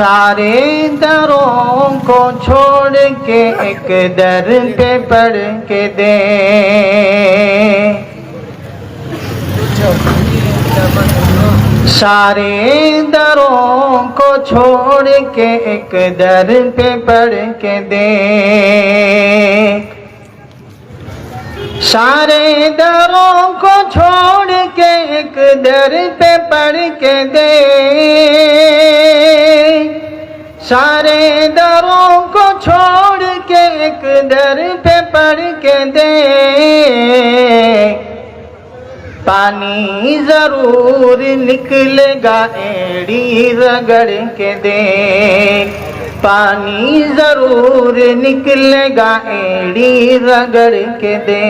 सारे दरों को छोड़ के एक दर पे पढ़ के दे। सारे दरों को छोड़ के एक दर पे पढ़ के दे। सारे दरों को छोड़ के एक दर पे पढ़ के दे। सारे दरों को छोड़ के एक दर पे पढ़ के दे। पानी जरूर निकलेगा एड़ी रगड़ के दे। पानी जरूर निकलेगा एड़ी रगड़ के दे।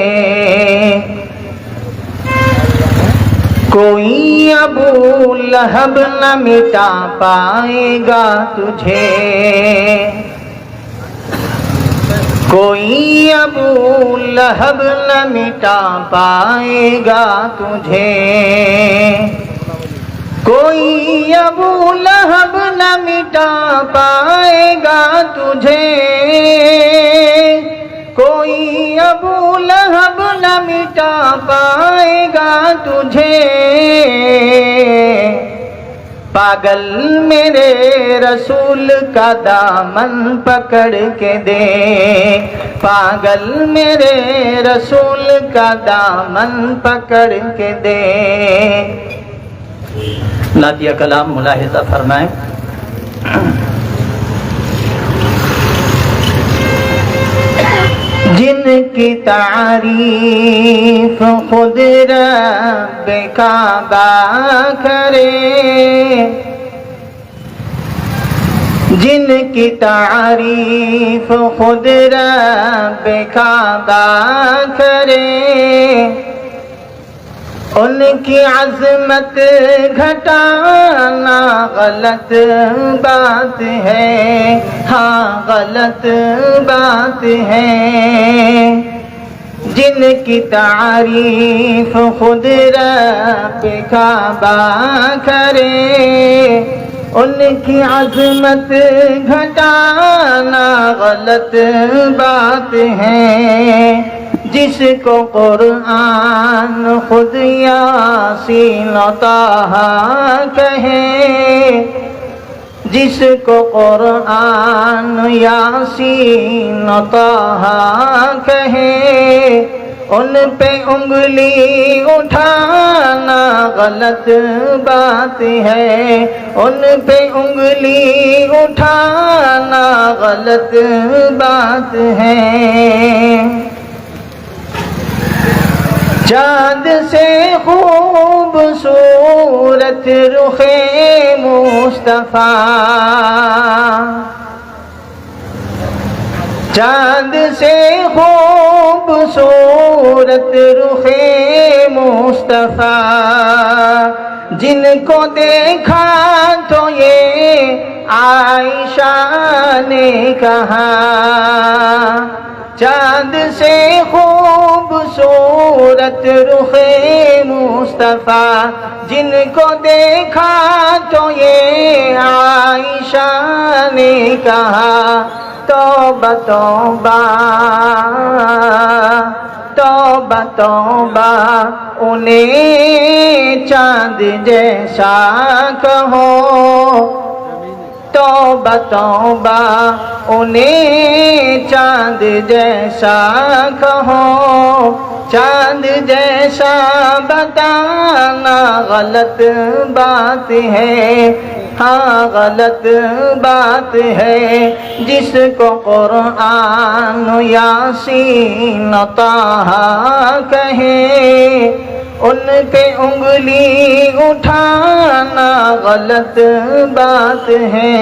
कोई अबू लहब न मिटा पाएगा तुझे। कोई अबू लहब न मिटा पाएगा तुझे। कोई अबू लहब न मिटा पाएगा तुझे। कोई अबू लहब न मिटा पाएगा तुझे। पागल मेरे रसूल का दामन पकड़ के दे। पागल मेरे रसूल का दामन पकड़ के दे। नातिया कलाम मुलाहिजा फरमाए। जिनकी तारीफ खुद रब काबा करे। जिनकी तारीफ खुद रब काबा करे। उनकी अज़मत घटाना गलत बात है। हाँ गलत बात है। जिनकी तारीफ खुद रब काबा करे। उनकी अज़मत घटाना गलत बात है। जिसको कुरान खुद यासीन ताहा कहे। जिसको कुरान यासीन ताहा कहे। उन पे उंगली उठाना गलत बात है। उन पे उंगली उठाना गलत बात है। चाँद से खूबसूरत रुखे मुस्तफा। चाँद से खूबसूरत रुखे मुस्तफा। जिनको देखा तो ये आयशा ने कहा। चाँद से खूबसूरत रुखे मुस्तफा। जिनको देखा तो ये आयशा ने कहा। तौबा तौबा तौबा तौबा उन्हें चाँद जैसा कहो। तौबा तौबा उन्हें चाँद जैसा कहो। चाँद जैसा बताना गलत बात है। हाँ गलत बात है। जिसको कुरान यासीन ताहा कहे। उन पे उंगली उठाना गलत बात है।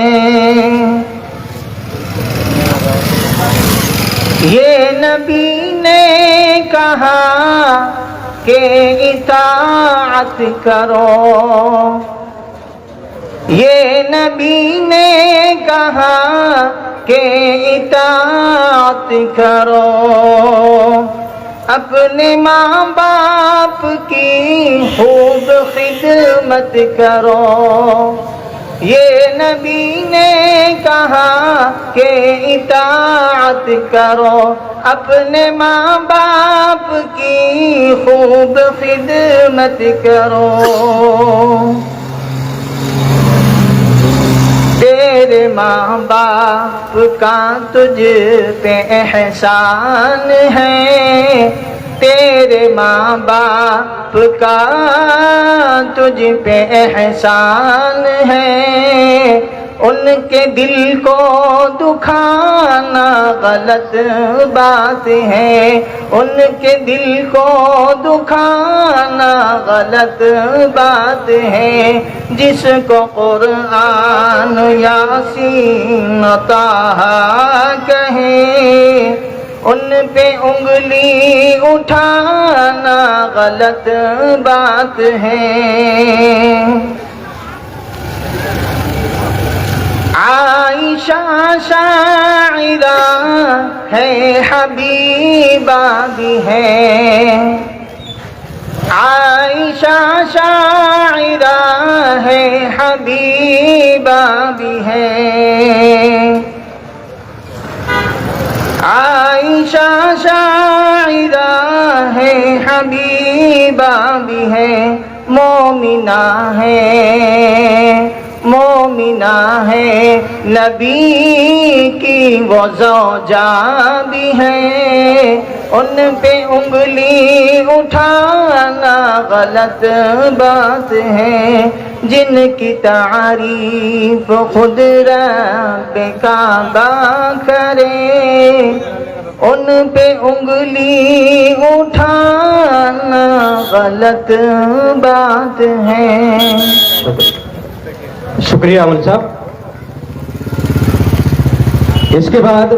ये नबी ने कहा कि इताअत करो। ये नबी ने कहा कि इताअत करो। अपने माँ बाप की खूब खिदमत करो। ये नबी ने कहा कि इताअत करो, अपने माँ बाप की खूब खिदमत करो। तेरे माँ बाप का तुझ पे एहसान है, तेरे माँ बाप का तुझ पे एहसान है। उनके दिल को दुखाना गलत बात है, उनके दिल को दुखाना गलत बात है। जिसको कुरान यासीन ताहा कहे, उन पे उंगली उठाना गलत बात है। आयशा शाइरा है, हबीबा भी है। आयशा शाइरा है, हबीबा भी है। आयशा शाइरा है, हबीबा भी है। मोमिना है, मोमिना है, नबी की वो ज़ौजा भी है। उन पे उंगली उठाना गलत बात है। जिनकी तारीफ खुद रब काबा करे, उन पे उंगली उठाना गलत बात है। शुक्रिया अमन साहब। इसके बाद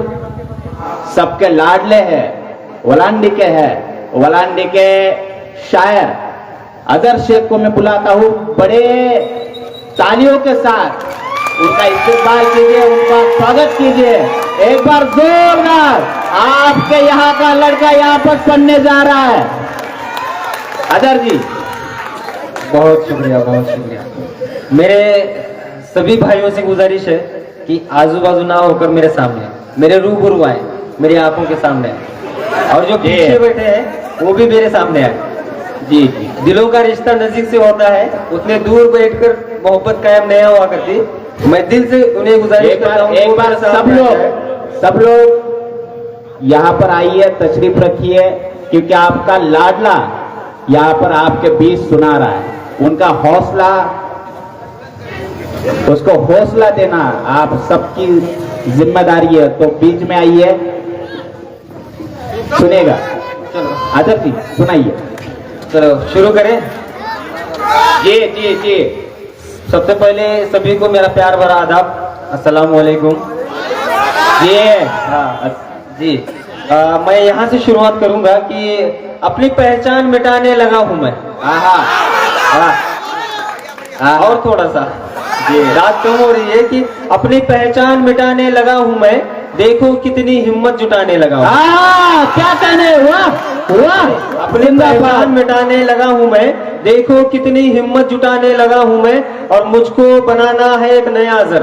सबके लाडले हैं, वलांडी के हैं, वलांडी के शायर अदर शेख को मैं बुलाता हूँ, बड़े तालियों के साथ उनका इस्तेमाल कीजिए, उनका स्वागत कीजिए। एक बार जोरदार, आपके यहाँ का लड़का यहाँ पर पढ़ने जा रहा है। अदर जी बहुत शुक्रिया, बहुत शुक्रिया। मेरे सभी भाइयों से गुजारिश है कि आजू बाजू ना होकर मेरे सामने, मेरे रूबरू आए, मेरी आंखों के सामने आए, और जो पीछे बैठे हैं वो भी मेरे सामने आए। जी जी, दिलों का रिश्ता नजीक से होता है, उतने दूर बैठकर मोहब्बत कायम नहीं हुआ करती। मैं दिल से उन्हें गुजारिश करता हूँ, एक बार सब लोग यहाँ पर आइए, तशरीफ रखिए, क्योंकि आपका लाडला यहाँ पर आपके बीच सुना रहा है। उनका हौसला, उसको हौसला देना आप सबकी जिम्मेदारी है। तो बीच में आइए, सुनेगा। चलो आदर जी सुनाइए। चलो शुरू करें। जी जी जी, सबसे पहले सभी को मेरा प्यार भरा आदाब, अस्सलाम वालेकुम। जी हाँ जी, मैं यहाँ से शुरुआत करूंगा कि अपनी पहचान मिटाने लगा हूँ मैं। और थोड़ा सा जी, रात कम हो रही है कि अपनी पहचान मिटाने लगा हूँ मैं, देखो कितनी हिम्मत जुटाने लगा हूँ। क्या कहने, वाह वाह, अपनी पहचान मिटाने लगा हूँ मैं, देखो कितनी हिम्मत जुटाने लगा हूँ मैं। और मुझको बनाना है एक नया अजर,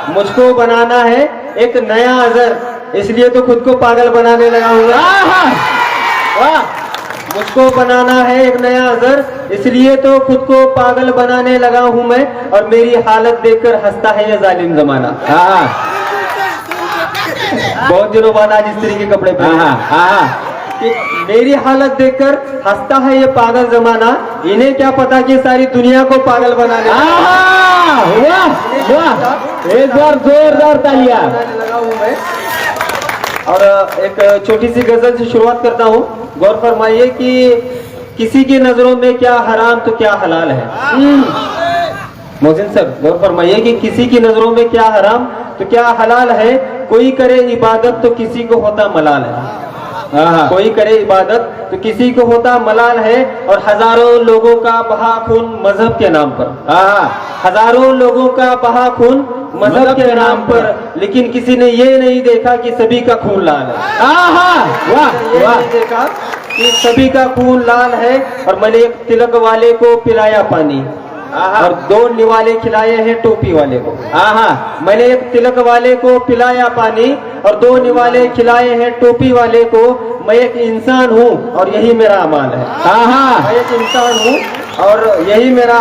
मुझको बनाना है एक नया अजर, इसलिए तो खुद को पागल बनाने लगा हूँ। वाह, मुझको बनाना है एक नया अजर, इसलिए तो खुद को पागल बनाने लगा हूँ मैं। और मेरी हालत देखकर हंसता है ये जालिम जमाना। बहुत दिनों बाद आज इस तरीके के कपड़े पहने। कि मेरी हालत देखकर हंसता है ये पागल जमाना, इन्हें क्या पता कि सारी दुनिया को पागल बनाने वाह वाह, एक बार जोरदार तालियां लगा हूँ मैं। और एक छोटी सी गजल से शुरुआत करता हूँ। गौर फरमाइए कि किसी की नजरों में क्या हराम तो क्या हलाल है। मोहसिन सर गौर फरमाइए कि किसी की नजरों में क्या हराम तो क्या हलाल है। कोई करे इबादत तो किसी को होता मलाल है। कोई करे इबादत तो किसी को होता मलाल है। और हजारों लोगों का बहा खून मजहब के नाम पर, हजारों लोगों का बहा खून मजहब के नाम पर, लेकिन किसी ने ये नहीं देखा कि सभी का खून लाल है। वाह वाह, देखा कि सभी का खून लाल है। और मैंने एक तिलक वाले को पिलाया पानी, आहा। और 2 निवाले खिलाए हैं टोपी वाले को। आहा मैंने एक तिलक वाले को पिलाया पानी और 2 निवाले खिलाए हैं टोपी वाले को। मैं एक इंसान हूँ और यही मेरा अमाल है। आहा मैं एक इंसान हूँ और यही मेरा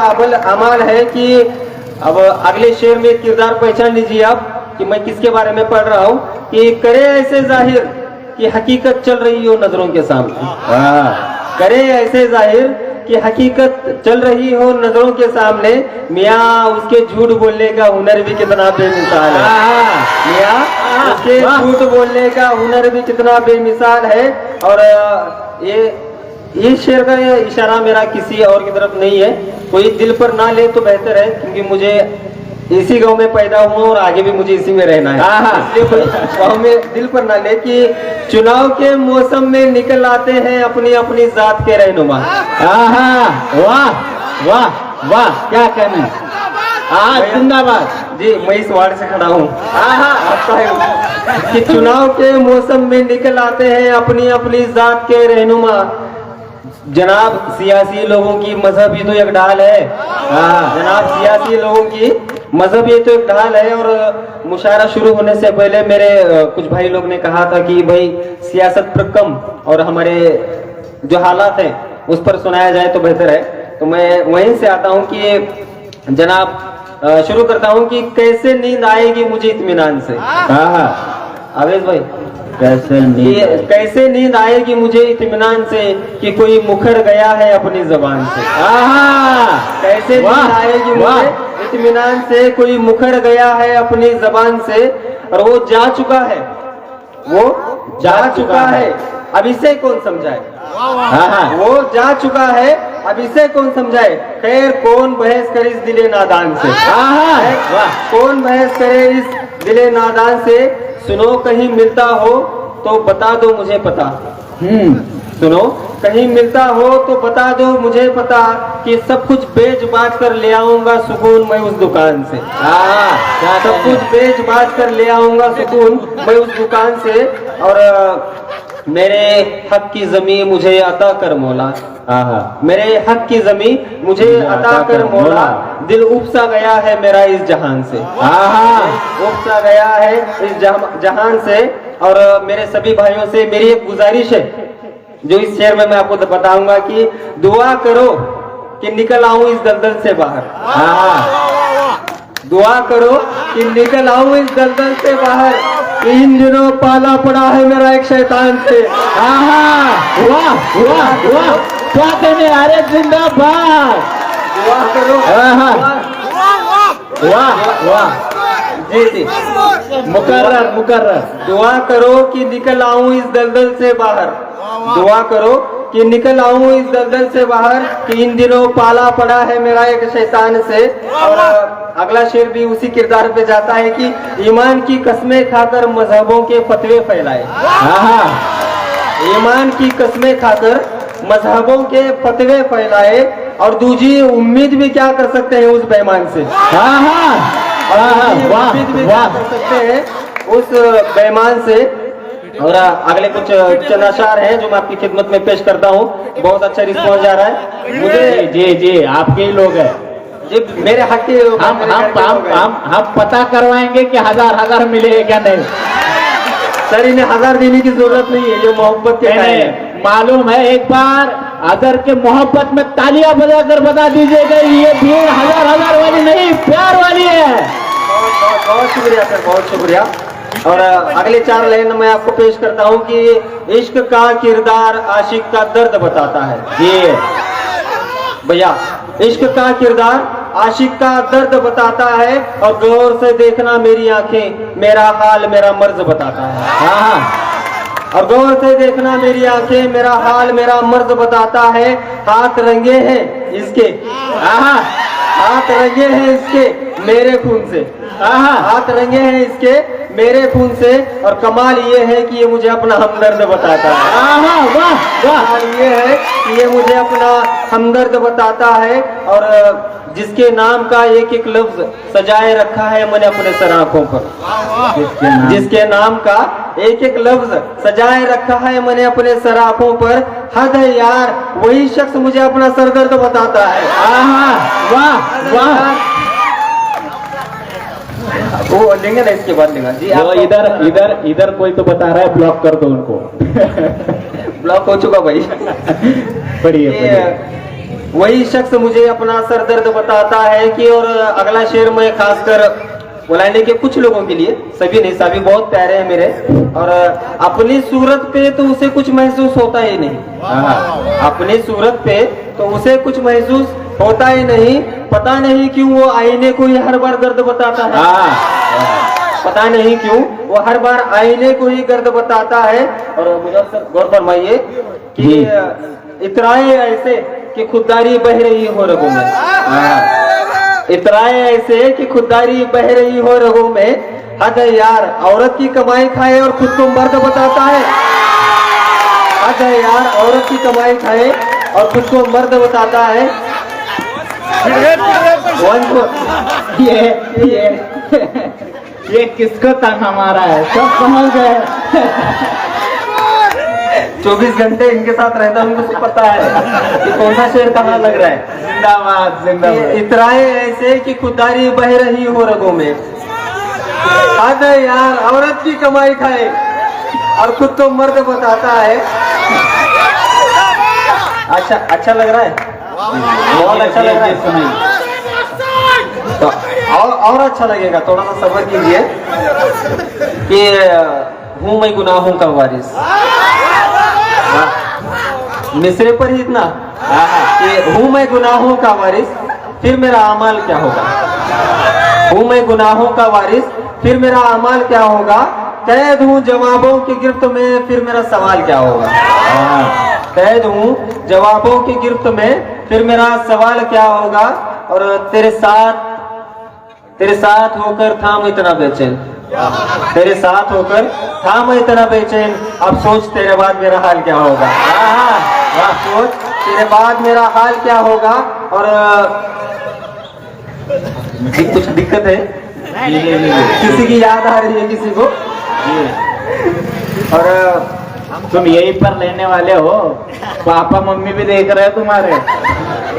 अमाल है कि अब अगले शेर में किरदार पहचान लीजिए आप कि मैं किसके बारे में पढ़ रहा हूँ कि करे ऐसे जाहिर कि हकीकत चल रही हो नजरों के सामने। करे ऐसे जाहिर कि हकीकत चल रही हो नजरों के सामने। मियाँ उसके झूठ बोलने का हुनर भी कितना बेमिसाल है। मियाँ उसके झूठ बोलने का हुनर भी कितना बेमिसाल है। और ये शेर का इशारा मेरा किसी और की तरफ नहीं है। कोई दिल पर ना ले तो बेहतर है, क्योंकि मुझे इसी गांव में पैदा हुआ और आगे भी मुझे इसी में रहना है। इसलिए कोई गांव में दिल पर ना ले कि चुनाव के मौसम में निकल आते हैं अपनी अपनी जात के रहनुमा। वाह वाह वाह, क्या कहना है। जिंदाबाद जी, मैं इस वार्ड से खड़ा हूँ। कि चुनाव के मौसम में निकल आते हैं अपनी अपनी जात के रहनुमा। जनाब सियासी लोगों की मजहब ही तो एक ढाल है। जनाब सियासी लोगों की मजहब ये तो एक ढाल है। और मुशायरा शुरू होने से पहले मेरे कुछ भाई लोग ने कहा था कि भाई सियासत पर कम और हमारे जो हालात हैं उस पर सुनाया जाए तो बेहतर है। तो मैं वहीं से आता हूं कि जनाब शुरू करता हूं कि कैसे नींद आएगी मुझे इत्मीनान से। आवेश भाई, कैसे नींद आएगी मुझे इत्मीनान से कि कोई मुखर गया है अपनी जबान से। कैसे नींद आएगी मुझे इत्मीनान से कोई मुखर गया है अपनी जबान से। और वो जा चुका है, वो जा चुका है, अब इसे कौन समझाए। वो जा चुका है, अब इसे कौन समझाए। खैर कौन बहस करे इस दिले नादान से। कौन बहस करे इस दिले नादान से। सुनो कहीं मिलता हो तो बता दो मुझे पता। सुनो कहीं मिलता हो तो बता दो मुझे पता कि सब कुछ बेच बाच कर ले आऊंगा सुकून मैं उस दुकान से। सब कुछ बेच बाच कर ले आऊंगा सुकून मैं उस दुकान से। और मेरे हक की जमीन मुझे अता कर मौला। मेरे हक की जमीन मुझे अता कर मौला। दिल उपसा गया है मेरा इस जहान से। उपसा गया है इस जहान से। और मेरे सभी भाइयों से मेरी एक गुजारिश है जो इस शेर में मैं आपको बताऊंगा कि दुआ करो कि निकल आऊं इस दलदल से बाहर। दुआ करो कि निकल आऊं इस दलदल से बाहर। इन दिनों पाला पड़ा है मेरा एक शैतान से। वाह वाह वाह, क्या कहने। अरे जिंदाबाद। दुआ करो। वाह वाह, जी जी, मुकर्रर मुकर्रर। दुआ करो कि निकल आऊं इस दलदल से बाहर। दुआ करो कि निकल आऊं इस दलदल से बाहर कि इन दिनों पाला पड़ा है मेरा एक शैतान से। और अगला शेर भी उसी किरदार पे जाता है कि ईमान की कस्में खाकर मजहबों के फतवे फैलाए। ईमान की कस्में खाकर मजहबों के फतवे फैलाए। और दूजी उम्मीद भी क्या कर सकते हैं उस बेईमान से। उम्मीद भी क्या कर सकते हैं उस बेईमान से। और अगले कुछ चंद अशार हैं जो मैं आपकी खिदमत में पेश करता हूँ। बहुत अच्छा रिस्पॉन्स जा रहा है मुझे। जी जी, आपके ही लोग हैं जी, मेरे हक के हम पता करवाएंगे कि हजार मिले क्या नहीं। सर इन्हें 1000 देने की जरूरत नहीं है, ये मोहब्बत के नहीं, मालूम है। एक बार अदर के मोहब्बत में तालियां बजाकर बता दीजिएगा ये भीड़ हजार वाली नहीं, प्यार वाली है। बहुत शुक्रिया सर, बहुत शुक्रिया। और अगले 4 लाइन मैं आपको पेश करता हूँ कि इश्क का किरदार आशिक का दर्द बताता है। जी भैया, इश्क का किरदार आशिक का दर्द बताता है। और गौर से देखना मेरी आंखें मेरा हाल मेरा मर्ज बताता है। और गौर से देखना मेरी आंखें मेरा हाल मेरा मर्ज बताता है। हाथ रंगे हैं इसके, हाथ रंगे हैं इसके मेरे खून से। हाथ रंगे हैं इसके मेरे खून से। और कमाल ये है कि ये मुझे अपना हमदर्द बताता है। कमाल ये है कि ये मुझे अपना हमदर्द बताता है। और जिसके नाम का एक एक लफ्ज सजाए रखा है मैंने अपने सर आंखों पर। जिसके नाम का एक एक लफ्ज सजाए रखा है मैंने अपने सराफों पर। हद है यार, वही शख्स मुझे अपना सरदर्द बताता है। वाह वाह। वो लेंगे ना, इसके बाद लेंगे जी। वो इधर इधर इधर कोई तो बता रहा है, ब्लॉक कर दो उनको। ब्लॉक हो चुका भाई। पढ़िए पढ़िए। वही शख्स मुझे अपना सरदर्द बताता है कि, और अगला शेर में खासकर वलांडी के कुछ लोगों के लिए, सभी नहीं, सभी बहुत प्यारे हैं मेरे, और अपनी सूरत पे तो उसे कुछ महसूस होता ही नहीं। अपनी सूरत पे तो उसे कुछ महसूस होता ही नहीं। पता नहीं क्यों वो आईने को ही हर बार दर्द बताता है। पता नहीं क्यों वो हर बार आईने को ही दर्द बताता है। और मुझे गौर फरमाइए कि इतराए ऐसे कि खुददारी बह रही हो रगों में। इतराए ऐसे कि खुददारी बह रही हो रगों में। हद है यार, औरत की कमाई खाए और खुद को मर्द बताता है। हद है यार, औरत की कमाई खाए और खुद को मर्द बताता है। ये किसको ताना मारा है, सब समझ गए। 24 घंटे इनके साथ रहता हूँ, मुझे पता है कि कौन सा शेर कहाँ लग रहा है। जिंदाबाद जिंदाबाद। इतराए ऐसे कि खुददारी बह रही हो रगों में। हद है यार, औरत की कमाई खाए और खुद को मर्द बताता है। अच्छा लग रहा है, बहुत अच्छा लग रहा है। सुनाइए तो और अच्छा लगेगा, थोड़ा सा सब्र कीजिए कि हूँ मैं गुनाहों का वारिस। मिसरे पर ही इतना कि हूँ मैं गुनाहों का वारिस, फिर मेरा अमाल क्या होगा। हूँ मैं गुनाहों का वारिस, फिर मेरा अमाल क्या होगा। कैद हूँ जवाबों की गिरफ्त में, फिर मेरा सवाल क्या होगा। कैद हूँ जवाबों की गिरफ्त में, फिर मेरा सवाल क्या होगा। और तेरे साथ होकर था मैं इतना बेचैन। तेरे साथ होकर था मैं इतना बेचैन। अब सोच तेरे बाद मेरा हाल क्या होगा। सोच तेरे बाद मेरा हाल क्या होगा। और कुछ दिक्कत है, किसी की याद आ रही है किसी को। और तुम यहीं पर लेने वाले हो, पापा मम्मी भी देख रहे हैं तुम्हारे।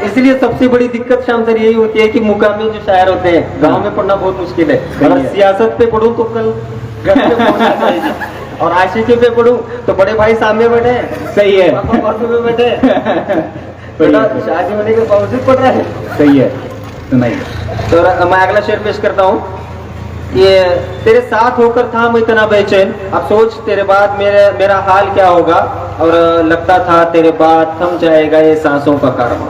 इसलिए सबसे बड़ी दिक्कत शाम सर यही होती है कि मुकामी जो शायर होते हैं गांव में पढ़ना बहुत मुश्किल है। अगर सियासत पे पढ़ूं तो कल घर पे पढ़ना चाहिए, और आशिकी पे पढ़ूं तो बड़े भाई सामने बैठे हैं। सही है, पापा में बैठे हैं। बेटा शादी होने के बावजूद पढ़ रहा है। सही है, सुनाइए। तो मैं अगला शेर पेश करता हूँ। ये तेरे साथ होकर था मैं इतना बेचैन, अब सोच तेरे बाद मेरा हाल क्या होगा। और लगता था तेरे बाद थम जाएगा ये सांसों का कारवां।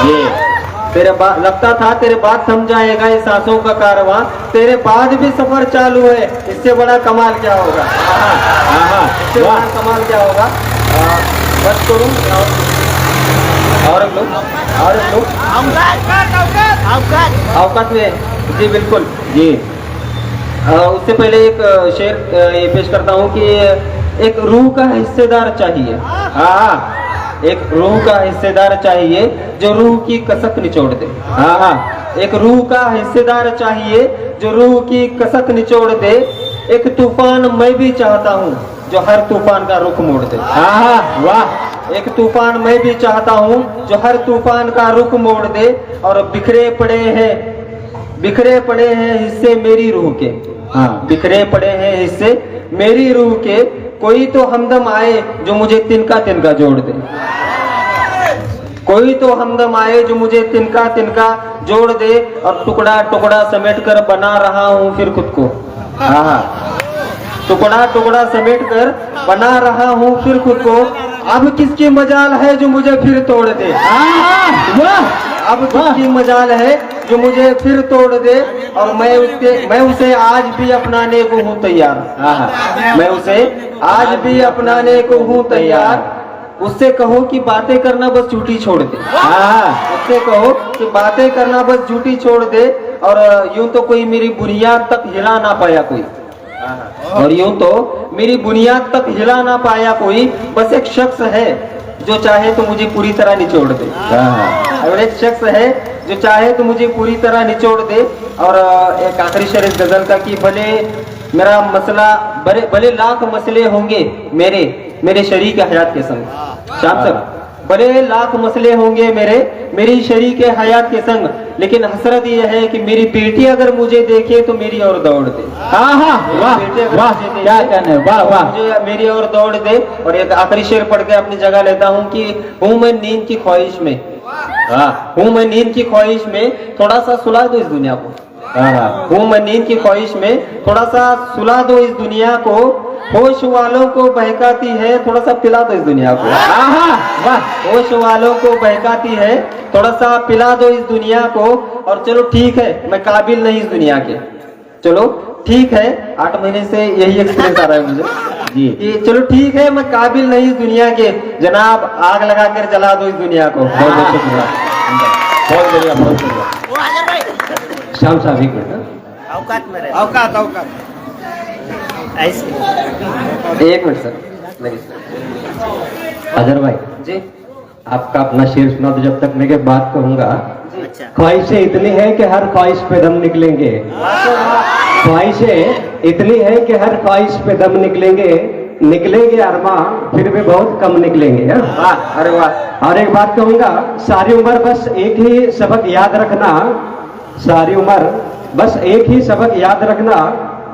ये लगता था तेरे बाद थम जाएगा ये सांसों का कारवां। तेरे बाद भी सफर चालू है, इससे बड़ा कमाल क्या होगा। इससे बड़ा कमाल क्या होगा। बस करूँ और एक लोग औकात में। जी बिल्कुल जी। उससे पहले एक शेर ये पेश करता हूँ कि एक रूह का हिस्सेदार चाहिए। एक रूह का हिस्सेदार चाहिए जो रूह की कसक निचोड़ दे। एक रूह का हिस्सेदार चाहिए जो रूह की कसक निचोड़ दे। एक तूफान मैं भी चाहता हूँ जो हर तूफान का रुख मोड़ दे। वाह। एक तूफान मैं भी चाहता हूँ जो हर तूफान का रुख मोड़ दे। और बिखरे पड़े हैं हिस्से मेरी रूह के। बिखरे पड़े हैं हिस्से मेरी रूह के। कोई तो हमदम आए जो मुझे तिनका तिनका जोड़ दे। कोई तो हमदम आए जो मुझे तिनका तिनका जोड़ दे। और टुकड़ा टुकड़ा समेट कर बना रहा हूँ फिर खुद को। टुकड़ा टुकड़ा समेट कर बना रहा हूँ फिर खुद को। अब किसकी मजाल है जो मुझे फिर तोड़ दे। अब किसकी मजाल है जो मुझे फिर तोड़ दे। और मैं उसे आज भी अपनाने को हूँ तैयार। मैं उसे आज भी अपनाने को हूँ तैयार। उससे कहो कि बातें करना बस झूठी छोड़ दे। उससे कहो कि बातें करना बस झूठी छोड़ दे। और यूं तो कोई मेरी बुनियाद तक हिला ना पाया कोई। और यूं तो मेरी बुनियाद तक हिला ना पाया कोई। बस एक शख्स है जो चाहे तो मुझे पूरी तरह निचोड़ दे। और एक शख्स है जो चाहे तो मुझे पूरी तरह निचोड़ दे। और एक आखिरी शेर इस गजल का कि मेरा मसला भले लाख मसले होंगे मेरे शरीक हयात के संग। शाम साहब, भले लाख मसले होंगे मेरी शरीक हयात के संग, लेकिन हसरत यह है कि मेरी बेटी अगर मुझे देखे तो मेरी और दौड़ दे। हाँ हाँ, वाह वाह, क्या कहने, वाह वाह। मुझे मेरी और दौड़ दे। और एक आखिरी शेर पढ़ के अपनी जगह लेता हूँ कि हूँ मैं नींद की ख्वाहिश में, हूँ मैं नींद की ख्वाहिश में, थोड़ा सा सुला दो इस दुनिया को। हूँ मैं नींद की ख्वाहिश में, थोड़ा सा सुला दो इस दुनिया को, होश वालों को बहकाती है, थोड़ा सा पिला दो इस दुनिया को। होश वालों को बहकाती है, थोड़ा सा पिला दो इस दुनिया को। और चलो ठीक है, मैं काबिल नहीं इस दुनिया के, चलो ठीक है, 8 महीने से यही एक्सपीरियंस आ रहा है मुझे जी, कि चलो ठीक है, मैं काबिल नहीं इस दुनिया के, जनाब आग लगा कर जला दो इस दुनिया को। बहुत बहुत शुक्रिया, बहुत बढ़िया, बहुत बढ़िया। शाम साहब एक मिनट, औकात में रहे, औकात ऐसे। एक मिनट सर, मेरी अजहर भाई जी, आपका अपना शेर सुना तो जब तक मैं के बात कहूंगा। अच्छा, ख्वाहिशें इतनी है कि हर ख्वाहिश पे दम निकलेंगे, ख्वाहिशें इतनी है कि हर ख्वाहिश पे दम निकलेंगे अरमा, फिर भी बहुत कम निकलेंगे। वाह, अरे वाह। और एक बात कहूंगा, सारी उम्र बस एक ही सबक याद रखना, सारी उम्र बस एक ही सबक याद रखना,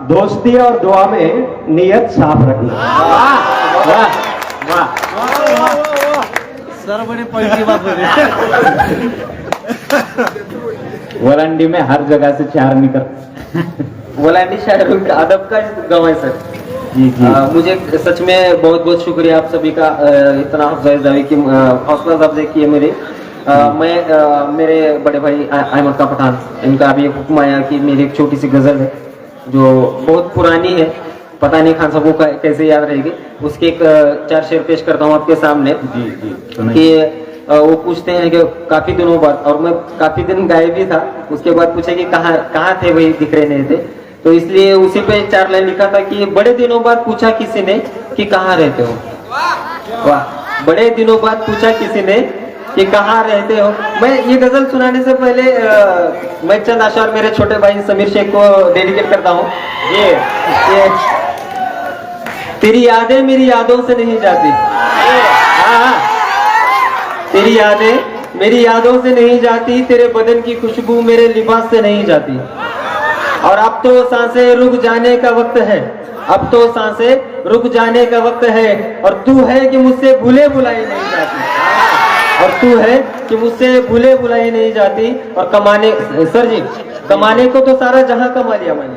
दोस्ती और दुआ में नियत साफ रखना। वाह वाह वाह, सर बड़ी पलटी बात वलंडी में हर जगह से 4 निकल। वलानी शायरों का अदब का गवाह सर जी जी। मुझे सच में बहुत बहुत शुक्रिया आप सभी का, इतना हौसला अफजाई की है मेरे। मेरे बड़े भाई अहमद का पठान, इनका अभी एक हुक्म आया कि मेरी एक छोटी सी गजल है जो बहुत पुरानी है, पता नहीं खान साहब को कैसे याद रहेगी, उसके एक 4 शेर पेश करता हूँ आपके सामने। जी जी, कि वो पूछते हैं कि काफी दिनों बाद, और मैं काफी दिन गायब भी था, उसके बाद पूछे कि कहाँ थे भाई, दिख रहे नहीं थे, तो इसलिए उसी पे 4 लाइन लिखा था कि बड़े दिनों बाद पूछा किसी ने कि कहाँ रहते हो। वाह, बड़े दिनों बाद पूछा किसी ने कि कहाँ रहते हो। मैं ये गजल सुनाने से पहले मैं चंद अशार मेरे छोटे भाई समीर शेख को डेडिकेट करता हूँ। ये तेरी यादें मेरी यादों से नहीं जाती, तेरी यादें मेरी यादों से नहीं जाती, तेरे बदन की खुशबू मेरे लिबास से नहीं जाती। और अब तो सांसें रुक जाने का वक्त है, अब तो सांसें रुक जाने का वक्त है, और तू है कि मुझसे भूले बुलाए नहीं जाती, और तू है कि मुझसे भूले बुलाए नहीं जाती। और कमाने, सर जी कमाने को तो सारा जहां कमा लिया मैंने,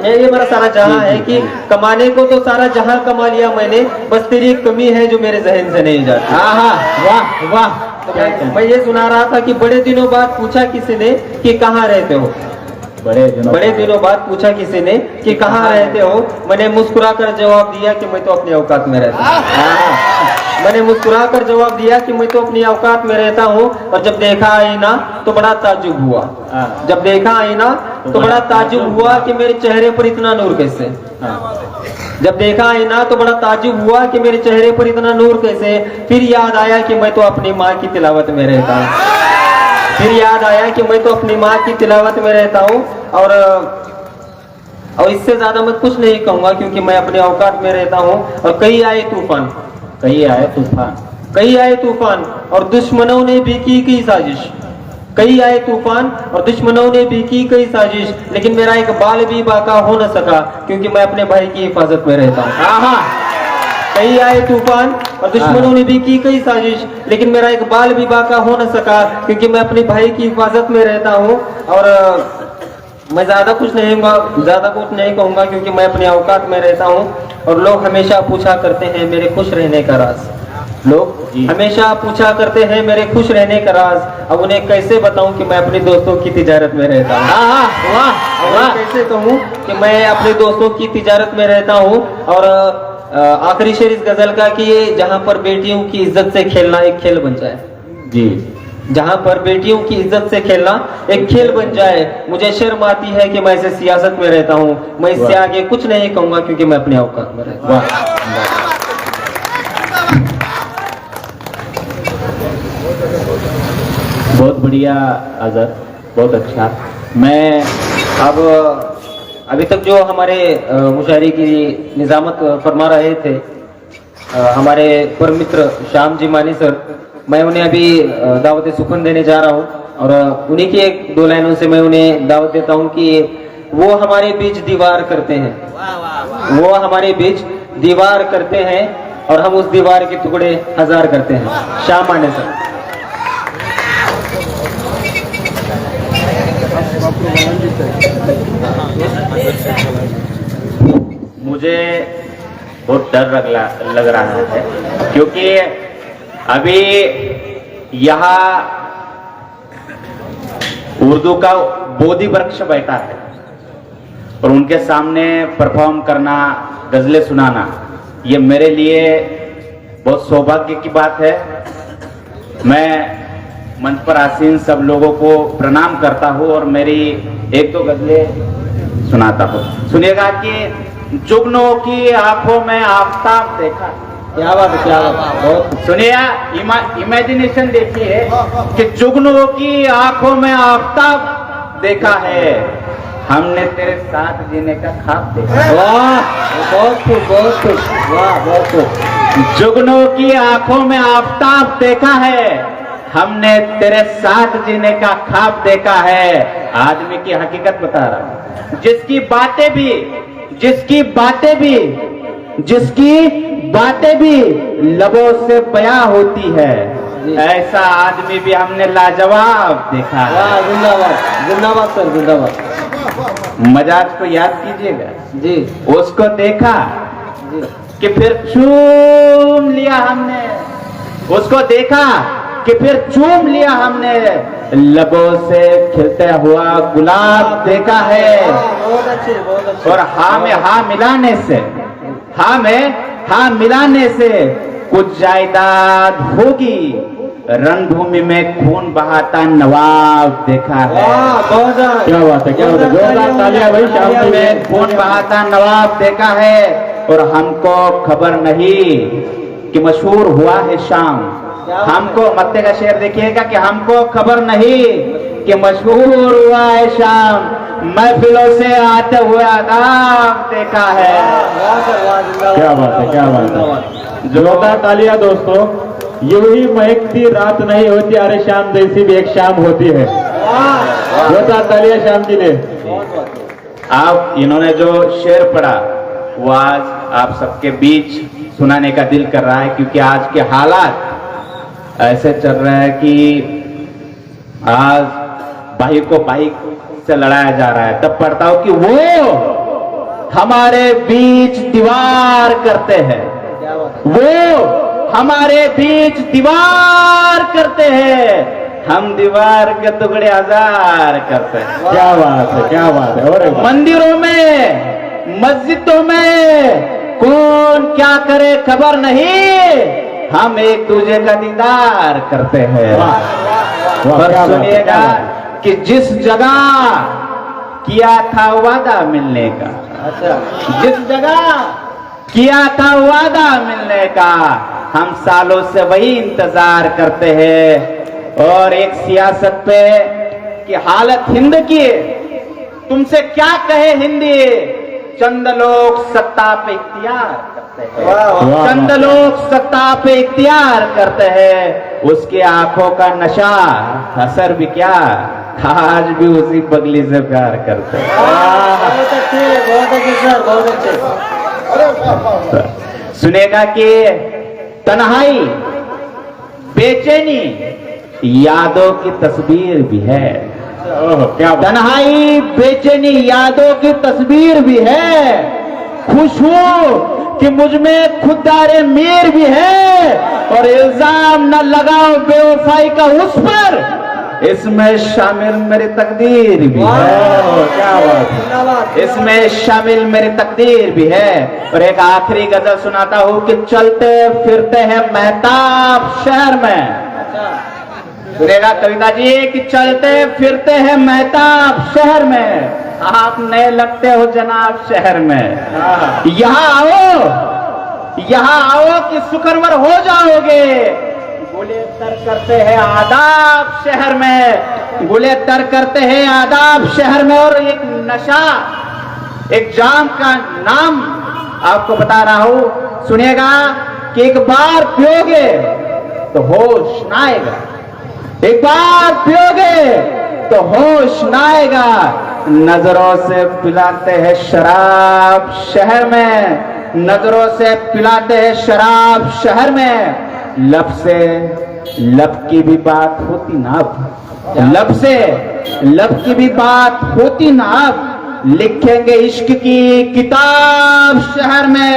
ये मेरा सारा जहां है कि कमाने को तो सारा जहां कमा लिया मैंने, बस तेरी एक कमी है जो मेरे जहन से नहीं जाती। वाह वाह। तो मैं ये सुना रहा था कि बड़े दिनों बाद पूछा किसी ने कि कहाँ रहते हो, बड़े दिनों बाद पूछा किसी ने कि कहाँ रहते हो, मैंने मुस्कुरा कर जवाब दिया कि मैं तो अपनी औकात में रहता हूँ। मैंने मुस्कुरा कर जवाब दिया कि मैं तो अपनी औकात में रहता हूँ। और जब देखा आईना तो बड़ा ताज्जुब हुआ, जब देखा आईना तो बड़ा ताज्जुब हुआ कि मेरे चेहरे पर इतना नूर कैसे। जब देखा आईना तो बड़ा ताज्जुब हुआ कि मेरे चेहरे पर इतना नूर कैसे। फिर याद आया कि मैं तो अपनी माँ की तिलावत में रहता हूँ, फिर याद आया कि मैं तो अपनी माँ की तिलावत में रहता हूँ। और इससे ज्यादा मैं कुछ नहीं कहूंगा क्योंकि मैं अपने औकात में रहता हूँ। और कई आए तूफान, कई आए तूफान और दुश्मनों ने भी की साजिश, कई आए तूफान और दुश्मनों ने भी की कई साजिश, लेकिन मेरा एक बाल भी बाका हो न सका क्योंकि मैं अपने भाई की हिफाजत में रहता हूँ। कई आए तूफान और दुश्मनों ने भी की कई साजिश, लेकिन मेरा एक बाल भी बाका हो न सका क्योंकि मैं अपने भाई की हिफाजत में रहता हूँ। और मैं ज्यादा कुछ नहीं कहूँगा क्योंकि मैं अपने औकात में रहता हूँ। और लोग हमेशा पूछा करते हैं मेरे खुश रहने का राज, लोग हमेशा पूछा करते हैं मेरे खुश रहने का राज। अब उन्हें कैसे बताऊं कि मैं अपने दोस्तों की तिजारत में रहता हूँ, कैसे कहूँ कि मैं अपने दोस्तों की तिजारत में रहता हूँ। और आखिरी शेर इस गजल का कि ये जहाँ पर बेटियों की इज्जत से खेलना एक खेल बन जाए जी, जहाँ पर बेटियों की इज्जत से खेलना एक खेल बन जाए। मुझे शर्म आती है कि मैं इसे सियासत में रहता हूँ, मैं इससे आगे कुछ नहीं कहूंगा क्योंकि मैं अपने औकात में रहता हूँ। बहुत बढ़िया अजहर, बहुत अच्छा। मैं अब अभी तक जो हमारे मुशायरे की निजामत फरमा रहे थे हमारे परम मित्र श्याम जी मानी सर, मैं उन्हें अभी दावत सुकून देने जा रहा हूँ और उन्हीं की एक दो लाइनों से मैं उन्हें दावत देता हूँ कि वो हमारे बीच दीवार करते हैं, वो हमारे बीच दीवार करते हैं और हम उस दीवार के टुकड़े हजार करते हैं। श्याम माने सर। मुझे बहुत डर लग रहा है क्योंकि अभी यहाँ उर्दू का बोधि वृक्ष बैठा है और उनके सामने परफॉर्म करना, गजलें सुनाना, ये मेरे लिए बहुत सौभाग्य की बात है। मैं मंच पर आसीन सब लोगों को प्रणाम करता हूँ और मेरी एक दो गजलें सुनाता हूँ। सुनिएगा कि जुगनों की आंखों में आफताब देखा। क्या बात है, क्या बात है, बहुत सुनिए, इमेजिनेशन देखिए कि जुगनों की आंखों में आफताब देखा है, हमने तेरे साथ जीने का ख्वाब देखा है। वाह, बहुत खूब, बहुत खूब, वाह, बहुत खूब। जुगनों की आंखों में आफताब देखा है, हमने तेरे साथ जीने का ख्वाब देखा है। आदमी की हकीकत बता रहा हूं, जिसकी बातें भी लबों से बयां होती है, ऐसा आदमी भी हमने लाजवाब देखा है। वाह, जिंदाबाद, जिंदाबाद सर, जिंदाबाद। मजाज को याद कीजिएगा जी, उसको देखा जी, कि फिर चूम लिया हमने, उसको देखा कि फिर चूम लिया हमने, लबों से खिलता हुआ गुलाब देखा है। बहुत अच्छे, बहुत अच्छे। और हाँ में हाँ मिलाने से, हाँ में हाँ मिलाने से कुछ जायदाद होगी, रणभूमि में खून बहाता नवाब देखा है। वाह, बहुत अच्छे। क्या बात है, क्या बात है, जोरदार तालियां भाई। शाम में खून बहाता नवाब देखा है और हमको खबर नहीं कि मशहूर हुआ है शाम। हमको मत्ते का शेर देखिएगा कि हमको खबर नहीं कि मशहूर हुआ है शाम, महफिलों से आते हुए आदाब देखा है। क्या बात है, क्या बात है, जोरदार तालियां दोस्तों। यूं ही महकती रात नहीं होती, अरे शाम जैसी भी एक शाम होती है। जोरदार तालियां शाम के लिए। आप इन्होंने जो शेर पढ़ा वो आज आप सबके बीच सुनाने का दिल कर रहा है, क्योंकि आज के हालात ऐसे चल रहे हैं कि आज भाई को भाई से लड़ाया जा रहा है। तब पढ़ता हूं कि वो हमारे बीच दीवार करते हैं, वो हमारे बीच दीवार करते हैं, हम दीवार के टुकड़े हजार करते हैं। क्या बात है, क्या बात है। और मंदिरों में, मस्जिदों में कौन क्या करे खबर नहीं, हम एक दूसरे का दीदार करते हैं। और सुनिएगा कि जिस जगह किया था वादा मिलने का, जिस जगह किया था वादा मिलने का, हम सालों से वही इंतजार करते हैं। और एक सियासत पे कि हालत हिंद की, तुमसे क्या कहे हिंदी, चंद लोग सत्ता पे इख्तियार करते हैं, चंद लोग सत्ता पे इख्तियार करते हैं, उसकी आंखों का नशा असर भी क्या, आज भी उसी बगली से प्यार करते हैं। बहुत अच्छे, बहुत अच्छे सर, बहुत अच्छे। सुनेगा कि तन्हाई, बेचैनी, यादों की तस्वीर भी है। क्या तन्हाई, बेचैनी, यादों की तस्वीर भी है। खुश हूं कि मुझ में खुददारे मीर भी है, और इल्जाम न लगाओ बेवफाई का उस पर, इसमें शामिल मेरी तकदीर भी है। क्या बात है। इसमें शामिल मेरी तकदीर भी है। और एक आखिरी गजल सुनाता हूं कि चलते फिरते हैं महताब शहर में। सुनेगा कविता जी कि चलते फिरते हैं महताब शहर में, आप नए लगते हो जनाब शहर में। यहाँ आओ कि सुकरवर हो जाओगे, गुले तर करते हैं आदाब शहर में, गुले तर करते हैं आदाब शहर में। और एक नशा एग्जाम का नाम आपको बता रहा हूं, सुनिएगा कि एक बार पियोगे तो होश ना आएगा, एक बार पियोगे तो होश ना आएगा। नजरों से पिलाते हैं शराब शहर में, नजरों से पिलाते हैं शराब शहर में, लब से लब की भी बात होती ना अब, लब से लब की भी बात होती ना अब, लिखेंगे इश्क की किताब शहर में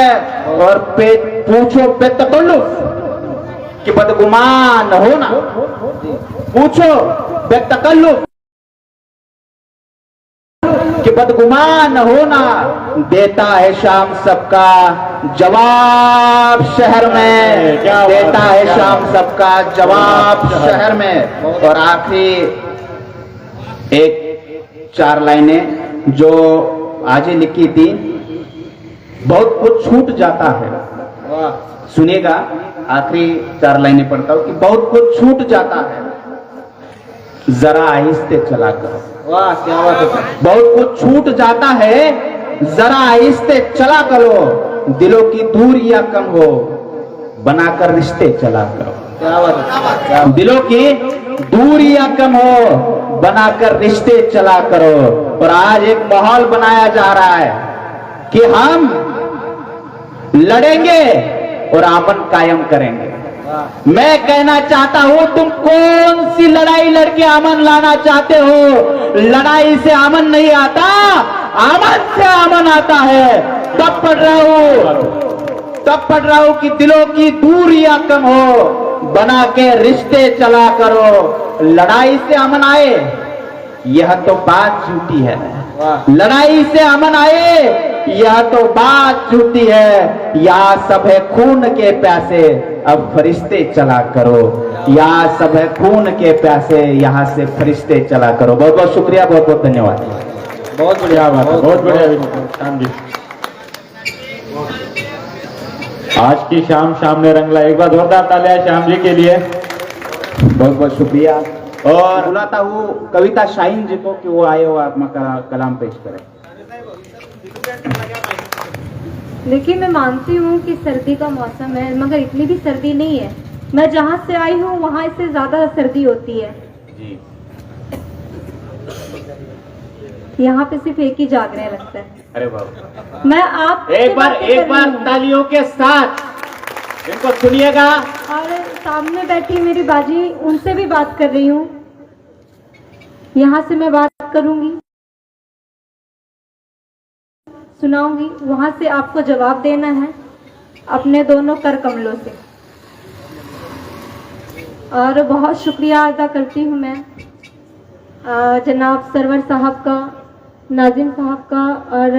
और पूछो बेतकल्लुफ कि बदगुमान हो ना, पूछो बेतकल्लुफ कि बदगुमान होना, देता है शाम सबका जवाब शहर में, देता है शाम सबका जवाब शहर में। और आखिरी एक 4 लाइनें जो आज ही लिखी थी, बहुत कुछ छूट जाता है, सुनिएगा आखिरी 4 लाइनें पढ़ता हूं कि बहुत कुछ छूट जाता है, जरा आहिस्ते चला करो। वाह क्या बात है। बहुत कुछ छूट जाता है, जरा आहिस्ते चला करो, दिलों की दूरियां कम हो, बनाकर रिश्ते चला करो। क्या बात है। दिलों की दूरियां कम हो, बनाकर रिश्ते चला करो। और आज एक माहौल बनाया जा रहा है कि हम लड़ेंगे और अमन कायम करेंगे। मैं कहना चाहता हूं, तुम कौन सी लड़ाई लड़के अमन लाना चाहते हो? लड़ाई से अमन नहीं आता, अमन से अमन आता है। तब पढ़ रहा हूं कि दिलों की दूरियां कम हो, बना के रिश्ते चला करो। लड़ाई से अमन आए यह तो बात झूठी है, लड़ाई से अमन आए यह तो बात झूठी है। यहाँ सब है खून के प्यासे, अब फरिश्ते चला करो। यहाँ सब है खून के प्यासे, यहाँ से फरिश्ते चला करो। बहुत बहुत शुक्रिया, बहुत बहुत धन्यवाद। बहुत बढ़िया बात है, बहुत बढ़िया श्याम जी। आज की शाम ने रंग लाया। एक बार जोरदार तालियां श्याम जी के लिए। बहुत बहुत शुक्रिया। और बुलाता हूँ कविता शाहीन जी को कि वो आए हो अपना कलाम पेश करें। देखिए, मैं मानती हूँ कि सर्दी का मौसम है, मगर इतनी भी सर्दी नहीं है। मैं जहाँ से आई हूँ वहाँ इससे ज्यादा सर्दी होती है। जी। यहाँ पे सिर्फ एक ही जागने लगता है। अरे बाबा, मैं आप एक बार तालियों के साथ इनको सुनिएगा। और सामने बैठी मेरी बाजी, उनसे भी बात कर रही हूँ। यहाँ से मैं बात करूंगी, सुनाऊंगी, वहां से आपको जवाब देना है अपने दोनों कर कमलों से। और बहुत शुक्रिया अदा करती हूँ मैं जनाब सरवर साहब का, नाजिम साहब का, और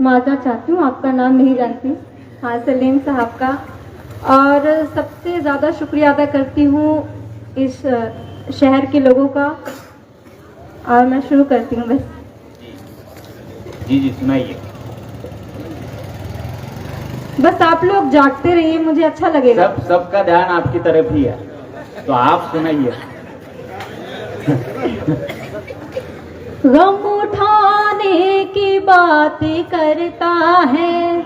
माजा चाहती हूँ, आपका नाम नहीं जानती, हाँ सलीम साहब का। और सबसे ज़्यादा शुक्रिया अदा करती हूँ इस शहर के लोगों का। और मैं शुरू करती हूँ बस। जी जी सुनाइए। बस आप लोग जागते रहिए, मुझे अच्छा लगेगा। सबका ध्यान आपकी तरफ ही है, तो आप सुनाइए। गम उठाने की बात करता है,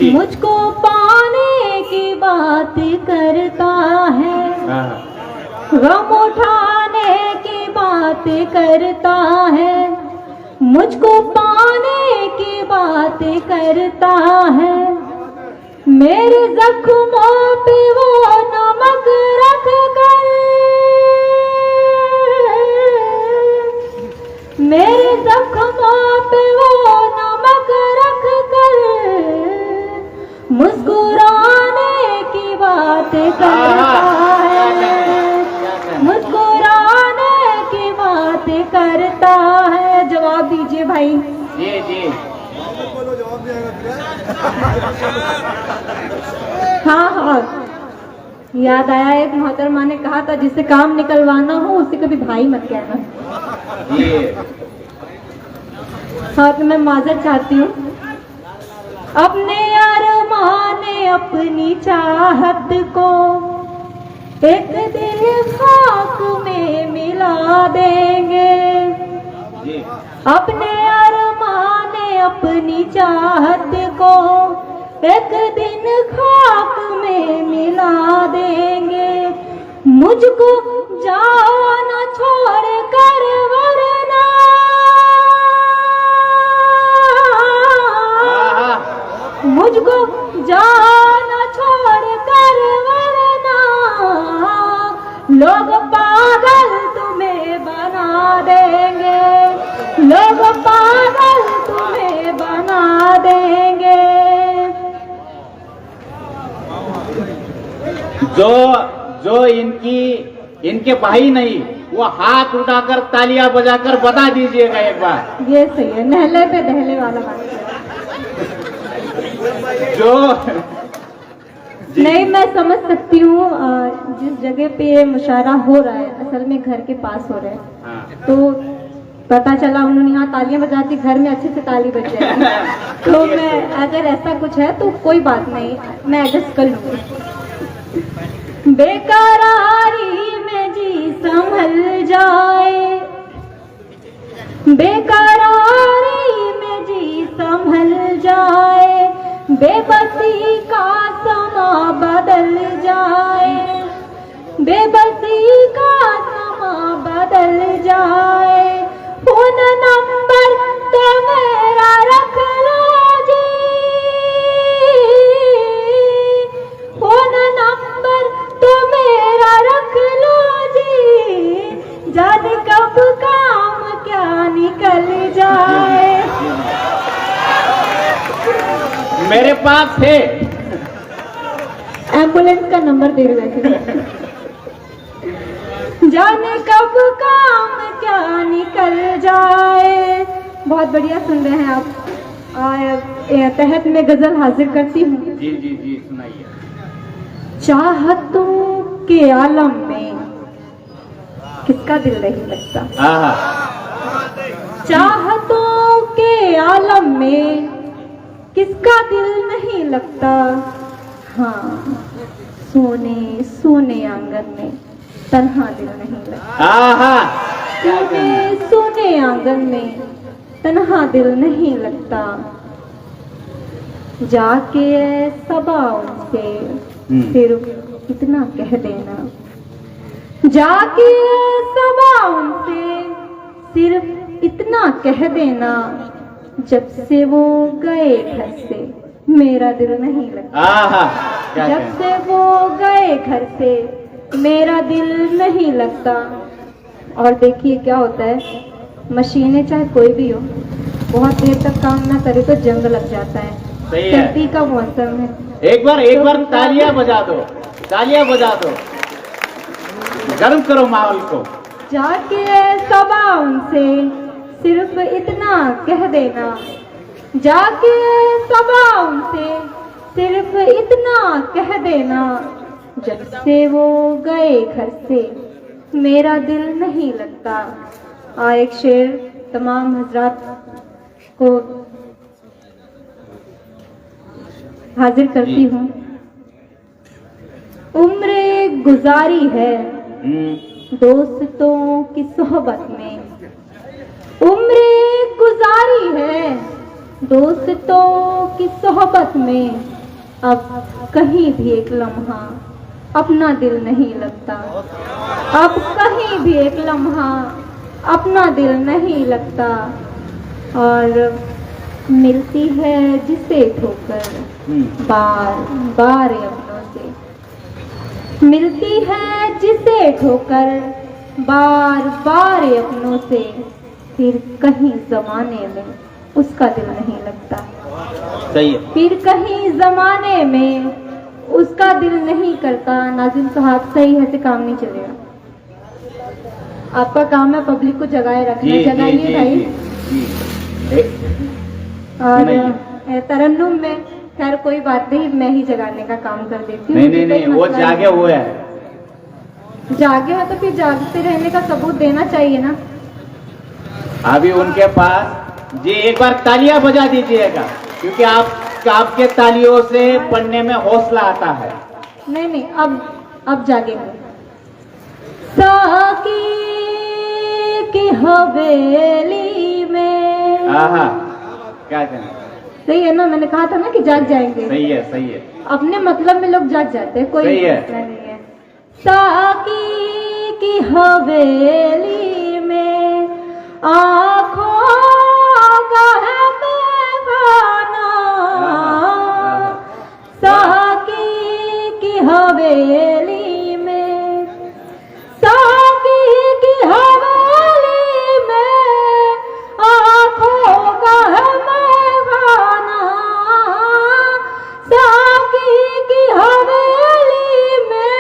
मुझको पाने की बात करता है। गम उठाने की बात करता है, मुझको पाने की बात करता है। मेरे जख्मों पे वो नमक रख कर, मेरे जख्मों पे वो नमक रख कर, मुस्कुराने की बात करता है, मुस्कुराने की बात करता है। जवाब दीजिए भाई। जी जी। हाँ हाँ, याद आया, एक मोहतरमा ने कहा था जिससे काम निकलवाना हो उसे कभी भाई मत कहना। हाँ, तो मैं माजर चाहती हूँ। अपने अरमाने अपनी चाहत को एक दिन खाक में मिला देंगे। अपने अरमान अपनी चाहत को एक दिन खाक में मिला देंगे। मुझको जाओ न छोड़ कर वरना मुझको जाओ न छोड़ कर वरना लोग पागल तुम्हें बना देंगे। लोग पागल तुम्हें बना देंगे। जो इनके भाई नहीं, वो हाथ उठाकर तालियां बजाकर बता दीजिएगा एक बार। ये सही है, नहले पे दहले वाला बात है। जो नहीं, मैं समझ सकती हूँ जिस जगह पे ये मुशायरा हो रहा है असल में घर के पास हो रहा है। हाँ। तो पता चला उन्होंने यहाँ तालियां बजाती, घर में अच्छे से ताली बज जाएगी। तो मैं अगर ऐसा कुछ है तो कोई बात नहीं, मैं एडजस्ट कर लूंगी। बेकरारी में जी संभल जाए, बेकरारी में जी संभल जाए, बेबसी का समा बदल जाए, बेबसी का समा बदल जाए। फोन नंबर तो मेरा रख लो जी, फोन नंबर तो मेरा रख लो जी, जाने कब काम क्या निकल जाए। मेरे पास है, एम्बुलेंस का नंबर दे रहे थे। जाने कब काम क्या निकल जाए। बहुत बढ़िया सुन रहे हैं आप। तहत में गजल हाजिर करती हूँ। जी जी जी सुनाइए। चाहतों के आलम में किसका दिल नहीं लगता। चाहतों के आलम में किसका दिल नहीं लगता। हाँ, सोने सोने आंगन में तन्हा दिल नहीं लगता। सोने सोने आंगन में तन्हा दिल नहीं लगता। जाके सबा उनसे सिर्फ इतना कह देना, जाके सबा उनसे सिर्फ इतना कह देना, जब से वो गए घर से मेरा दिल नहीं लगता। जब से वो गए घर से मेरा दिल नहीं लगता। और देखिए क्या होता है, मशीनें चाहे कोई भी हो, बहुत देर तक काम ना करे तो जंग लग जाता है। सर्दी का मौसम है। एक बार तालियां बजा दो, तालियां बजा दो, गर्म करो माहौल को। जाके सबा उनसे सिर्फ इतना कह देना, जाके सबा उनसे सिर्फ इतना कह देना, जब से वो गए घर से मेरा दिल नहीं लगता। और एक शेर तमाम हजरात को हाजिर करती हूँ। उम्र गुजारी है दोस्तों की सोहबत में, उम्र गुजारी है दोस्तों की सोहबत में, अब कहीं भी एक लम्हा अपना दिल नहीं लगता। अब कहीं भी एक लम्हा अपना दिल नहीं लगता। और मिलती है जिसे ठोकर बार बार अपनों से, मिलती है जिसे ठोकर बार बार अपनों से, फिर कहीं जमाने में उसका दिल नहीं लगता। सही है। फिर कहीं जमाने में उसका दिल नहीं करता। नाज़िम साहब, सही है से काम नहीं चलेगा। आपका काम है पब्लिक को जगाए रखना, जगाइए भाई। और तरन्नुम में खैर कोई बात नहीं, मैं ही जगाने का काम कर देती हूँ। नहीं, वो जागे हुए है। जागे है तो फिर जागते रहने का सबूत देना चाहिए ना। अभी उनके पास जी एक बार तालियां बजा दीजिएगा, क्योंकि आपके तालियों से पढ़ने में हौसला आता है। नहीं, अब जागेंगे। साकी की हवेली में क्या कहना सही है ना, मैंने कहा था ना कि जाग जाएंगे। सही है, सही है। अपने मतलब में लोग जाग जाते हैं, कोई सही है। मसला नहीं है। साकी की हवेली में आँखों का है पैमाना, साकी की हवेली में, साकी की हवेली में आँखों का है पैमाना, साकी की हवेली में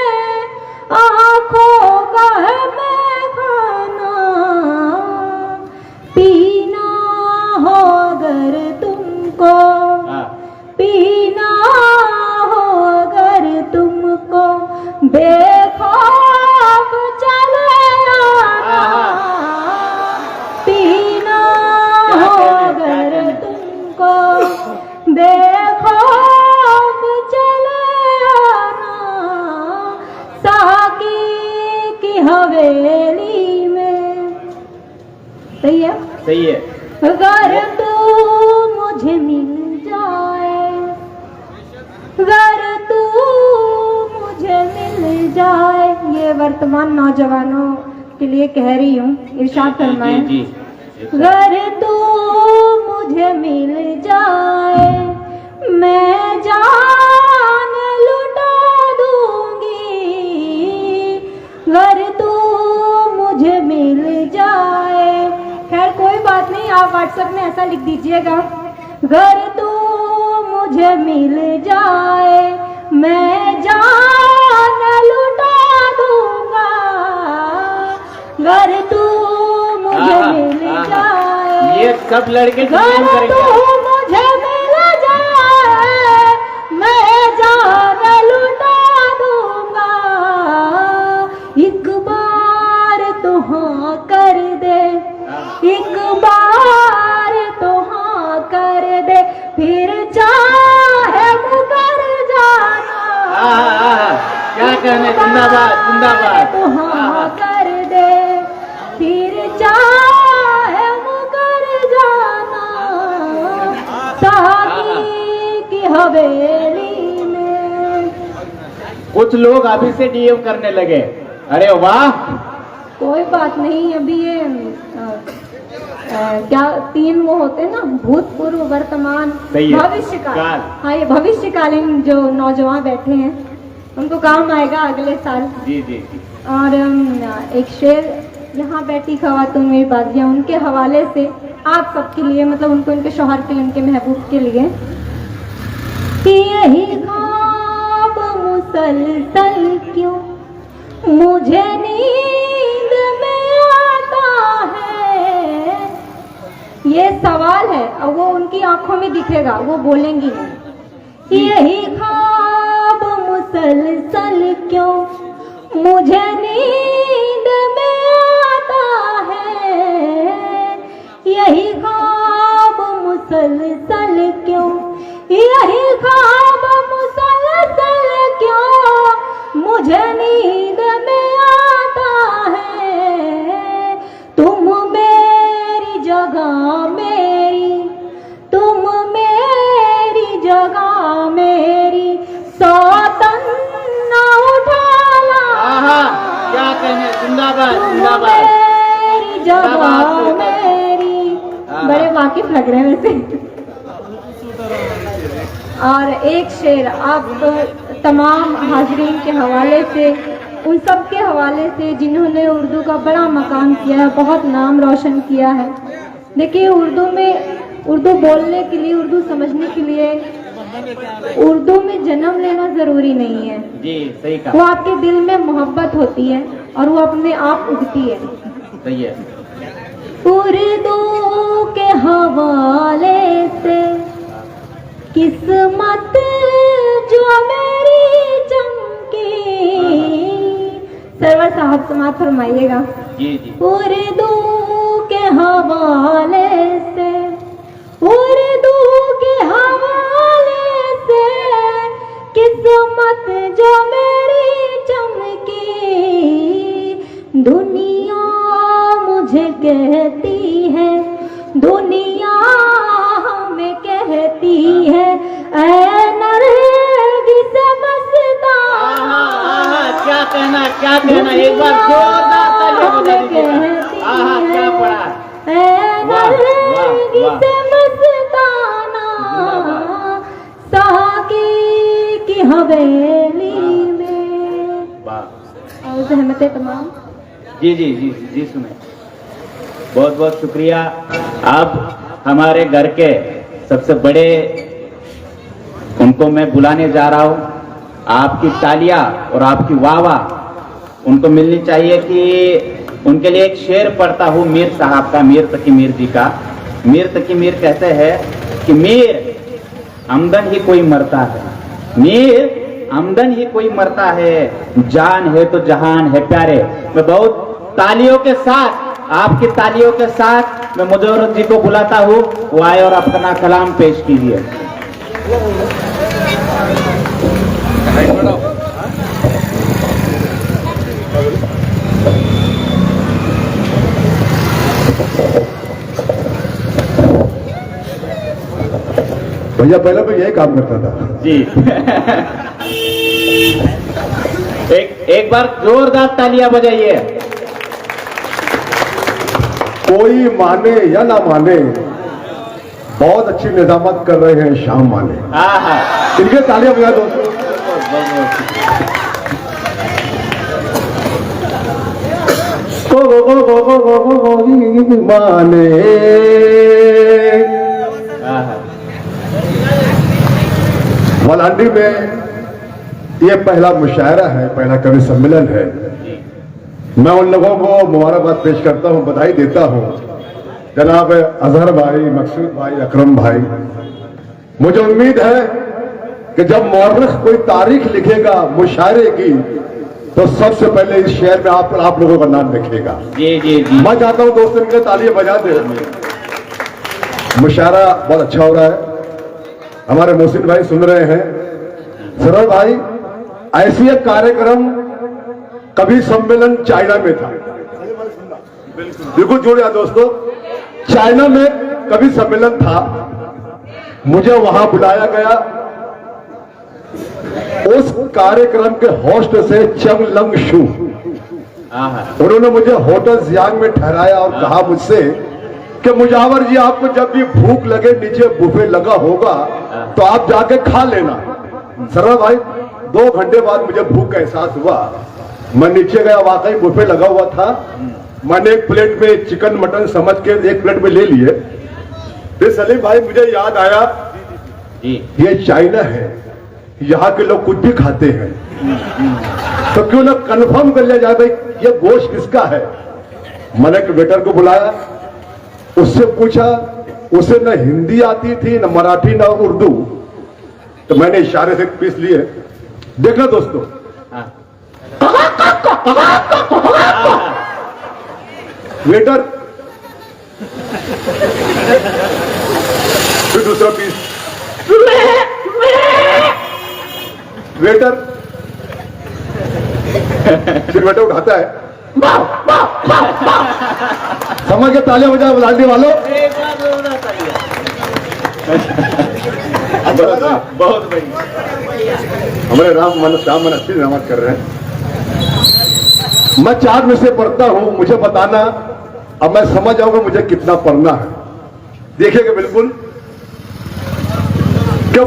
आँखों का है पैमाना, पीना हो अगर तुमको, पीना हो अगर तुमको, बेखौफ चले आना, पीना हो अगर तुमको, बेखौफ चले आना, साकी की हवेली में। सही है, सही है। अगर तू मुझे मिल जाए, अगर तू मुझे मिल जाए, ये वर्तमान नौजवानों के लिए कह रही हूँ, इरशाद फरमाए। जी, अगर तू मुझे मिल जाए, मैं जान लुटा दूंगी, अगर तू मुझे मिल जाए। खैर कोई बात नहीं, आप व्हाट्सएप में ऐसा लिख दीजिएगा, अगर तू मुझे मिल जाए, मैं जान लुटा दूंगा, अगर तू मुझे मिल जाए। ये सब लड़के जो अगर करेंगे। तू मुझे मिल जाए, मैं जान लुटा दूंगा, एक बार तो हाँ कर दे, एक बार तो हाँ कर दे, फिर चाहे मुकर जाना। क्या कहने, जिंदाबाद जिंदाबाद। तो हाँ कर दे, फिर चाहे मुकर जाना, साकी की हवेली में। कुछ लोग अभी से डीएम करने लगे। अरे वाह। कोई बात नहीं, अभी ये क्या 3 वो होते हैं ना, भूतपूर्व, वर्तमान, सही है। भविष्यकाल। काल। हाँ, ये भविष्यकालीन जो नौजवान बैठे हैं उनको काम आएगा अगले साल। जी जी। और एक शेर यहाँ बैठी खवातून मेरी बाजियाँ, उनके हवाले से आप सबके लिए, मतलब उनको, उनके शौहर के लिए, उनके महबूब के लिए, कि यही ख्वाब मुसलसल क्यों मुझे नींद में आता है। ये सवाल है, और वो उनकी आंखों में दिखेगा, वो बोलेंगी नहीं। यही ख्वाब मुसलसल क्यों मुझे नींद में आता है, यही ख्वाब मुसलसल क्यों, यही ख्वाब मुसलसल क्यों मुझे नींद में आता है। तुम मेरी जगह मेरी, तुम मेरी जगह मेरी, सौतन न उठाना। क्या कहने, जिंदाबाद तुम जिंदाबाद। मेरी जगह मेरी। बड़े वाकिफ लग रहे हैं वैसे। और एक शेर आप तमाम हाजरीन के हवाले से, उन सब के हवाले से जिन्होंने उर्दू का बड़ा मकाम किया है, बहुत नाम रोशन किया है। देखिए, उर्दू में, उर्दू बोलने के लिए, उर्दू समझने के लिए, उर्दू में जन्म लेना जरूरी नहीं है। जी, सही वो कहा। आपके दिल में मोहब्बत होती है और वो अपने आप उगती है। सही है। उर्दू के हवाले से किस्मत जो मेरी चमकी, सरवर साहब समाप्त फरमाइएगा। जी जी। उर्दू के हवाले से, उर्दू के हवाले से किस्मत जो मेरी चमकी, दुनिया मुझे कहती है, दुनिया हमें कहती क्या कहना, एक बार जोरदार तालियां बजा दीजिए। आहा, क्या पढ़ा, वाह, वाह, वाह। साकी की हवेली में और जहमतें तमाम। जी जी जी जी सुने, बहुत बहुत शुक्रिया। अब हमारे घर के सबसे बड़े उनको मैं बुलाने जा रहा हूं। आपकी तालियां और आपकी वाह वाह उनको मिलनी चाहिए कि उनके लिए एक शेर पढ़ता हूं मीर साहब का, मीर तकी मीर जी का। मीर तकी मीर कहते हैं कि मीर आमदन ही कोई मरता है, मीर आमदन ही कोई मरता है, जान है तो जहान है प्यारे। मैं बहुत तालियों के साथ, आपकी तालियों के साथ मैं मुजफ्फर जी को बुलाता हूँ, वो आए और अपना कलाम पेश कीजिए। भैया पहले मैं यही काम करता था जी एक बार जोरदार तालियां बजाइए। कोई माने या ना माने, बहुत अच्छी निजामत कर रहे हैं शाम माने। हाँ हाँ, इनके तालियां बजा दो। माने वलांडी में ये पहला मुशायरा है, पहला कवि सम्मेलन है। मैं उन लोगों को मुबारकबाद पेश करता हूं, बधाई देता हूं। जनाब अजहर भाई, मकसूद भाई, अकरम भाई, मुझे उम्मीद है कि जब मौरख कोई तारीख लिखेगा मुशायरे की तो सबसे पहले इस शेर में आप लोगों का नाम लिखेगा। जी जी जी, मैं चाहता हूं दोस्तों इनके तालियां बजा दे। मुशायरा बहुत अच्छा हो रहा है, हमारे मोहसिन भाई सुन रहे हैं। सरल भाई, ऐसी एक कार्यक्रम कवि सम्मेलन चाइना में था, बिल्कुल जोड़िया दोस्तों, चाइना में कवि सम्मेलन था, मुझे वहां बुलाया गया। उस कार्यक्रम के होस्ट से चंग लंग शू, उन्होंने मुझे होटल जियांग में ठहराया और कहा मुझसे कि मुजावर जी, आपको जब भी भूख लगे नीचे बुफे लगा होगा तो आप जाके खा लेना। सरल भाई, 2 घंटे बाद मुझे भूख का एहसास हुआ, मैं नीचे गया, वाकई बुफे लगा हुआ था। मैंने एक प्लेट में चिकन मटन समझ के एक प्लेट में ले लिए। फिर सलीम भाई मुझे याद आया, ये चाइना है, यहाँ के लोग कुछ भी खाते हैं, तो क्यों ना कंफर्म कर लिया जाए भाई ये गोश्त किसका है। मैंने एक वेटर को बुलाया, उससे पूछा, उसे न हिंदी आती थी, न मराठी, न उर्दू, तो मैंने इशारे से पीस लिए। देखना दोस्तों, वेटर, फिर दूसरा पीस, वेटर, फिर वेटर उठाता है, समझ के तालियां बजाओ लाडली वालों। बहुत बढ़िया, हमारे श्याम मन अच्छी नमाज कर रहे हैं। मैं 4 में से पढ़ता हूं, मुझे बताना, अब मैं समझ जाऊंगा मुझे कितना पढ़ना है। देखिएगा बिल्कुल कि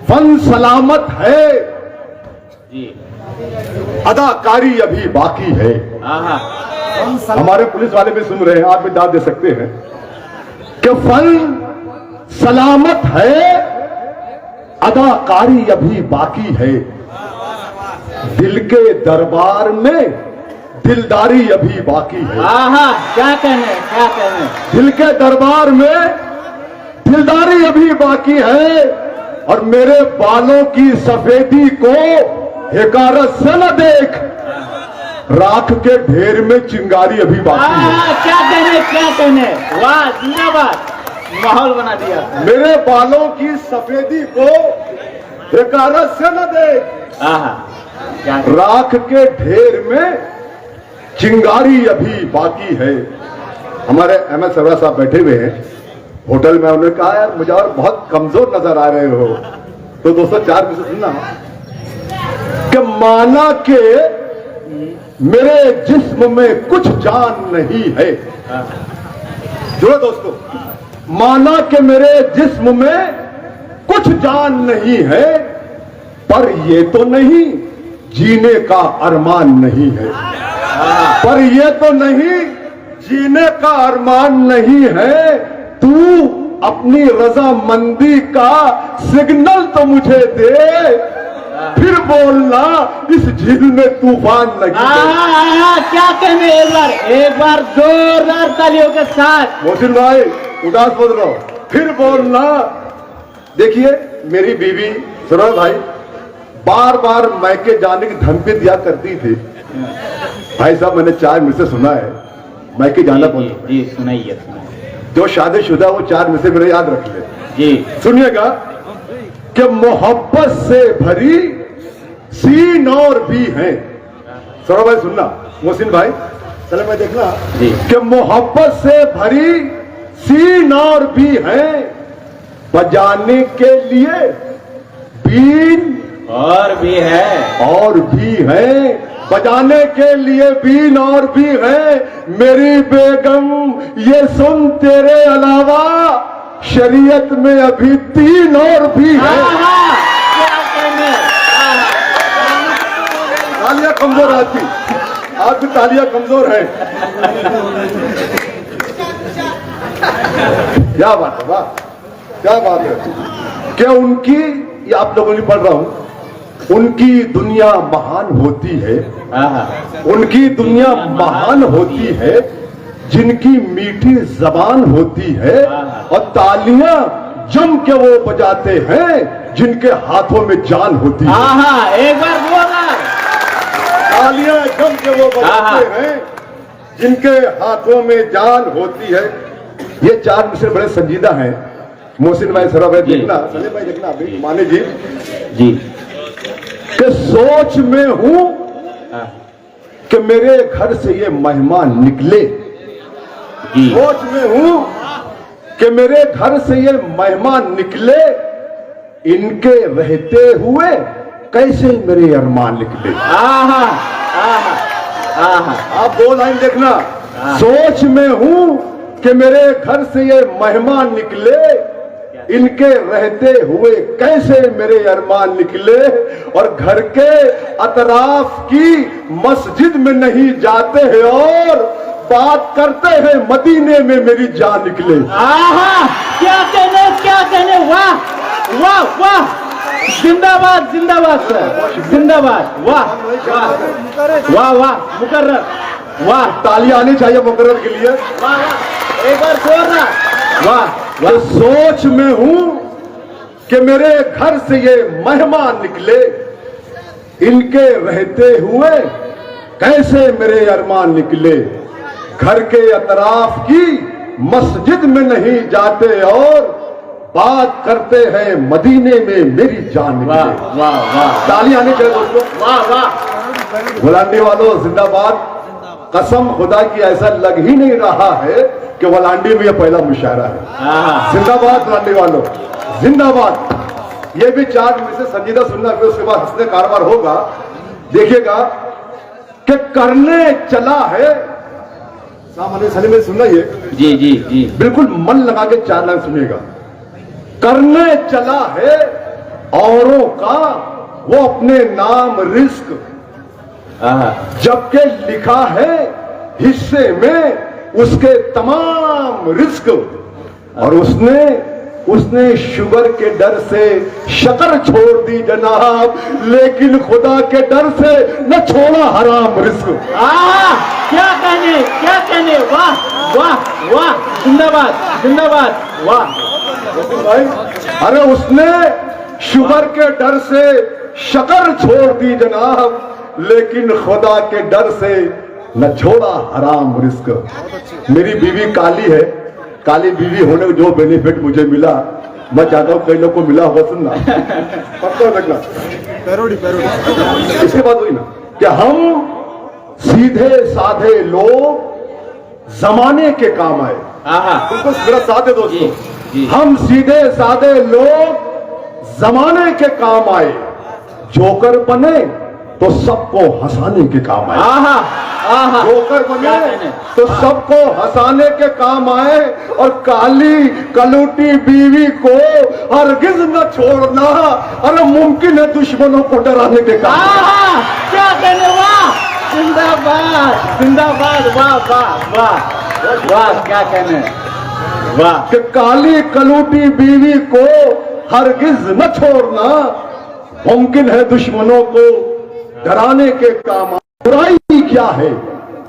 फन सलामत है, अदाकारी अभी बाकी है। हमारे पुलिस वाले भी सुन रहे हैं, आप भी दाद दे सकते हैं कि फन सलामत है, अदाकारी अभी बाकी है, दिल के दरबार में दिलदारी अभी बाकी है। क्या कहने, क्या कहने, दिल के दरबार में दिलदारी अभी बाकी है, और मेरे बालों की सफेदी को हिकारत से न देख, राख के ढेर में चिंगारी अभी बाकी है। क्या कहने, क्या कहने, वाह, जिंदाबाद, माहौल बना दिया। मेरे बालों की सफेदी को हिकारत से न देख, राख के ढेर में चिंगारी अभी बाकी है। हमारे अहमद सरवर साहब बैठे हुए हैं होटल में, उन्होंने कहा यार मुझे और बहुत कमजोर नजर आ रहे हो। तो दोस्तों 4 में से सुनना कि कि माना कि मेरे जिस्म में कुछ जान नहीं है। जो दोस्तों, माना कि मेरे जिस्म में कुछ जान नहीं है, पर ये तो नहीं जीने का अरमान नहीं है। पर ये तो नहीं जीने का अरमान नहीं है। तू अपनी रजामंदी का सिग्नल तो मुझे दे, फिर बोलना इस झील में तूफान लगी। क्या कहने, एक बार जोरदार तालियों के साथ। मोहसिन भाई उदास बोल रहा हूं, फिर बोलना। देखिए मेरी बीवी सरोज भाई बार बार मैके जाने की धमकी दिया करती थी। भाई साहब मैंने 4 में से सुना है मैके जाना बोल। जी सुनाइए। जो शादीशुदा वो 4 में से मेरे याद रख ले जी। सुनिएगा कि मोहब्बत से भरी सीन और भी हैं। सरोज भाई सुनना, मोहसिन भाई चले मैं देखना जी। कि मोहब्बत से भरी सीन और भी हैं, बजाने के लिए बीन और भी है। और भी है, बजाने के लिए बीन और भी है। मेरी बेगम ये सुन, तेरे अलावा शरीयत में अभी 3 और भी है। क्या कहने। तालियां कमजोर आती, आपकी तालियां कमजोर है। क्या बात है, वाह क्या बात है। क्या उनकी, ये आप लोगों ने पढ़ रहा हूं, उनकी दुनिया महान होती है। उनकी दुनिया महान होती है जिनकी मीठी जबान होती है, और तालियां जम के वो बजाते हैं जिनके हाथों में जान होती है। एक बार बोला। तालियां जम के वो बजाते हैं जिनके हाथों में जान होती है। ये 4 मिसरे बड़े संजीदा हैं। मोहसिन भाई सरा भाई देखना, सलीम भाई देखना, अभी माने जी जी कि सोच में हूं कि मेरे घर से ये मेहमान निकले। सोच में हूं कि मेरे घर से ये मेहमान निकले, इनके रहते हुए कैसे मेरे अरमान निकले। आप 2 लाइन देखना। सोच में हूं कि मेरे घर से ये मेहमान निकले, इनके रहते हुए कैसे मेरे अरमान निकले, और घर के अतराफ की मस्जिद में नहीं जाते हैं और बात करते हैं मदीने में मेरी जान निकले। क्या कहने। वाह वाह वाह, जिंदाबाद जिंदाबाद सर, जिंदाबाद। वाह वाह वाह मुकर्रर, वाह तालियां आनी चाहिए मुकर्रर के लिए। वाह एक बार जोरदार। वाह तो सोच में हूं कि मेरे घर से ये मेहमान निकले, इनके रहते हुए कैसे मेरे अरमान निकले, घर के अतराफ की मस्जिद में नहीं जाते और बात करते हैं मदीने में मेरी जान निकले। वाह वाह, तालियां आनी चाहिए दोस्तों। वाह वाह। वलांडी वालों जिंदाबाद। कसम खुदा की ऐसा लग ही नहीं रहा है कि वलांडी में यह पहला मुशायरा है। जिंदाबाद वलांडी वालों, जिंदाबाद। ये भी 4 में से संजीदा सुनना, फिर उसके बाद हंसने कारोबार होगा। देखिएगा कि करने चला है, सामने सलीम में सुनना, ये जी जी जी बिल्कुल मन लगा के 4 लाइन सुनिएगा। करने चला है औरों का वो अपने नाम रिस्क, जबकि लिखा है हिस्से में उसके तमाम रिस्क, और उसने शुगर के डर से शक्कर छोड़ दी जनाब, लेकिन खुदा के डर से न छोड़ा हराम रिस्क। क्या कहने। वाह वाह वाह, जिंदाबाद जिंदाबाद। वाह भाई, अरे उसने शुगर के डर से शक्कर छोड़ दी जनाब, लेकिन खुदा के डर से न छोड़ा हराम रिस्क। मेरी बीवी काली है, काली बीवी होने को जो बेनिफिट मुझे मिला, मैं चाहता हूं कई लोग को मिला होगा। सुनना पक्का रखना, इसके बाद हुई ना कि हम सीधे साधे लोग जमाने के काम आए। बिल्कुल मेरा साथ है दोस्तों, हम सीधे साधे लोग जमाने के काम आए, जोकर बने तो सबको हंसाने के काम आए। आहा आहा जोकर बने क्या कहने? तो सबको हंसाने के काम आए, और काली कलूटी बीवी को हरगिज न छोड़ना, अरे मुमकिन है दुश्मनों को डराने के काम आए। आहा क्या कहने, वाह जिंदाबाद जिंदाबाद, वाह वाह वाह वाह, क्या कहने, वाह। कि काली कलूटी बीवी को हरगिज न छोड़ना, मुमकिन है दुश्मनों को डराने के काम आए। बुराई क्या है,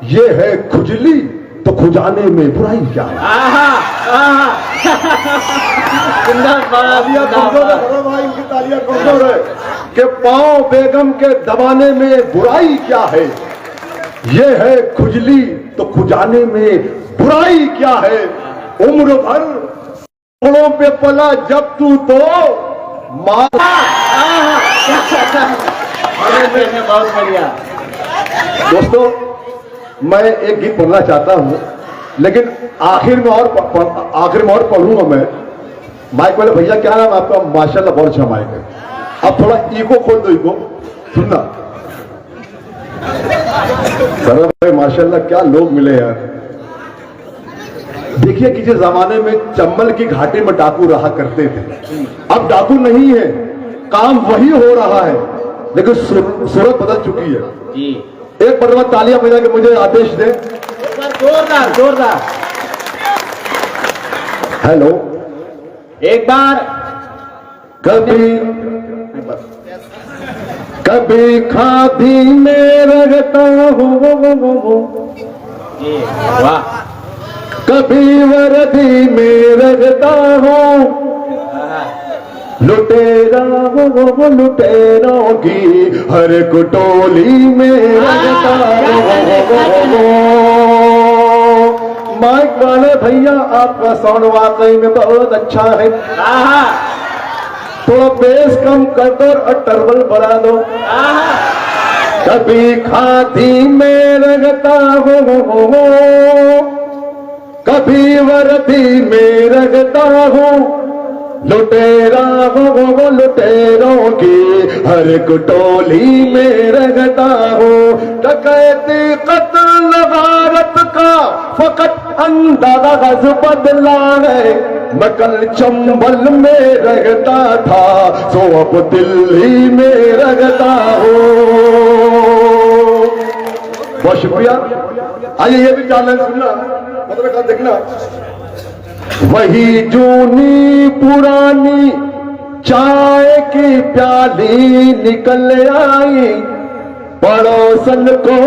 ये है खुजली, तो खुजाने में बुराई क्या है। आहा आहा जिंदाबाद तालियां कमजोर है, जिंदाबाद। बड़े भाई की तालियां कमजोर है। कि पांव बेगम के दबाने में बुराई क्या है, ये है खुजली, तो खुजाने में बुराई क्या है। उम्र भर घोड़ों पे पला जब तू तो मार। बहुत बढ़िया। दोस्तों, मैं एक गीत पढ़ना चाहता हूं, लेकिन आखिर में और पढ़ूंगा मैं। माइक वाले भैया, क्या नाम आपका? माशाल्लाह बहुत अच्छा माइक है। अब थोड़ा ईको खोल दो, ईको सुनना। सरल भाई माशाल्लाह, क्या लोग मिले यार। देखिए कि जिस जमाने में चंबल की घाटी में डाकू रहा करते थे, अब डाकू नहीं है, काम वही हो रहा है, लेकिन सूरत बदल चुकी है जी। एक मरतबा तालियां बजा के मुझे आदेश दे। जोरदार जोरदार। हेलो। एक बार कभी खादी में रगता हूँ, जी वाह। कभी वर्दी में रगता हूँ, लुटेरा हूँ लुटेरों की हर कुटोली में रगता हूँ। माइक वाले भैया, आपका साउंड वाकई में बहुत अच्छा है। आहा थोड़ा बेस कम कर दो और टर्बल बढ़ा दो। आहा कभी खादी में रगता हूँ, कभी वर्दी में रगता हूँ, लुटेरा हूँ लुटेरों की हर कुटोली में रगता हूँ। डकैती कत्ल गारत का फकत अंदाज बदला है, मैं कल चंबल में रहता था, सो अब दिल्ली में रहता हूँ। बहुत शुक्रिया। आइए ये भी चैलेंज सुनना, मतलब देखना। वही जूनी पुरानी चाय की प्याली निकल आई, पड़ोसन को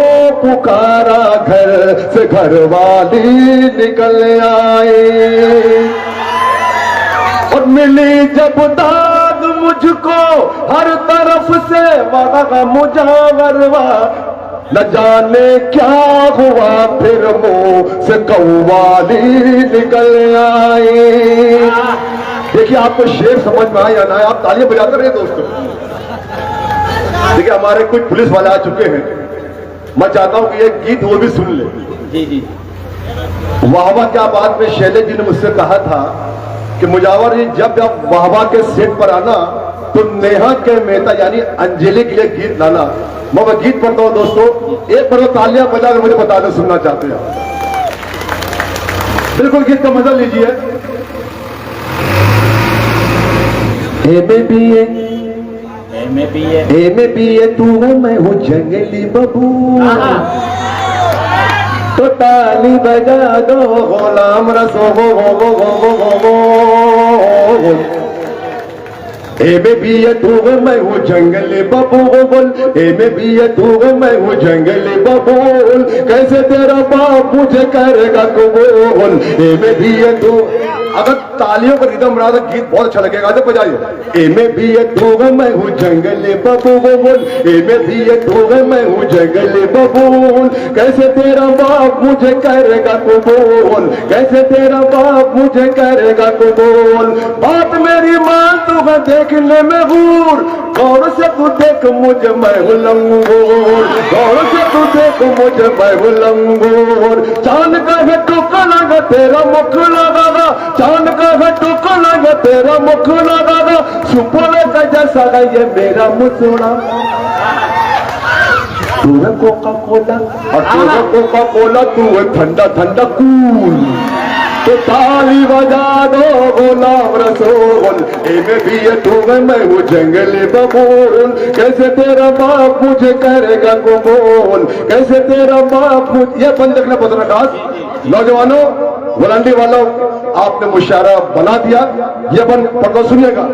पुकारा, घर से घर वाली निकल आई। और मिली जब दाद मुझको हर तरफ से, वागा मुजावरवा, न जाने क्या हुआ, फिर मुंह से कौवाली निकल आई। देखिए आपको शेर समझ में आया ना? आप तालियां बजाते रहे दोस्तों। देखिए हमारे कुछ पुलिस वाले आ चुके हैं, मैं चाहता हूं कि ये गीत वो भी सुन ले। जी जी। वाहवा क्या बात में शैलेश जी ने मुझसे कहा था कि मुजावर जी जब आप वाहवा के सेट पर आना तो नेहा के मेहता यानी अंजलि के लिए गीत लाना। मैं वो गीत पढ़ता हूं दोस्तों, एक बार तालियां बजाकर मुझे बता दो सुनना चाहते हैं आप। बिल्कुल गीत का मजा लीजिए। तू मैं हूँ जंगली बबू, तो ताली बजा दो गुलाम रसो हो। तू मैं हूँ जंगली बबूल, तू मैं हूँ जंगली बबूल, कैसे तेरा बाप मुझे करेगा कबूल। तू अगर तालियों का रिदम बना तो गीत बहुत अच्छा लगेगा। तो बजाइए। तू मैं हूँ जंगली बबूल, तू मैं हूँ जंगली बबूल, कैसे तेरा बाप मुझे करेगा कबूल, कैसे तेरा बाप मुझे करेगा कबूल। बात मेरी मान तू है देखने में हूर, गौर से तू देख मुझे मैं हूँ लंगूर, गौर से तू देख मुझे मैं हूँ लंगूर। चांद का है टुकड़ा लगा तेरा मुख लगा, चांद का है टुकड़ा लगा तेरा मुख लगा, सुपने का जैसा ये मेरा मुसुड़ा। तू है कोका कोला और तू है कोका कोला, तू है ठंडा ठंडा कूल। तो ताली बजा दो गुलाम रसूल, में भी ये तू है मैं हूँ जंगली बबूल। कैसे तेरा बाप मुझे करेगा कबूल, कैसे तेरा बाप मुझे। ये बंद देखना बहुत खास। नौजवानों, वलांडी वालों, आपने मुशायरा बना दिया। ये बंद पढ़ो, सुनिएगा।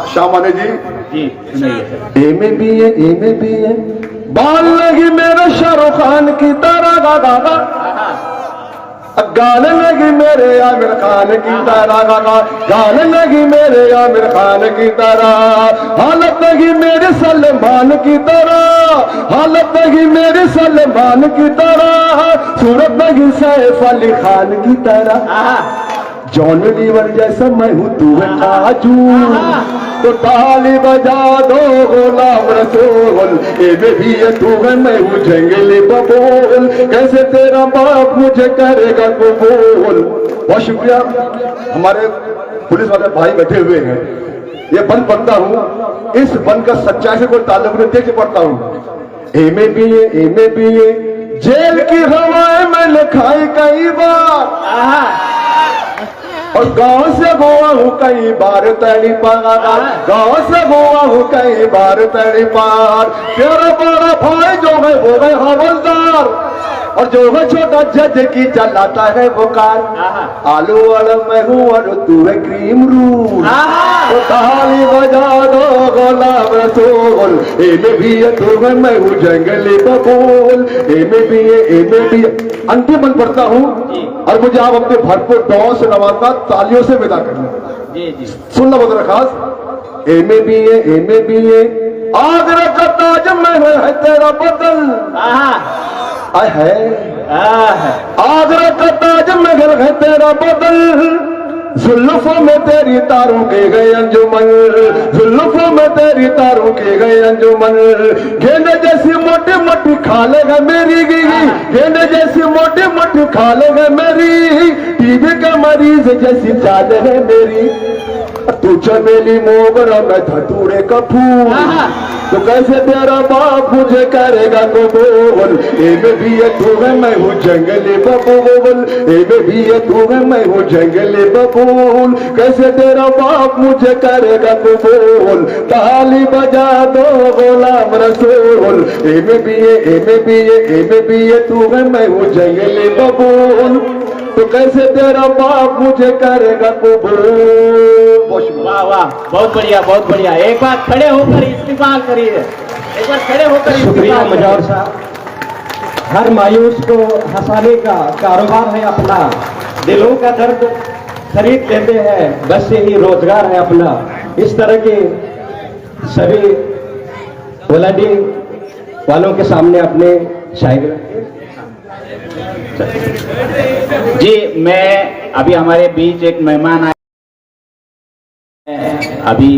शाह माने जी ए में भी है, ए में भी है। बाल लगी मेरे शाहरुख खान की तरह गागा, गाने लगी मेरे आमिर खान की तरह, गाने लगी मेरे आमिर खान की तरह। हालत लगी मेरे सलमान की तरह, हालत लगी मेरे सलमान की तरह। सूरत लगी सैफ अली खान की तरह। जॉन लीवर जैसा मैं हूँ, तू है काजू। तो ताली बजा दो गुलाम रसूल, ए भी है तू है मैं हूँ जंगली बबूल। कैसे तेरा बाप मुझे करेगा कबूल। बहुत शुक्रिया। हमारे पुलिस वाले भाई बैठे हुए हैं। ये बंद पढ़ता हूँ, इस बंद का सच्चाई से कोई ताल्लुक नहीं, देख के पढ़ता हूँ। ए में भी है, ए में भी है। जेल की हवाएं मैंने खाई कई बार, और गांव से गोवा हूँ कई बार तड़ी पार, गांव से गोवा हूँ कई बार तड़ी पार। तेरा बड़ा भाई जो है वो है हवलदार, और जो है छोटा जज की चलाता है बुकार। आलू वाला मैं हूँ और तू है क्रीम रूल। तो ताली बजा दो गुलाम रसूल, ए में भी है तू है मैं हूँ जंगली बबूल। ए में भी है, ए में भी है। अंतिम बंद पढ़ता हूँ और मुझे आप अपने भरपूर दुआओं से नवाजना, तालियों से विदा करना। सुनना बहुत खास। ए में भी है, ए में भी है। आगरा का ताजमहल है तेरा बदल, आय है आगरा का ताजमहल है तेरा बदल। जुल्फों में तेरी तारों के गए अंजुमन, जुल्फों में तेरी तारों के गए अंजुमन। गेंदे जैसी मोटी मोटी खालेगा मेरी गिगी, गेंदे जैसी मोटी मोटी खालेगा मेरी। टीबी का मरीज जैसी चाल है मेरी, तू चमेली मोगरा मैं धतूरे का फूल। तो कैसे तेरा बाप मुझे करेगा कबूल। ए में भी है तू है मैं हूँ जंगली बबूल, ए में भी है तू है मैं हूँ जंगली बबूल। कैसे तेरा बाप मुझे करेगा कबूल। ताली बजा दो गुलाम रसूल, ए में भी है, ए में भी है, ए में भी है तू है मैं हूँ जंगली बबूल। तो कैसे तेरा बाप मुझे करेगा कबूल। वाह वाह, बहुत बढ़िया, बहुत बढ़िया। एक बार खड़े होकर इस्तेमाल करिए, एक बार खड़े होकर। शुक्रिया मुजौर साहब। हर मायूस को हंसाने का कारोबार है अपना, दिलों का दर्द खरीद लेते हैं, बस यही रोजगार है अपना। इस तरह के सभी वलाडी वालों के सामने अपने शायरी जी। मैं अभी हमारे बीच एक मेहमान आए, अभी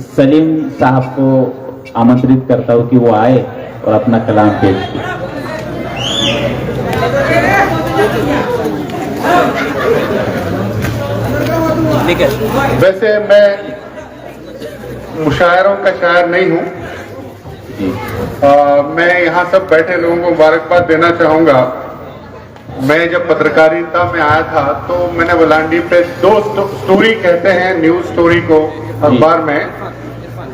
सलीम साहब को आमंत्रित करता हूं कि वो आए और अपना कलाम पेश किए। वैसे मैं मुशायरों का शायर नहीं हूँ। मैं यहाँ सब बैठे लोगों को मुबारकबाद देना चाहूंगा। मैं जब पत्रकारिता में आया था तो मैंने वलांडी पे दो स्टोरी कहते हैं, न्यूज स्टोरी को अखबार में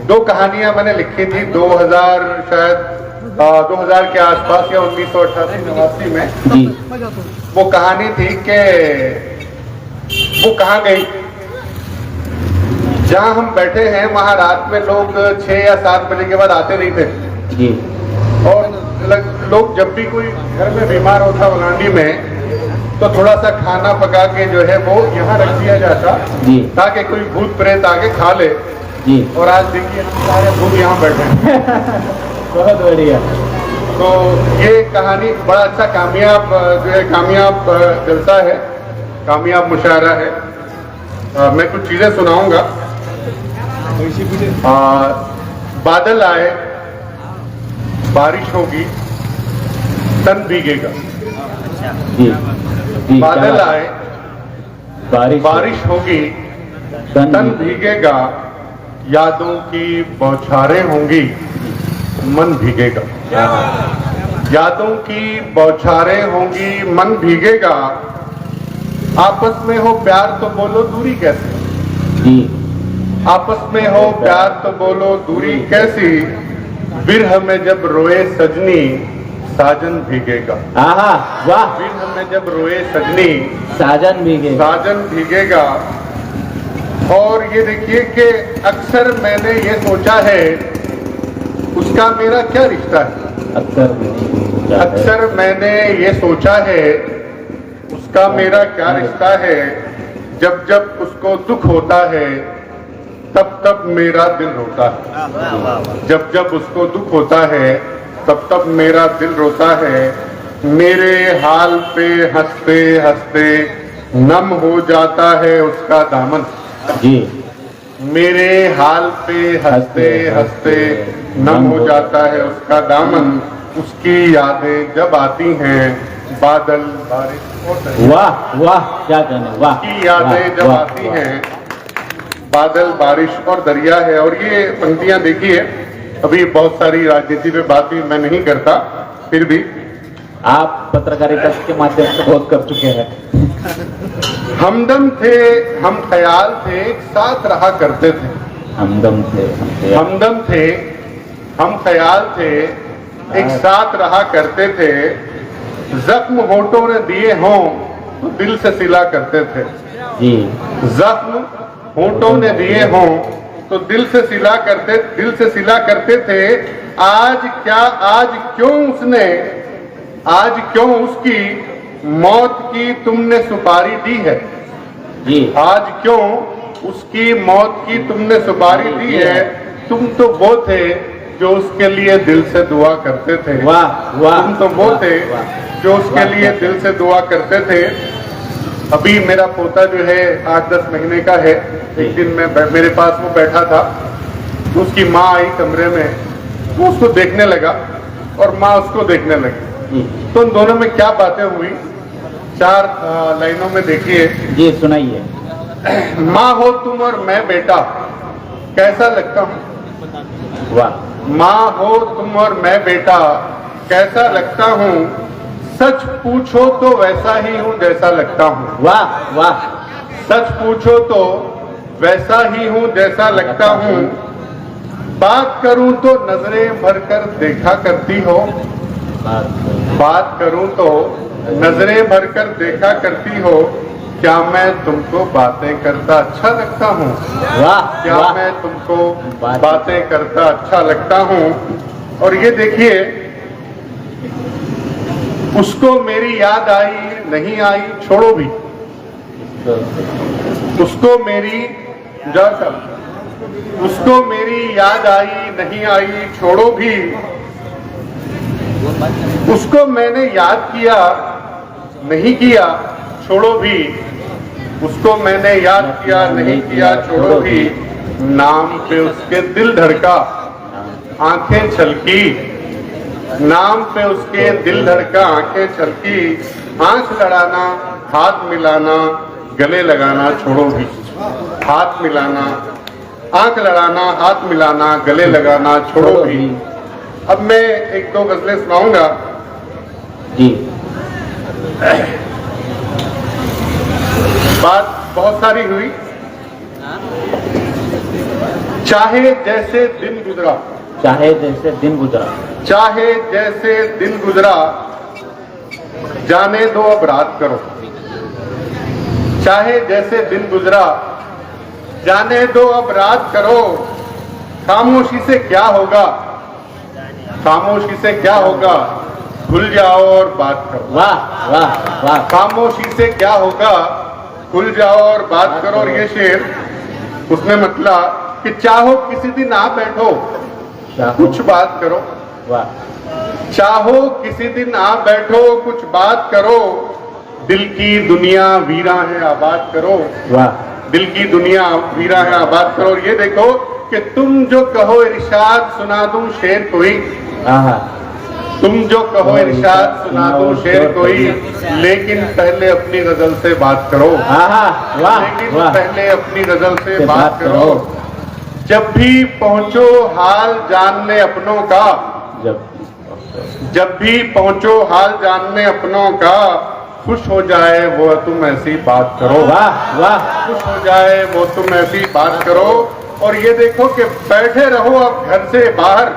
दो कहानियां मैंने लिखी थी 2000 शायद 2000 के आसपास या 1988-89 में। वो कहानी थी कि वो कहाँ गई। जहाँ हम बैठे हैं वहाँ रात में लोग 6 या 7 बजे के बाद आते नहीं थे जी। और लोग जब भी कोई घर में बीमार होता वलांडी में तो थोड़ा सा खाना पका के जो है वो यहाँ रख दिया जाता जी, ताकि कोई भूत प्रेत आके खा ले जी। और आज देखिए सारे भूत यहाँ बैठे हैं। बहुत बढ़िया। तो ये कहानी बड़ा अच्छा कामयाब जो है कामयाब जलसा है, कामयाब मुशायरा है। मैं कुछ चीजें सुनाऊंगा। बादल आए, बारिश होगी, तन भीगेगा। जी, जी। बादल आए, बारिश होगी, तन भीगेगा, यादों की बौछारें होंगी, मन भीगेगा। यादों की बौछारें होंगी, मन भीगेगा। आपस में हो प्यार तो बोलो दूरी कैसी, जी आपस में हो प्यार तो बोलो दूरी कैसी, बिरह में जब रोए सजनी साजन भीगेगा। आहा वाह, बिरह में जब रोए सजनी साजन भीगे, साजन भीगेगा। और ये देखिए कि अक्सर मैंने ये सोचा है उसका मेरा क्या रिश्ता है, अक्सर मैंने ये सोचा है उसका मेरा क्या रिश्ता है। जब जब उसको दुख होता है तब तब मेरा दिल रोता है, जब जब उसको दुख होता है तब तब मेरा दिल रोता है। मेरे हाल पे हंसते हंसते नम हो जाता है उसका दामन जी, मेरे हाल पे हंसते हंसते नम हो जाता है उसका दामन। उसकी यादें जब आती हैं बादल बारिश और दरिया, वाह वाह, क्या कहने, वाह, उसकी यादें जब आती हैं बादल बारिश और दरिया है। और ये पंक्तियां देखिए, अभी बहुत सारी राजनीति पे बात भी मैं नहीं करता, फिर भी आप पत्रकारिता के माध्यम से बहुत कर चुके हैं। हमदम थे हम ख्याल थे एक साथ रहा करते थे, हमदम थे, हमदम थे हम ख्याल थे एक साथ रहा करते थे। जख्म होठों ने दिए हों तो दिल से सिला करते थे, जी जख्म होठों ने दिए हों तो दिल से सिला करते थे। आज क्या, आज क्यों उसकी मौत की तुमने सुपारी दी है, जी आज क्यों उसकी मौत की तुमने सुपारी दी है। तुम तो वो थे जो उसके लिए दिल से दुआ करते थे, वाह वाह, तुम तो वो थे जो उसके लिए दिल से दुआ करते थे। अभी मेरा पोता जो है 8-10 महीने का है, एक दिन मैं मेरे पास वो बैठा था तो उसकी माँ आई कमरे में, वो उसको देखने लगा और माँ उसको देखने लगी। तो उन दोनों में क्या बातें हुई 4 लाइनों में देखिए। जी सुनाइए। माँ हो तुम और मैं बेटा कैसा लगता हूँ, वाह, माँ हो तुम और मैं बेटा कैसा लगता हूँ, सच पूछो तो वैसा ही हूँ जैसा लगता हूँ, वाह वाह, सच पूछो तो वैसा ही हूँ जैसा लगता हूँ। बात करूं तो नजरें भरकर देखा करती हो, बात करूं तो नजरें भरकर देखा करती हो। क्या मैं तुमको बातें करता अच्छा लगता हूँ, वाह, क्या वाह। मैं तुमको बातें करता अच्छा लगता हूँ। और ये देखिए, उसको मेरी याद आई नहीं आई छोड़ो भी, उसको मेरी उसको मेरी याद आई नहीं आई छोड़ो भी, उसको मैंने याद किया नहीं किया छोड़ो भी, उसको मैंने याद किया नहीं किया छोड़ो भी। नाम पे उसके दिल धड़का आंखें छलकी, नाम पे उसके दिल धड़का आंखें छलकी। आंख लड़ाना हाथ मिलाना गले लगाना छोड़ो भी, हाथ मिलाना आंख लड़ाना हाथ मिलाना गले लगाना छोड़ो भी। अब मैं 1-2 गजलें सुनाऊंगा जी। बात बहुत सारी हुई। चाहे जैसे दिन गुजरा, चाहे जैसे दिन गुजरा, चाहे जैसे दिन गुजरा जाने दो अब रात करो, चाहे जैसे दिन गुजरा जाने दो अब रात करो। खामोशी से क्या होगा, खामोशी से क्या होगा भूल जाओ और बात करो, वाह वाह वाह, खामोशी से क्या होगा भूल जाओ और बात करो। और ये शेर उसने मतलब कि चाहो किसी दिन आ बैठो कुछ बात करो, वाह, चाहो किसी दिन आ बैठो कुछ बात करो। दिल की दुनिया वीरा है आबाद करो, वाह, दिल की दुनिया वीरा है आबाद करो। और ये देखो कि तुम जो कहो इरशाद सुना दूं शेर कोई, आहा, तुम जो कहो इरशाद सुना दूं शेर कोई, लेकिन पहले अपनी गजल से बात करो, आहा, वाह लेकिन वाह, पहले अपनी गजल से से बात करो। जब भी पहुंचो हाल जानने अपनों का, जब भी पहुंचो हाल जानने अपनों का, खुश हो जाए वो तुम ऐसी बात करो। वाह वाह। खुश हो जाए वो तुम ऐसी बात करो। और ये देखो कि बैठे रहो अब घर से बाहर,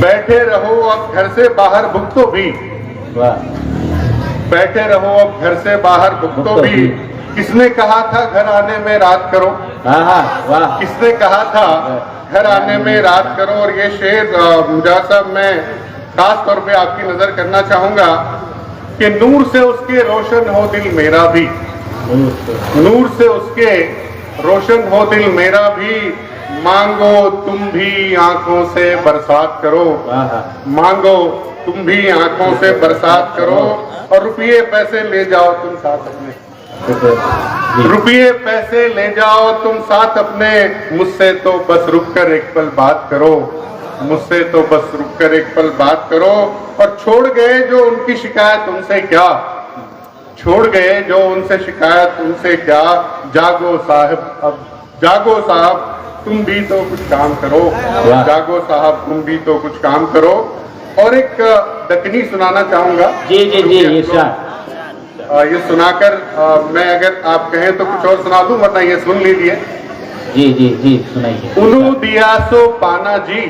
बैठे रहो अब घर से बाहर भुगतो भी, बैठे रहो अब घर से बाहर भुगतो भी। किसने कहा था घर आने में रात करो? वाह। किसने कहा था घर आने में रात करो? और ये शेर मुजाहिद साहब मैं खास तौर पे आपकी नजर करना चाहूंगा कि नूर से उसके रोशन हो दिल मेरा भी, नूर से उसके रोशन हो दिल मेरा भी। मांगो तुम भी आंखों से बरसात करो, मांगो तुम भी आंखों से बरसात करो। और रुपये पैसे ले जाओ तुम साथ अपने, रुपये पैसे ले जाओ तुम साथ अपने। मुझसे तो बस रुक कर एक पल बात करो, मुझसे तो बस रुक कर एक पल बात करो। और छोड़ गए जो उनकी शिकायत उनसे क्या, छोड़ गए जो उनसे शिकायत उनसे क्या। जागो साहब अब जागो साहब तुम भी तो कुछ काम करो, जागो साहब तुम भी तो कुछ काम करो। और एक दकनी सुनाना चाहूंगा। जी जी जी ये सुनाकर मैं अगर आप कहें तो कुछ और सुना दूं, वरना ये सुन लीजिए। जी जी जी सुनाइए। उनु दिया सो पाना जी,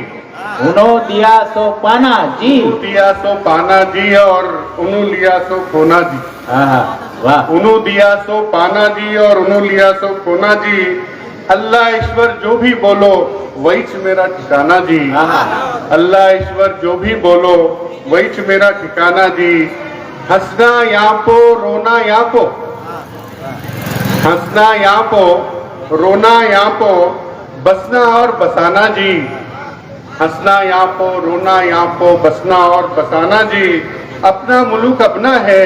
उनो दिया सो पाना जी, उनु दिया सो पाना जी और उनु लिया सो खोना जी। वाह। उनु दिया सो पाना जी और उनु लिया सो खोना जी। अल्लाह ईश्वर जो भी बोलो वहीच मेरा ठिकाना जी, अल्लाह ईश्वर जो भी बोलो वहीच मेरा ठिकाना जी। हंसना यहाँ पो रोना यहाँ पो, हंसना यहाँ पो रोना यहाँ पो, बसना और बसाना जी। हंसना यहाँ पो रोना यहाँ पो, बसना और बसाना जी। अपना मुल्क अपना है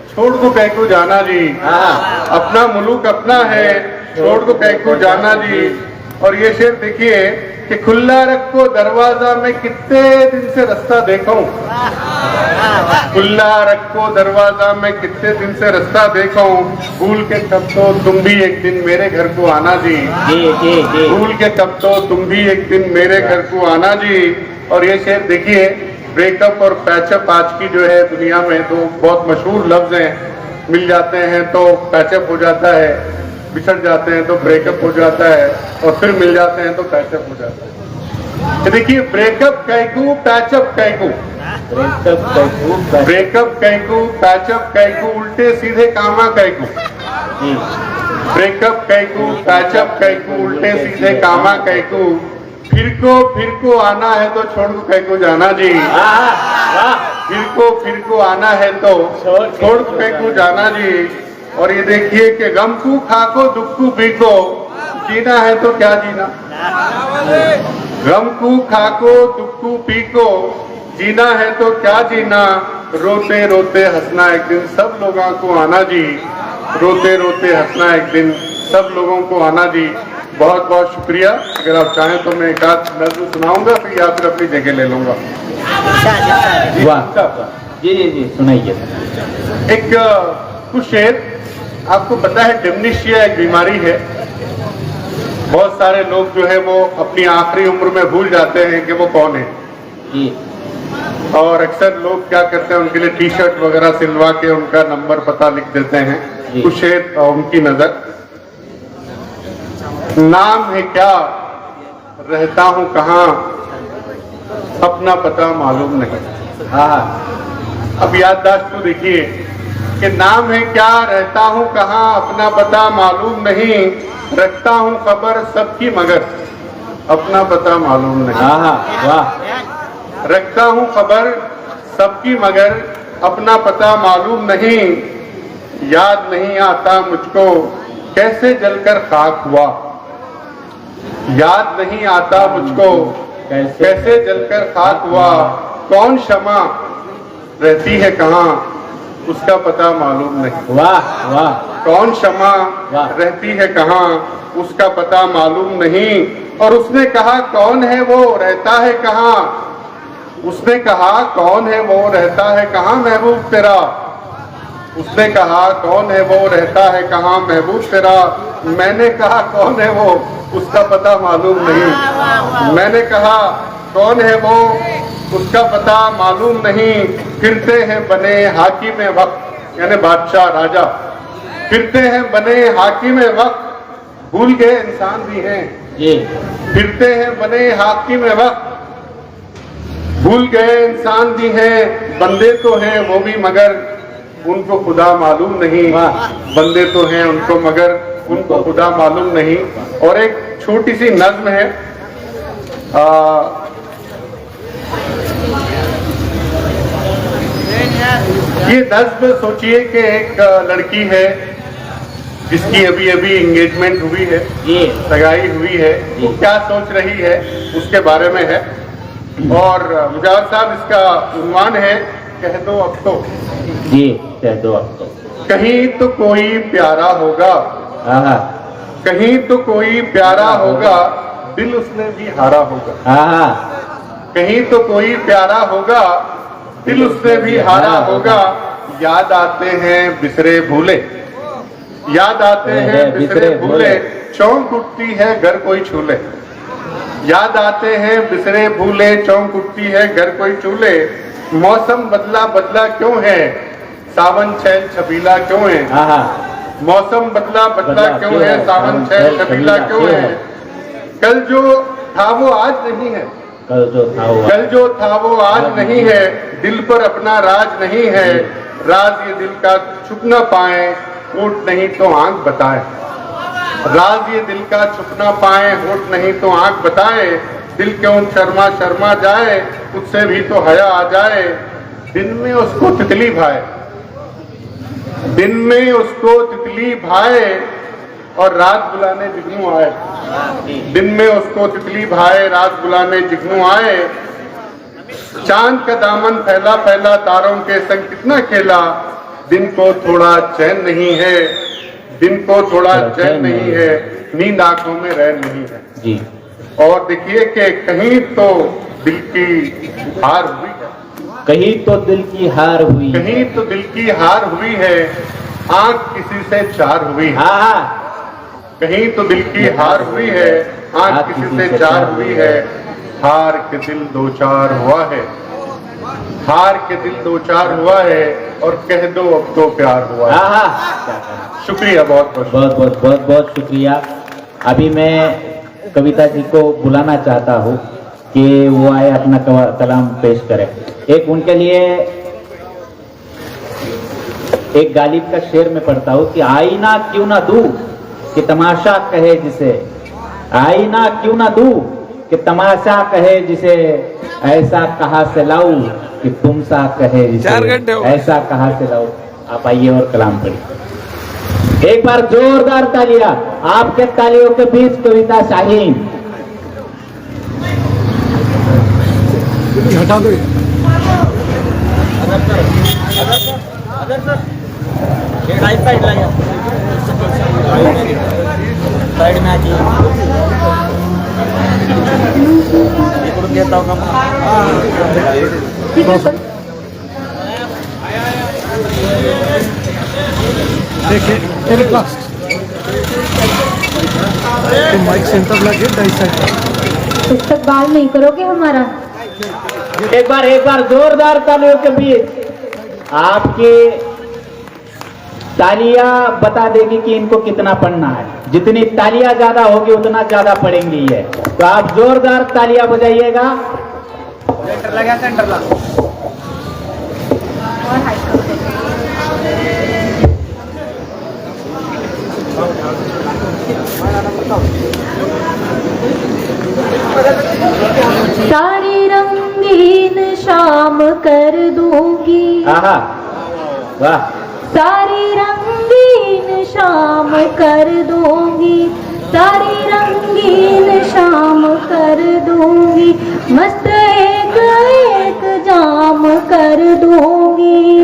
छोड़ दो कह को जाना जी, अपना मुल्क अपना है छोड़ दो कह को जाना जी। और ये शेर देखिए कि खुला रखो दरवाजा में कितने दिन से रास्ता देखो, खुला रखो दरवाजा में कितने दिन से रास्ता देखो। भूल के तब तो तुम भी एक दिन मेरे घर को आना जी, भूल के तब तो तुम भी एक दिन मेरे घर को आना जी। और ये शेर देखिए, ब्रेकअप और पैचअप आज की जो है दुनिया में तो बहुत मशहूर लफ्ज हैं। मिल जाते हैं तो पैचअप हो जाता है, बिछड़ जाते हैं तो ब्रेकअप हो जाता है, और फिर मिल जाते हैं तो पैचअप हो जाता है। तो देखिए, ब्रेकअप कैकू पैचअप कैकू, ब्रेकअप कैकू पैचअप कैकू, उल्टे सीधे कामा कैकू, ब्रेकअप कैकू पैचअप कैकू, उल्टे सीधे कामा कैकू। फिर को आना है तो छोड़ को कह को जाना जी, फिर को आना है तो छोड़ को कह को जाना जी। और ये देखिए कि गम को खाको दुख को पीको, जीना है तो क्या जीना, गम को खाको दुख को पीको, जीना है तो क्या जीना। रोते रोते हंसना एक दिन सब लोगों को आना जी, रोते रोते हंसना एक दिन सब लोगों को आना जी। बहुत बहुत शुक्रिया। अगर आप चाहें तो मैं एक आध नज़्म सुनाऊंगा, फिर या फिर अपनी जगह ले लूंगा। जी जी जी सुनाइए। एक कुछ शेर, आपको पता है डिमेंशिया एक बीमारी है। बहुत सारे लोग जो है वो अपनी आखिरी उम्र में भूल जाते हैं कि वो कौन है जी। और अक्सर लोग क्या करते हैं, उनके लिए टी शर्ट वगैरह सिलवा के उनका नंबर पता लिख देते हैं। कुछ शेर उनकी नजर, नाम है क्या रहता हूं कहां, अपना पता मालूम नहीं। अब याददाश्त तो देखिए कि नाम है क्या रहता हूं कहां, अपना पता मालूम नहीं। रखता हूं खबर सबकी मगर अपना पता मालूम नहीं। वाह। रखता हूं खबर सबकी मगर अपना पता मालूम नहीं। याद नहीं आता मुझको कैसे जलकर खाक हुआ, याद नहीं आता मुझको कैसे जलकर खाक हुआ। कौन शमा रहती है कहाँ, उसका पता मालूम नहीं। वाह वाह। कौन शमा रहती है कहाँ, उसका पता मालूम नहीं। और उसने कहा कौन है वो रहता है कहाँ, उसने कहा कौन है वो रहता है कहाँ महबूब तेरा। उसने कहा कौन है वो रहता है कहाँ महबूब तेरा। मैंने कहा कौन है वो, उसका पता मालूम नहीं। मैंने कहा कौन है वो उसका पता मालूम नहीं, फिरते हैं बने हाकिम वक्त, यानी बादशाह राजा फिरते हैं बने हाकिम वक्त, भूल गए इंसान भी हैं। फिरते हैं बने हाकिम वक्त, भूल गए इंसान भी हैं, बंदे तो हैं वो भी मगर उनको खुदा मालूम नहीं। बंदे तो हैं उनको मगर उनको खुदा मालूम नहीं। और एक छोटी सी नज्म है, ये नज्म सोचिए कि एक लड़की है जिसकी अभी अभी एंगेजमेंट हुई है, सगाई हुई है, वो क्या सोच रही है उसके बारे में है। और मुजावर साहब इसका उन्वान है कह दो अब तो। जी, कह दो अब तो। कहीं तो कोई प्यारा होगा, कहीं तो कोई प्यारा होगा, दिल उसने भी हारा होगा। कहीं तो कोई प्यारा होगा, दिल उसने भी हारा होगा। याद आते हैं बिसरे भूले, याद आते हैं बिसरे भूले, चौंक उठती है घर कोई छूले। याद आते हैं बिसरे भूले, चौंक उठती है घर कोई चूले। मौसम बदला बदला क्यों है, सावन छैल छबीला क्यों है। मौसम बदला बदला क्यों है, सावन छैल छबीला क्यों है। कल जो था वो आज नहीं है, कल जो था वो आज नहीं है। दिल पर अपना राज नहीं है, राज ये दिल का छुप न पाए, होठ नहीं तो आंख बताए। राज ये दिल का छुप न पाए, होठ नहीं तो आंख बताए। दिल क्यों शर्मा शर्मा जाए, उससे भी तो हया आ जाए। दिन में उसको तितली भाए, दिन में उसको तितली भाए, और रात बुलाने जिगनू आए। दिन में उसको तितली भाए, रात बुलाने जिगनू आए। चांद का दामन फैला फैला, तारों के संग कितना खेला। दिन को थोड़ा चैन नहीं है, दिन को थोड़ा चैन नहीं है, नींद आंखों में रैन नहीं है जी। और देखिए कि कहीं तो दिल की हार हुई है, कहीं तो दिल की हार हुई, कहीं तो दिल की हार हुई है, आंख किसी से चार हुई है। कहीं तो दिल की हार हुई है, आंख किसी से चार हुई है। हार के दिल दो चार हुआ है, हार के दिल दो चार हुआ है, और कह दो अब तो प्यार हुआ है। शुक्रिया, बहुत बहुत बहुत बहुत बहुत बहुत शुक्रिया। अभी मैं कविता जी को बुलाना चाहता हूँ कि वो आए अपना कलाम पेश करें। एक उनके लिए एक गालिब का शेर में पढ़ता हूँ कि आईना क्यों ना दूं कि तमाशा कहे जिसे, आईना क्यों ना दूं कि तमाशा कहे जिसे, ऐसा कहाँ से लाऊं कि तुम सा कहे जिसे, ऐसा कहाँ से लाऊं। आप आइए और कलाम पढ़िए। एक बार जोरदार तालियां, आपके तालियों के बीच कविता शाहीन। हटा दो। साइड में आके इकडून घेता हो का? माइक सेंटर लगे इस्तेकबाल नहीं करोगे हमारा? एक बार जोरदार तालियों के बीच आपकी तालियां बता देगी कि इनको कितना पढ़ना है। जितनी तालियां ज्यादा होगी उतना ज्यादा पढ़ेंगी ये। तो आप जोरदार तालियां बजाइएगा। सेंटर लगा, सेंटर लगा। सारी रंगीन शाम कर दूंगी, आहा, वाह। सारी रंगीन शाम कर दूंगी, सारी रंगीन शाम कर दूंगी, मस्त एक एक जाम कर दूंगी।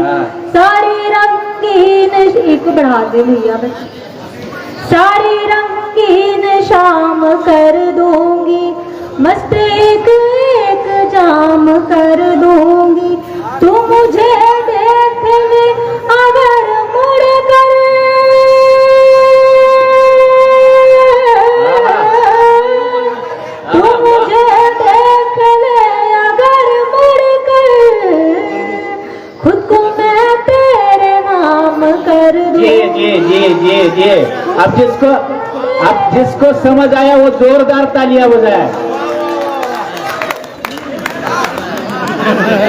सारी रंगीन, एक बढ़ा दे भैया, सारी रंगीन शाम कर दूंगी, मस्त एक एक जाम कर दूंगी। तू मुझे देख ले अगर मुड़ कर, तू मुझे देख ले अब जिसको समझ आया वो जोरदार तालियां बजाए।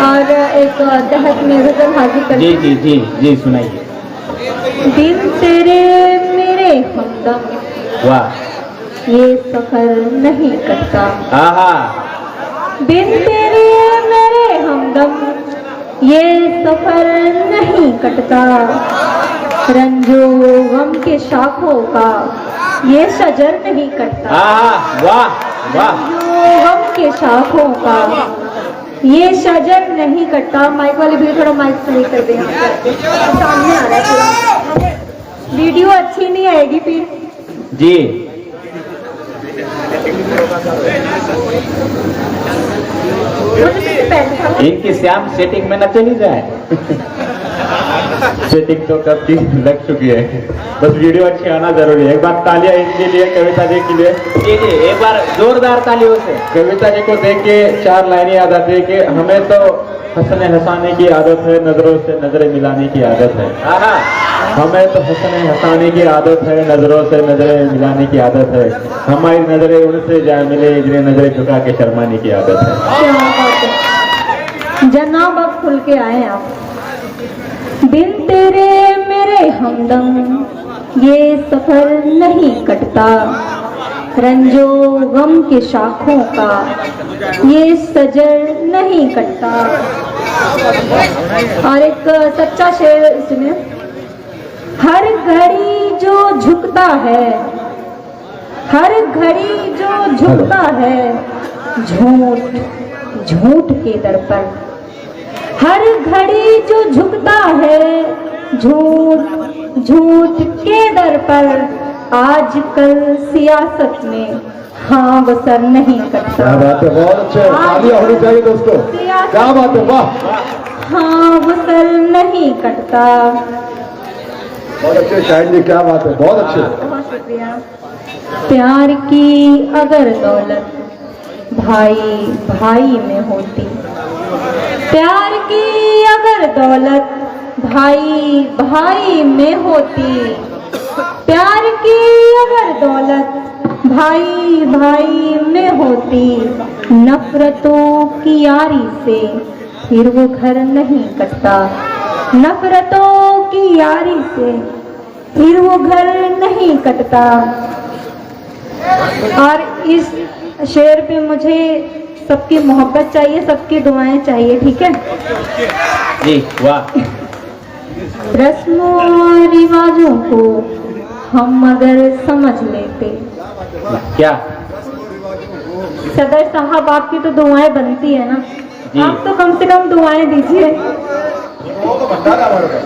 और एक तहत में गजल हाजिर कर जी जी जी जी सुनाइए। दिन तेरे मेरे हमदम वाह, ये सफर नहीं कटता। आहा, दिन तेरे मेरे हमदम ये सफर नहीं कटता। रंजो गम के शाखों का ये शजर नहीं कटता। आहा, वाह वाह, रंजो गम के शाखों का ये शजर नहीं कटता। माइक वाले भी थोड़ा माइक सही कर दें, सामने आ रहा है पूरा, वीडियो अच्छी नहीं आएगी फिर। जी इनकी श्याम सेटिंग में न चली जाए। सेटिंग तो कब की लग चुकी है, बस वीडियो अच्छी आना जरूरी है। एक बार तालियां इनके लिए, कविता जी के लिए। जी जी, एक बार जोरदार तालियों से। कविता जी को देख के 4 लाइनें याद आती है कि हमें तो हंसने हंसाने की आदत है, नजरों से नजरें मिलाने की आदत है। आहा, हमें तो हंसने हंसाने की आदत है, नजरों से नजरें मिलाने की आदत है। हमारी नजरें उनसे जा मिले जिन्हें नजरें झुका के शर्माने की आदत है। क्या बात है जनाब, अब खुल के आए आप। दिन तेरे मेरे हमदम ये सफर नहीं कटता। रंजो गम के शाखों का ये सजर नहीं कटता। और एक सच्चा शेर इसमें, हर घड़ी जो झुकता है, हर घड़ी जो झुकता है झूठ झूठ के दर पर। हर घड़ी जो झुकता है झूठ झूठ के दर पर। आजकल सियासत में हाँ बसर नहीं करता। क्या बात है, बहुत अच्छे, तालियां होनी चाहिए दोस्तों। क्या बात है, वाह, हाँ बसर नहीं कटता। बहुत अच्छे शायद जी, क्या बात है, बहुत अच्छे। बहुत शुक्रिया। प्यार की अगर दौलत भाई भाई में होती, प्यार की अगर दौलत भाई भाई में होती, प्यार की अगर दौलत भाई भाई में होती, नफरतों की यारी से फिर वो घर नहीं कटता। नफरतों की यारी से फिर वो घर नहीं कटता। और इस शेर पे मुझे सबकी मोहब्बत चाहिए, सबकी दुआएं चाहिए, ठीक है जी, वाह। रस्मों और रिवाजों को हम अगर समझ लेते। क्या सदर साहब, आपकी तो दुआएं बनती है ना, जी। आप तो कम से कम दुआएं दीजिए।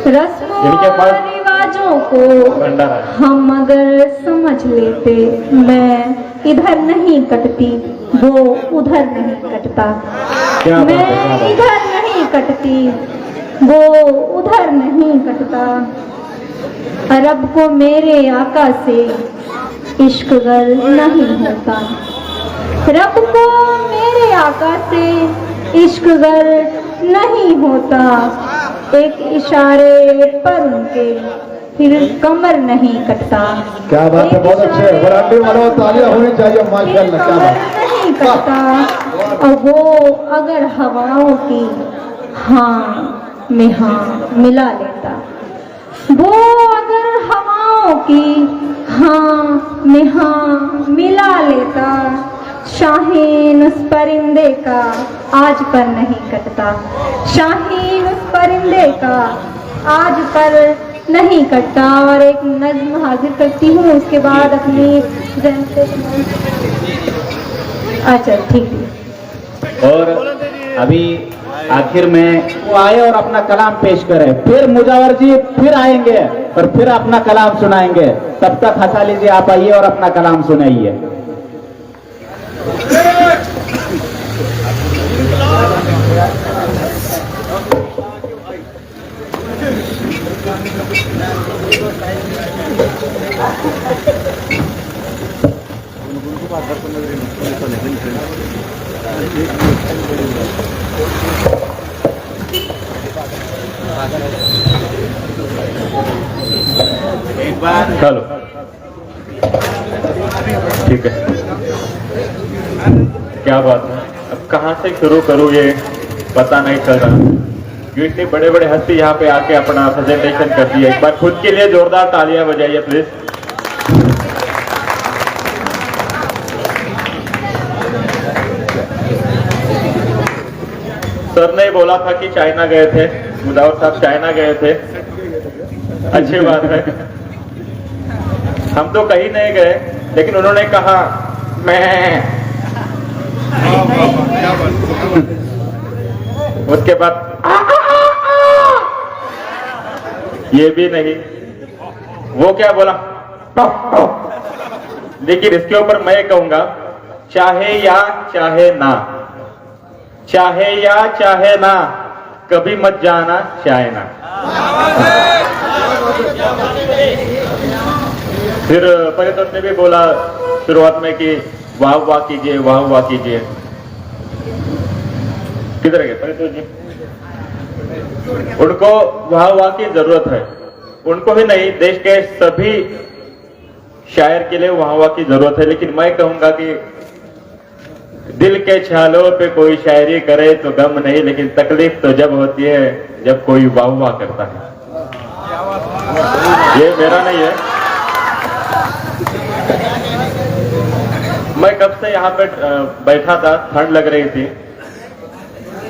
रस्मों इनके पास और रिवाजों को भंडारा। हम अगर समझ लेते, मैं इधर नहीं कटती, वो उधर नहीं कटता। क्या बात है, मैं क्या बात है। इधर नहीं कटती, वो उधर नहीं कटता। रब को मेरे आका से इश्क गर नहीं होता। रब को मेरे आका से इश्क गर नहीं होता। एक इशारे पर उनके फिर कमर नहीं कटता। क्या बात है, बहुत अच्छे, बरांडे वालों तालियां होनी चाहिए, माशाल्लाह, क्या बात है। नहीं कटता। और वो अगर हवाओं की हाँ में हाँ मिला लेता, वो अगर हवाओं की हाँ में हाँ मिला लेता, शाहीन उस परिंदे का आज पर नहीं कटता। शाहीन उस परिंदे का आज पर नहीं कटता। और एक नज्म हाजिर करती हूँ, उसके बाद अपनी अच्छा ठीक है। और अभी आखिर में वो आए और अपना कलाम पेश करें, फिर मुजावर जी फिर आएंगे और फिर अपना कलाम सुनाएंगे। तब तक हंसा लीजिए, आप आइए और अपना कलाम सुनाइए। चलो ठीक है, क्या बात है। अब कहाँ से शुरू करूँ ये पता नहीं चल रहा, क्यों इतने बड़े बड़े हस्ती यहाँ पे आके अपना प्रेजेंटेशन कर दिया। एक बार खुद के लिए जोरदार तालियां बजाइए प्लीज। सर ने बोला था कि चाइना गए थे, मुदावर साहब चाइना गए थे, अच्छी बात है। हम तो कहीं नहीं गए, लेकिन उन्होंने कहा मैं, उसके बाद ये भी नहीं, वो क्या बोला, लेकिन इसके ऊपर मैं कहूंगा चाहे या चाहे ना, चाहे या चाहे ना, कभी मत जाना चाइना। फिर परितोष ने भी बोला शुरुआत में कि वाह वाह कीजिए, वाह वाह कीजिए। किधर गए परितोष जी? उनको वाह वाह की जरूरत है, उनको ही नहीं देश के सभी शायर के लिए वाह वाह की जरूरत है। लेकिन मैं कहूंगा कि दिल के छालों पे कोई शायरी करे तो गम नहीं, लेकिन तकलीफ तो जब होती है जब कोई वाह वाह करता है। ये मेरा नहीं है, मैं कब से यहाँ पे बैठा था, ठंड लग रही थी,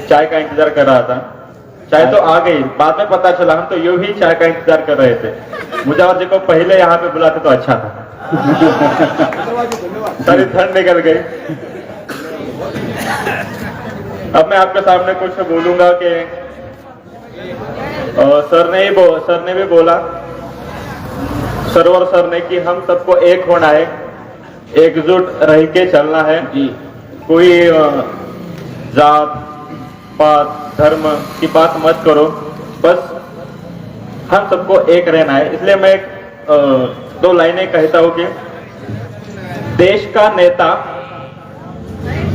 चाय का इंतजार कर रहा था। चाय तो आ गई, बाद में पता चला हम तो यूं ही चाय का इंतजार कर रहे थे। मुजावर जी को पहले यहाँ पे बुलाते तो अच्छा था। सारी ठंड निकल गई। अब मैं आपके सामने कुछ बोलूंगा कि सर ने भी बोला, सरवर सर ने, कि हम सबको एक होना है, एकजुट रह के चलना है। कोई जात पात धर्म की बात मत करो, बस हम सबको एक रहना है। इसलिए मैं दो लाइनें कहता हूं कि देश का नेता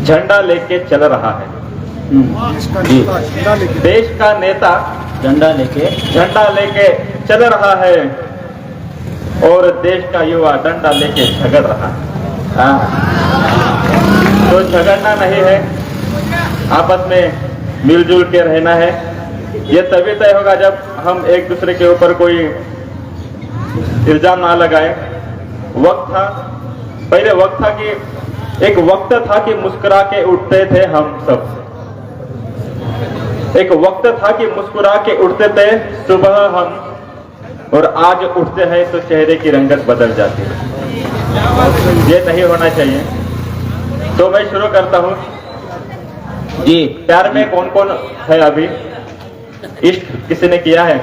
झंडा लेके चल रहा है। देश का नेता झंडा लेके चल रहा है और देश का युवा डंडा लेके झगड़ रहा है। तो झगड़ना नहीं है, आपस में मिलजुल के रहना है। ये तभी तय होगा जब हम एक दूसरे के ऊपर कोई इल्जाम ना लगाए। पहले वक्त था कि एक वक्त था कि मुस्कुरा के उठते थे हम सब, एक वक्त था कि मुस्कुरा के उठते थे सुबह हम, और आज उठते हैं तो चेहरे की रंगत बदल जाती है। ये नहीं होना चाहिए। तो मैं शुरू करता हूं जी। प्यार में कौन कौन है अभी? इश्क किसी ने किया है?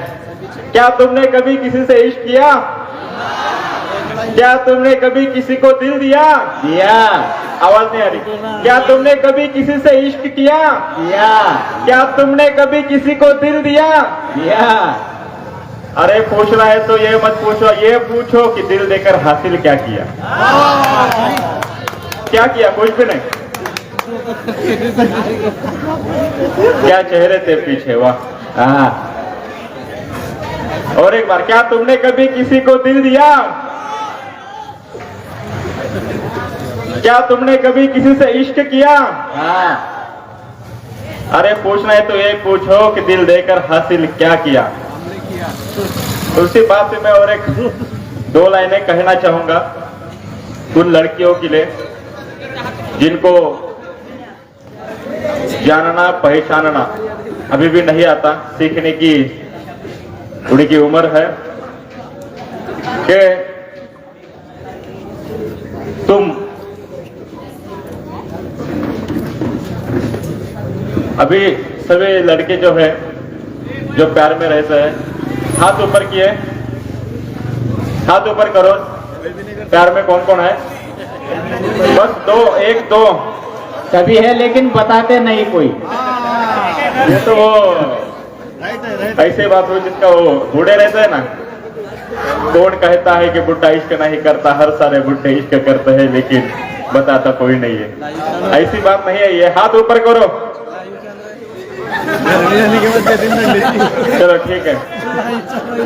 क्या तुमने कभी किसी से इश्क किया? क्या तुमने कभी किसी को दिल दिया? आवाज नहीं आ रही। क्या तुमने कभी किसी से इश्क किया? क्या तुमने कभी किसी को दिल दिया? अरे पूछना है तो ये मत पूछो, ये पूछो कि दिल देकर हासिल क्या किया। क्या किया? कुछ भी नहीं। क्या चेहरे थे पीछे, वाह। और एक बार, क्या तुमने कभी किसी को दिल दिया? क्या तुमने कभी किसी से इश्क किया? अरे पूछना है तो ये पूछो कि दिल देकर हासिल क्या किया। उसी बात पे मैं और एक दो लाइनें कहना चाहूंगा उन लड़कियों के लिए जिनको जानना पहचानना अभी भी नहीं आता, सीखने की उनकी उम्र है कि तुम अभी सभी लड़के जो है जो प्यार में रहते हैं, हाथ ऊपर किए, हाथ ऊपर करो। प्यार में कौन कौन है? बस दो, एक दो सभी है लेकिन बताते नहीं कोई। ये तो वो ऐसे बात हो जिसका वो बूढ़े रहते हैं ना, कौन कहता है कि बुढ़ा इश्क नहीं करता, हर सारे बुढ़े इश्क करते हैं लेकिन बताता कोई नहीं है। ऐसी बात नहीं है। ये हाथ ऊपर करो। चलो ठीक है।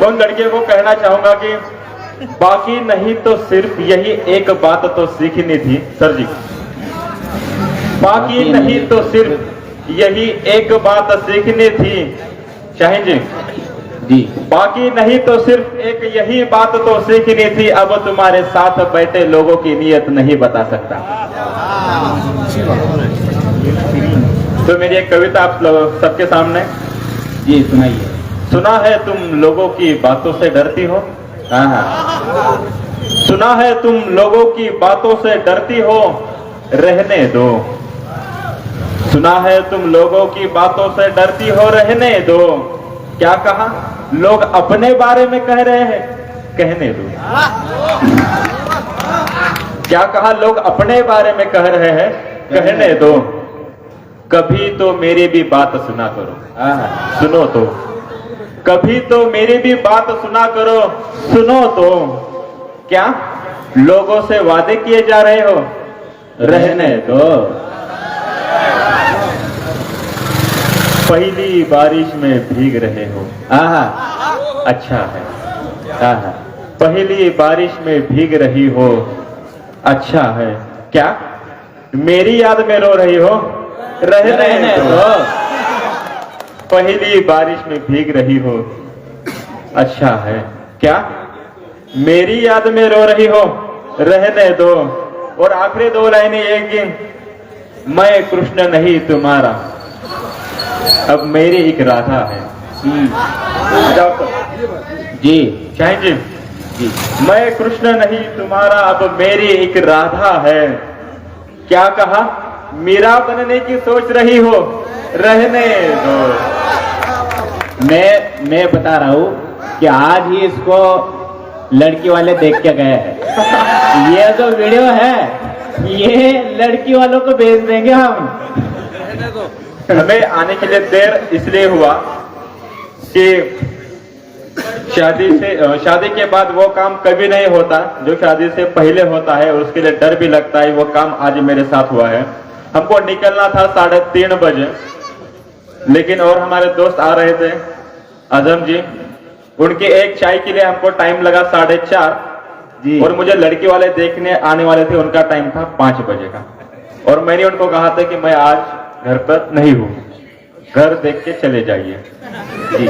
उन लड़कियों को कहना चाहूंगा कि बाकी नहीं तो सिर्फ यही एक बात तो सीखनी थी सर जी। बाकी नहीं तो सिर्फ यही एक बात सीखनी थी शाहीन जी जी। बाकी नहीं तो सिर्फ एक यही बात तो सीखनी थी। अब तुम्हारे साथ बैठे लोगों की नीयत नहीं बता सकता। तो मेरी एक कविता आप सबके सामने जी सुनाइए। सुना है तुम लोगों की बातों से डरती हो। हाँ सुना है तुम लोगों की बातों से डरती हो, रहने दो। सुना है तुम लोगों की बातों से डरती हो, रहने दो। क्या कहा लोग अपने बारे में कह रहे हैं, कहने दो। क्या कहा लोग अपने बारे में कह रहे हैं, कहने दो। कभी तो मेरी भी बात सुना करो। सुनो तो कभी तो मेरी भी बात सुना करो, सुनो तो। क्या लोगों से वादे किए जा रहे हो, रहने दो। पहली बारिश में भीग रहे हो, अच्छा है। पहली बारिश में भीग रही हो, अच्छा है। क्या मेरी याद में रो रही हो, रहने दो। पहली बारिश में भीग रही हो, अच्छा है। क्या मेरी याद में रो रही हो, रहने दो। और आखिरी दो लाइनें ये कि मैं कृष्ण नहीं तुम्हारा, अब मेरी एक राधा है। जाओ तो। जी शाहीन जी जी। मैं कृष्ण नहीं तुम्हारा, अब मेरी एक राधा है। क्या कहा मीरा बनने की सोच रही हो, रहने दो। मैं बता रहा हूँ कि आज ही इसको लड़की वाले देख के गए हैं। ये जो वीडियो है ये लड़की वालों को भेज देंगे हम। हमें आने के लिए देर इसलिए हुआ कि शादी के बाद वो काम कभी नहीं होता जो शादी से पहले होता है, और उसके लिए डर भी लगता है। वो काम आज मेरे साथ हुआ है। हमको निकलना था 3:30 बजे, लेकिन और हमारे दोस्त आ रहे थे आजम जी, उनके एक चाय के लिए हमको टाइम लगा 4:30 जी। और मुझे लड़की वाले देखने आने वाले थे, उनका टाइम था 5 बजे का। और मैंने उनको कहा था कि मैं आज घर पर नहीं हूँ, घर देख के चले जाइए जी।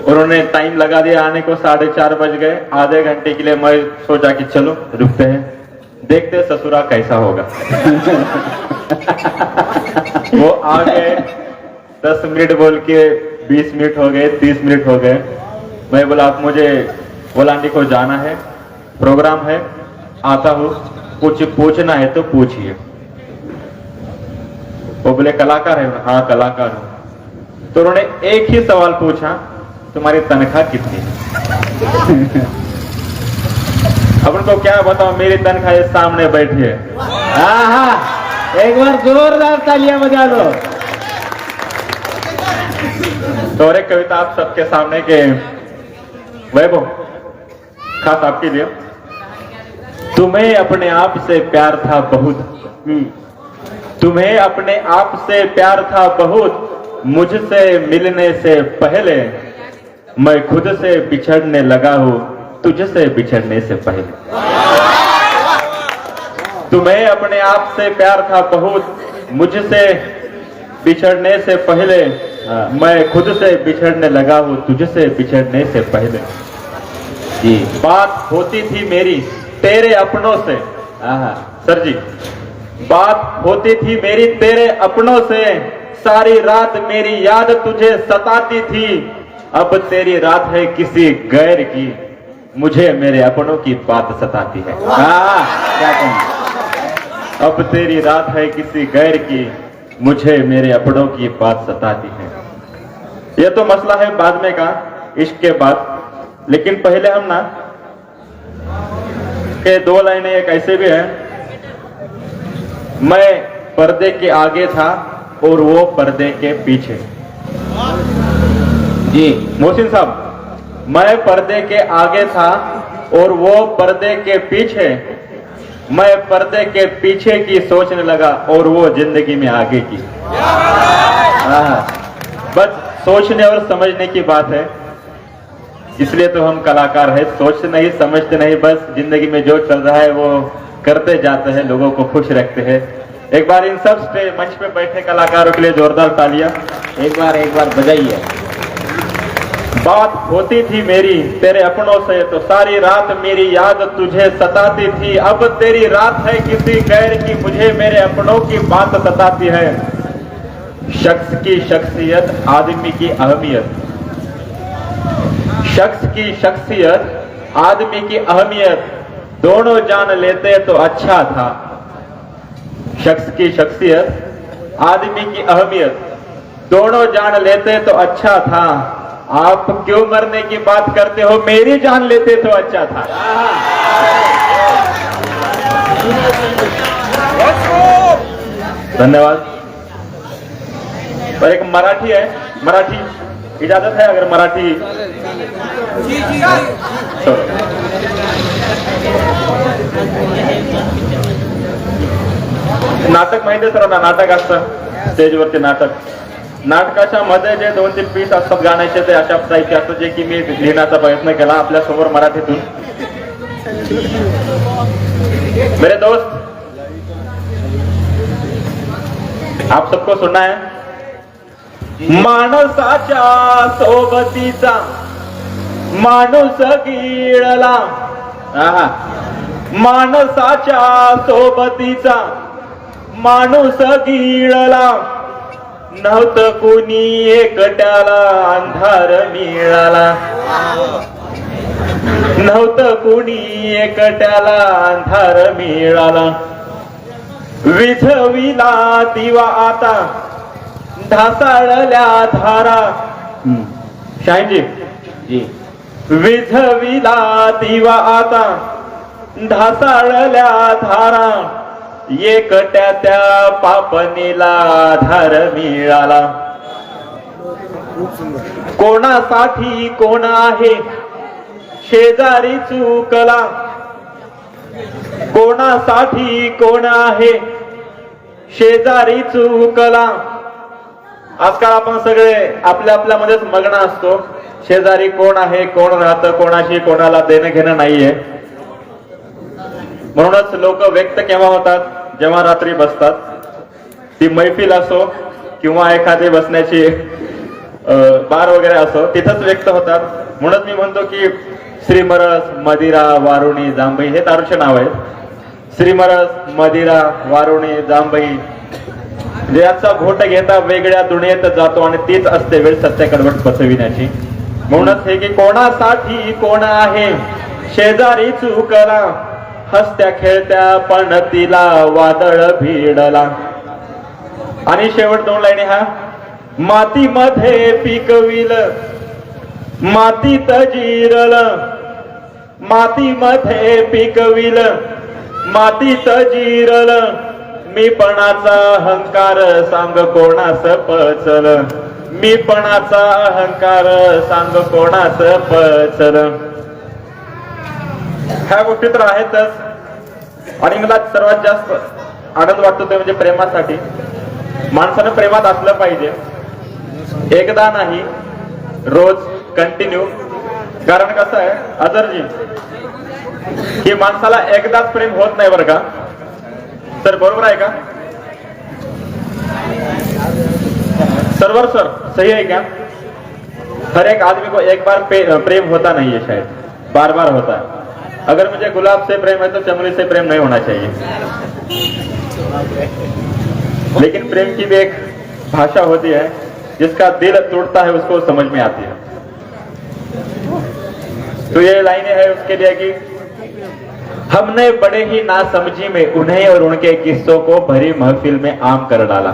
उन्होंने टाइम लगा दिया आने को, 4:30 बज गए। आधे घंटे के लिए मैं सोचा कि चलो रुकते हैं, देखते ससुरा कैसा होगा। वो आ गए, 10 मिनट बोल के 20 मिनट हो गए, 30 मिनट हो गए। मैं बोला आप मुझे वलांडी को जाना है, प्रोग्राम है, आता हूँ, कुछ पूछना है तो पूछिए। वो बोले कलाकार है, हाँ कलाकार हूं। तो उन्होंने एक ही सवाल पूछा, तुम्हारी तनख्वाह कितनी है? अब उनको क्या बताओ, मेरी तनख्वाह ये सामने बैठी है। एक बार जोरदार तालियां बजा लो। तो और एक कविता आप सबके सामने के वैभव, खास आपके लिए। तुम्हें अपने आप से प्यार था बहुत, तुम्हें अपने आप से प्यार था बहुत, मुझसे मिलने से पहले मैं खुद से बिछड़ने लगा हूं, तुझसे बिछड़ने से पहले। तुम्हें अपने आप से प्यार था बहुत, मुझसे बिछड़ने से पहले मैं खुद से बिछड़ने लगा हूं, तुझसे बिछड़ने से पहले। जी। बात होती थी मेरी तेरे अपनों से, सर जी, बात होती थी मेरी तेरे अपनों से, सारी रात मेरी याद तुझे सताती थी। अब तेरी रात है किसी गैर की, मुझे मेरे अपनों की बात सताती है। क्या कहूं? अब तेरी रात है किसी गैर की, मुझे मेरे अपनों की बात सताती है। यह तो मसला है बाद में का, इश्क के बाद। लेकिन पहले हम ना के 2 लाइनें एक ऐसे भी है, मैं पर्दे के आगे था और वो पर्दे के पीछे। जी। मोहसिन साहब, मैं पर्दे के आगे था और वो पर्दे के पीछे, मैं पर्दे के पीछे की सोचने लगा और वो जिंदगी में आगे की। बस सोचने और समझने की बात है। इसलिए तो हम कलाकार है, सोचते नहीं समझते नहीं, बस जिंदगी में जो चल रहा है वो करते जाते हैं, लोगों को खुश रखते हैं। एक बार इन सब मंच पे बैठे कलाकारों के लिए जोरदार तालियां एक बार बजाइए। बात होती थी मेरी तेरे अपनों से तो सारी रात मेरी याद तुझे सताती थी, अब तेरी रात है किसी गैर की, मुझे मेरे अपनों की बात सताती है। शख्स की शख्सियत, आदमी की अहमियत, शख्स की शख्सियत, आदमी की अहमियत, दोनों जान लेते तो अच्छा था। शख्स की शख्सियत, आदमी की अहमियत, दोनों जान लेते तो अच्छा था। आप क्यों मरने की बात करते हो, मेरी जान लेते तो अच्छा था। धन्यवाद। और एक मराठी है, मराठी इजाजत है अगर मराठी नाटक माहिती आहे सर्वांना, नाटक असतं स्टेजवरचे नाटक, नाटकाच्या मध्ये जे 2-3 पीस असतात गाण्याचे ते अशा टाईपचे असतात जे की मी लिहिण्याचा प्रयत्न केला आपल्या समोर मराठीतून। मेरे दोस्त, आप सबको सुनना है। माणसाच्या सोबतीचा माणूस गिळला, माणसाच्या सोबतीचा माणूस गिळला, नव्हतं कोणी एकट्याला अंधार मिळाला, नव्हतं कोणी एकट्याला अंधार मिळाला, विझविला दिवा आता ढासाळल्या धारा, शाहीजी जी, विझविला दिवा आता ढासाळल्या धारा, एकट्या त्या पापणीला आधार मिळाला, कोणासाठी कोण आहे शेजारी चुकला, कोणासाठी कोण आहे शेजारी चुकला। आजकाल आपण सगळे आपल्या आपल्यामध्येच मग्न असतो, शेजारी कोण आहे, कोण राहतं, कोणाशी कोणाला देणं घेणं नाहीये। म्हणूनच लोक व्यक्त केव्हा होतात, जेव्हा रात्री बसतात, ती मैफिल असो किंवा एखादी बसण्याची बार वगैरे असो, तिथंच व्यक्त होतात। म्हणून मी म्हणतो की श्रीमरस, मदिरा, वारुणी, जांभई हे दारूचे नाव आहेत। श्रीमरस, मदिरा, वारुणी, जांभई याचा घोट घेता वेगळ्या दुनियेत जातो आणि तीच असते वेळ सत्य कडवट पचविण्याची। म्हणूनच हे की कोणासाठी कोण आहे शेजारी चुकला, हसत्या खेळत्या पण तिला वादळ भिडला। आणि शेवट 2 लाईनी हा, मातीमध्ये पिकविल मातीत जिरल, मातीमध्ये पिकविल मातीत जिरल, मीपणाचा अहंकार सांग कोणास पचल, मीपणाचा अहंकार सांग कोणास पचल। ह्या गोष्टी तर आहेतच। आणि मला सर्वात जास्त आनंद वाटतो ते म्हणजे प्रेमासाठी। माणसानं प्रेमात असलं पाहिजे, एकदा नाही रोज कंटिन्यू। कारण कसं आहे अजरजी की माणसाला एकदाच प्रेम होत नाही बरं का सर, बरोबर आहे का सरवर सर, सही है क्या? हर एक आदमी को एक बार प्रेम होता नहीं है, शायद बार बार होता है। अगर मुझे गुलाब से प्रेम है तो चमड़ी से प्रेम नहीं होना चाहिए। लेकिन प्रेम की भी एक भाषा होती है, जिसका दिल टूटता है उसको समझ में आती है। तो ये लाइनें है उसके लिए कि हमने बड़े ही नासमझी में उन्हें और उनके किस्सों को भरी महफिल में आम कर डाला।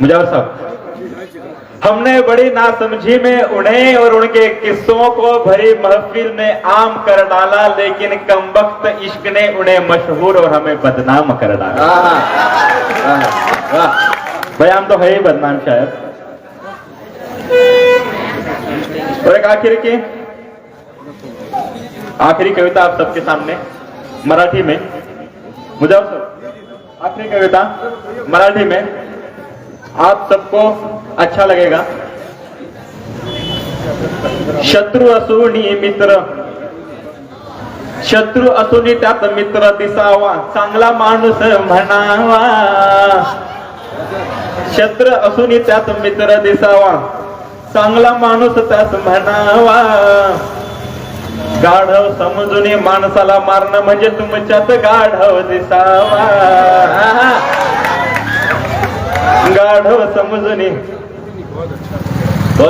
मुजावर साहब, हमने बड़ी नासमझी में उन्हें और उनके किस्सों को भरी महफिल में आम कर डाला, लेकिन कमबख्त इश्क ने उन्हें मशहूर और हमें बदनाम कर डाला। भाई हम तो है ही बदनाम शायद। और एक आखिरी कविता आप सबके सामने मराठी में। मुजावर साहब, आखिरी कविता मराठी में, आप सबको अच्छा लगेगा। शत्रू असूनी मित्र, शत्रू असूनी त्यात मित्र दिसावा, चांगला माणूस म्हणावा. शत्रू असूनी त्यात मित्र दिसावा, चांगला माणूस त्यात म्हणावा. गाढव समजून माणसाला मारणं म्हणजे तुमच्यात गाढव दिसावा. गाढव समजून,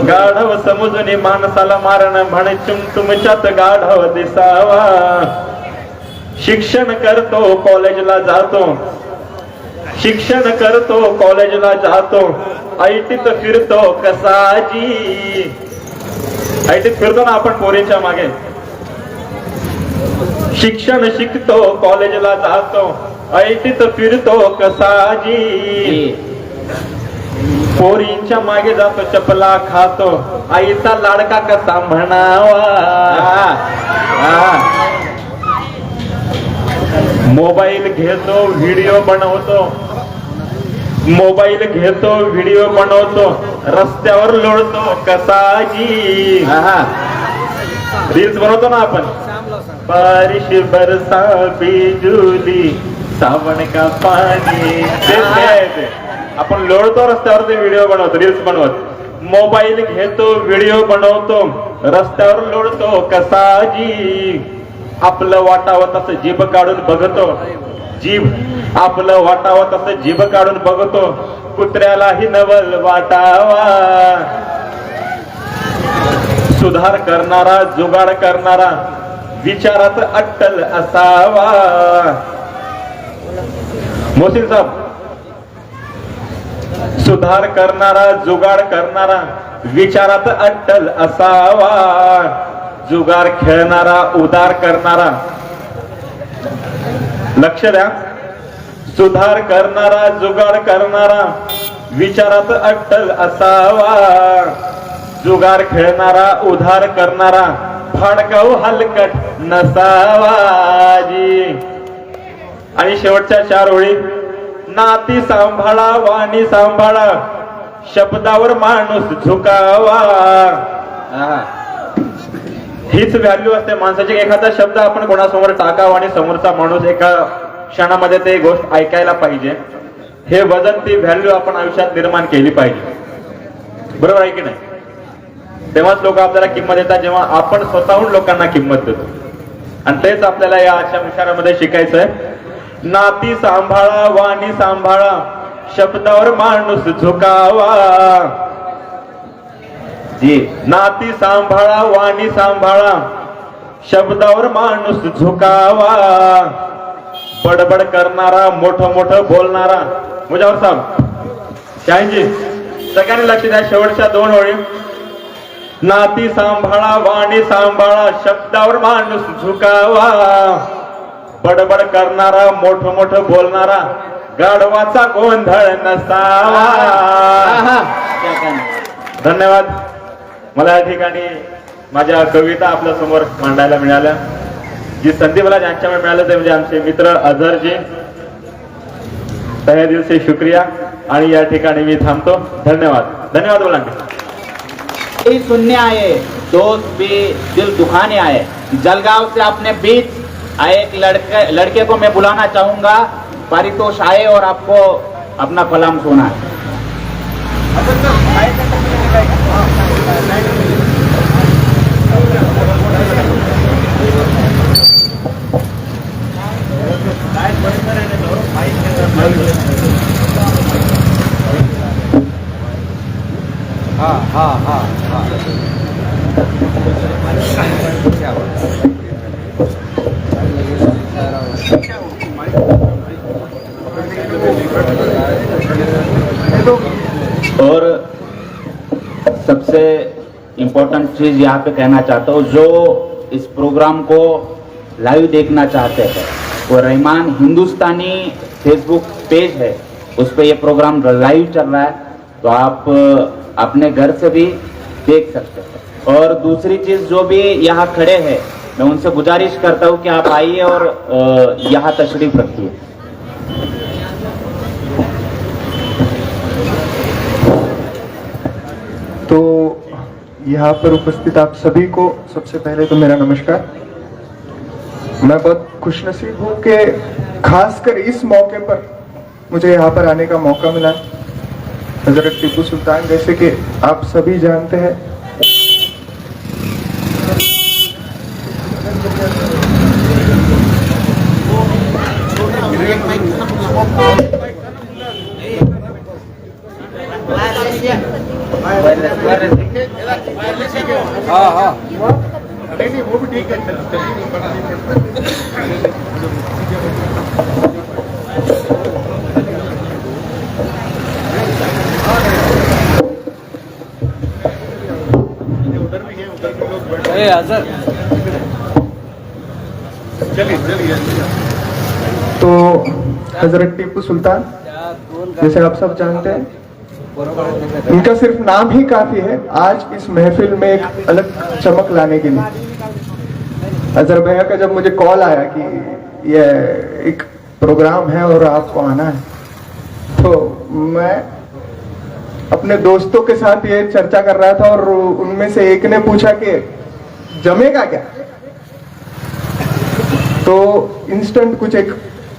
गाढव समजून माणसाला मारणं म्हणजे तुमच्यात गाढव दिसावा. शिक्षण करतो कॉलेजला जातो, शिक्षण करतो कॉलेजला जातो, ऐटीत फिरतो कसाजी. ऐटीत फिरतो ना आपण पोरीच्या मागे. शिक्षण शिकतो कॉलेजला जातो, ऐटीत फिरतो कसाजी. पोरींच्या मागे जातो चपला खातो, आईचा लाडका कसा म्हणावा. मोबाईल घेतो व्हिडिओ बनवतो, मोबाईल घेतो व्हिडिओ बनवतो, रस्त्यावर लोळतो कसाजी. रील्स बनवतो ना आपण. बारिश बरसा बिजुली सावन का पाणी, ते आपण लोळतो रस्त्यावर, ते व्हिडिओ बनवतो, रील्स बनवत. मोबाईल घेतो व्हिडिओ बनवतो, रस्त्यावर लोळतो कसाजी. आपलं वाटावं तसं जीभ काढून बघतो, जीभ आपलं वाटावं तसं जीभ काढून बघतो, कुत्र्यालाही नवल वाटावा. सुधार करणारा जुगाड करणारा विचारात अट्टल असावा. मोहसिन साहेब, सुधार करणारा जुगाड करणारा विचारात अट्टल असावा. जुगार खेळणारा उदार करणारा, लक्ष द्या, सुधार करणारा जुगाड करणारा विचारात अट्टल असावा. जुगार खेळणारा उधार करणारा फाडकाऊ हलकट नसावा जी. आणि शेवटच्या 4 ओळी. नाती सांभाळा वाणी सांभाळा, शब्दावर माणूस झुकावा. हीच व्हॅल्यू असते माणसाची. एखादा शब्द आपण कोणासमोर टाकावा आणि समोरचा माणूस एका क्षणामध्ये ते गोष्ट ऐकायला पाहिजे. हे वजन, ती व्हॅल्यू आपण आयुष्यात निर्माण केली पाहिजे. बरोबर आहे की नाही? तेव्हाच लोक आपल्याला किंमत देतात, जेव्हा आपण स्वतःहून लोकांना किंमत देतो. आणि तेच आपल्याला या आजच्या विचारामध्ये शिकायचं आहे. नाती सांभाळा वाणी सांभाळा, शब्दावर माणूस झुकावा जी. नाती सांभाळा वाणी सांभाळा, शब्दावर माणूस झुकावा. बडबड करणारा मोठं मोठं बोलणारा, मुजावर साहेब शाहीनजी सगळ्यांनी लक्ष द्या. शेवटच्या 2 ओळी. नाती सांभाळा वाणी सांभाळा, शब्दावर माणूस झुकावा. बडबड करणारा मोठं मोठं बोलणारा, गाढवाचा गोंधळ नसावा. धन्यवाद. मला या ठिकाणी माझ्या कविता आपल्या समोर मांडायला मिळाल्या. जी संधी मला ज्यांच्यामुळे मिळालं ते म्हणजे आमचे मित्र अझरजी. तहे दिल से शुक्रिया. आणि या ठिकाणी मी थांबतो. धन्यवाद. धन्यवाद बोला. सुनने आए, दोस्त भी दिल दुखाने आए. जलगांव से अपने बीच आए एक लड़के को मैं बुलाना चाहूंगा. पारितोष आए और आपको अपना कलाम सुना है. और सबसे इम्पोर्टेंट चीज यहाँ पे कहना चाहता हूँ, जो इस प्रोग्राम को लाइव देखना चाहते हैं वो रहमान हिंदुस्तानी फेसबुक पेज है, उस पे ये प्रोग्राम लाइव चल रहा है, तो आप अपने घर से भी देख सकते हैं. और दूसरी चीज, जो भी यहाँ खड़े हैं मैं उनसे गुजारिश करता हूँ कि आप आइए और यहाँ तशरीफ रखिए. तो यहाँ पर उपस्थित आप सभी को सबसे पहले तो मेरा नमस्कार। मैं बहुत खुशनसीब हूँ कि खासकर इस मौके पर मुझे यहाँ पर आने का मौका मिला। हजरत टीपू सुल्तान जैसे कि आप सभी जानते हैं नहीं वो भी ठीक है। तो हजरत टीपू सुल्तान जैसे आप सब जानते हैं, इनका सिर्फ नाम ही काफी है आज इस महफिल में एक अलग चमक लाने के लिए। अजहर भैया का जब मुझे कॉल आया कि ये एक प्रोग्राम है और आपको आना है, तो मैं अपने दोस्तों के साथ ये चर्चा कर रहा था और उनमें से एक ने पूछा कि जमेगा क्या। तो इंस्टेंट कुछ एक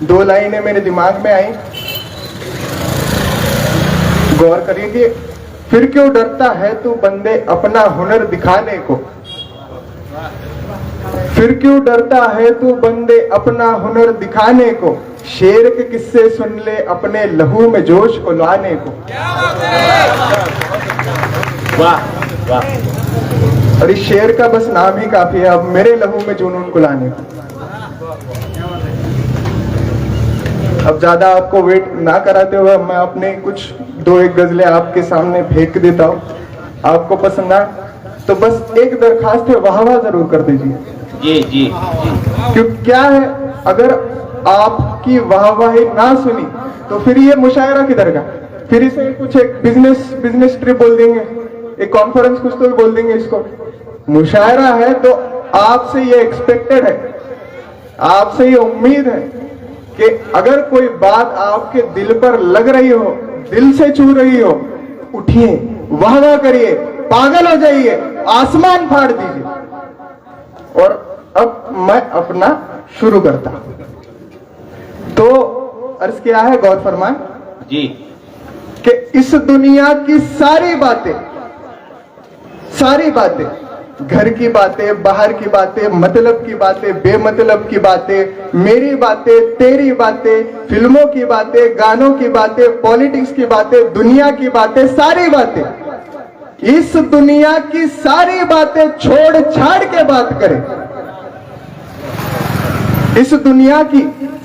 दो लाइनें मेरे दिमाग में आई, गौर करिए। फिर क्यों डरता है तू बंदे अपना हुनर दिखाने को, फिर क्यों डरता है तू बंदे अपना हुनर दिखाने को, शेर के किस्से सुन ले अपने लहू में जोश को लाने को। वाह वाह। और इस शेर का बस नाम ही काफी है अब मेरे लहू में जुनून को लाने को। अब ज्यादा आपको वेट ना कराते हुए मैं अपने कुछ दो एक गजलें आपके सामने फेंक देता हूँ, आपको पसंद आए तो बस एक दरखास्त है, वाह वाह जरूर कर दीजिए। जी जी। क्यों क्या है, अगर आपकी वाहवाही ना सुनी तो फिर ये मुशायरा किधर का, फिर इसे कुछ एक बिजनेस ट्रिप बोल देंगे, एक कॉन्फ्रेंस कुछ तो बोल देंगे इसको। मुशायरा है तो आपसे ये एक्सपेक्टेड है, आपसे ये उम्मीद है कि अगर कोई बात आपके दिल पर लग रही हो, दिल से छू रही हो, उठिए, वाह वाह करिए, पागल हो जाइए, आसमान फाड़ दीजिए। और अब मैं अपना शुरू करता तो अर्ज किया है, गौर फरमाएं जी, कि इस दुनिया की सारी बातें, घर की बातें, बाहर की बातें, मतलब की बातें, बेमतलब की बातें, मेरी बातें, तेरी बातें, फिल्मों की बातें, गानों की बातें, पॉलिटिक्स की बातें, दुनिया की बातें, सारी बातें, इस दुनिया की सारी बातें छोड़ छाड़ के बात करें। इस दुनिया की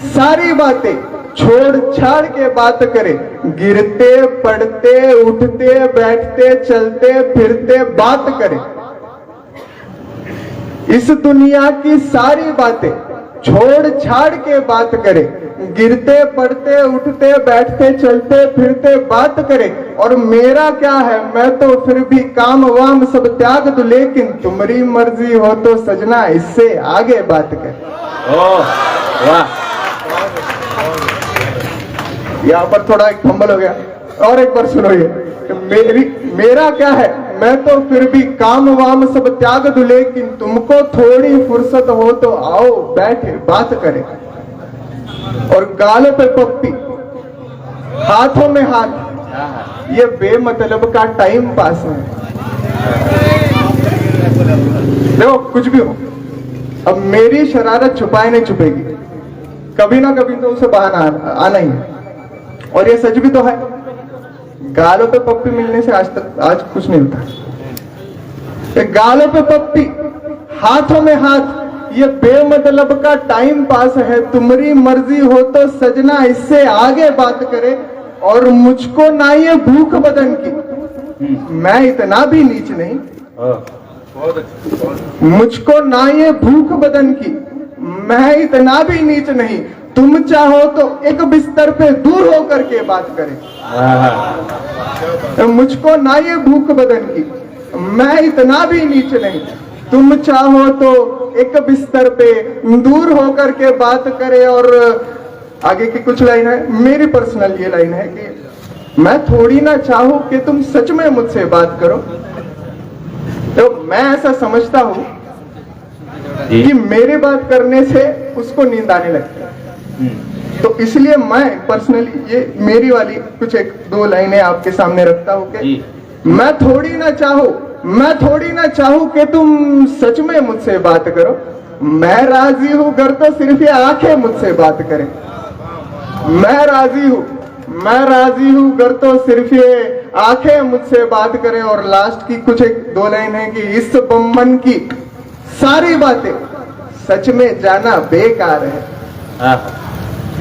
सारी बातें छोड़ छाड़ के बात करें, गिरते पड़ते उठते बैठते चलते फिरते बात करें। इस दुनिया की सारी बातें छोड़ छाड़ के बात करें, गिरते पड़ते उठते बैठते चलते फिरते बात करें। और मेरा क्या है, मैं तो फिर भी काम वाम सब त्याग दूं, लेकिन तुम्हारी मर्जी हो तो सजना इससे आगे बात करें। ओह वाह। यहाँ पर थोड़ा एक फंबल हो गया, और एक बार सुनो ये, मेरा क्या है, मैं तो फिर भी काम वाम सब त्याग दूं, लेकिन तुमको थोड़ी फुर्सत हो तो आओ बैठे बात करें। और गालों पे पप्पी, हाथों में हाथ, ये बेमतलब का टाइम पास है। देखो कुछ भी हो, अब मेरी शरारत छुपाए नहीं छुपेगी, कभी ना कभी तो उसे बहाना आना ही है। और ये सच भी तो है, गालों पे पप्पी मिलने से आज कुछ नहीं होता। गालों पे पप्पी, हाथों में हाथ, ये बेमतलब का टाइम पास है। तुम्हारी मर्जी हो तो सजना इससे आगे बात करे। और मुझको ना ये भूख बदन की, मैं इतना भी नीच नहीं, मुझको ना ये भूख बदन की, मैं इतना भी नीच नहीं। तुम चाहो तो एक बिस्तर पे दूर होकर के बात करें। मुझको ना ये भूख बदन की, मैं इतना भी नीच नहीं। तुम चाहो तो एक बिस्तर पे दूर होकर के बात करे। और आगे की कुछ लाइन है, मेरी पर्सनल ये लाइन है कि मैं थोड़ी ना चाहूं कि तुम सच में मुझसे बात करो, तो मैं ऐसा समझता हूँ कि मेरी बात करने से उसको नींद आने लगती है, तो इसलिए मैं पर्सनली ये मेरी वाली कुछ एक दो लाइनें आपके सामने रखता हूँ कि मैं थोड़ी ना चाहूँ कि तुम सच में मुझसे बात करो, मैं राजी हूँ घर तो सिर्फ ये आंखें मुझसे बात करें। मैं राजी हूँ घर तो सिर्फ ये आंखें मुझसे बात करें। और लास्ट की कुछ एक दो लाइन है कि इस बम्बन की सारी बातें सच में जाना बेकार है।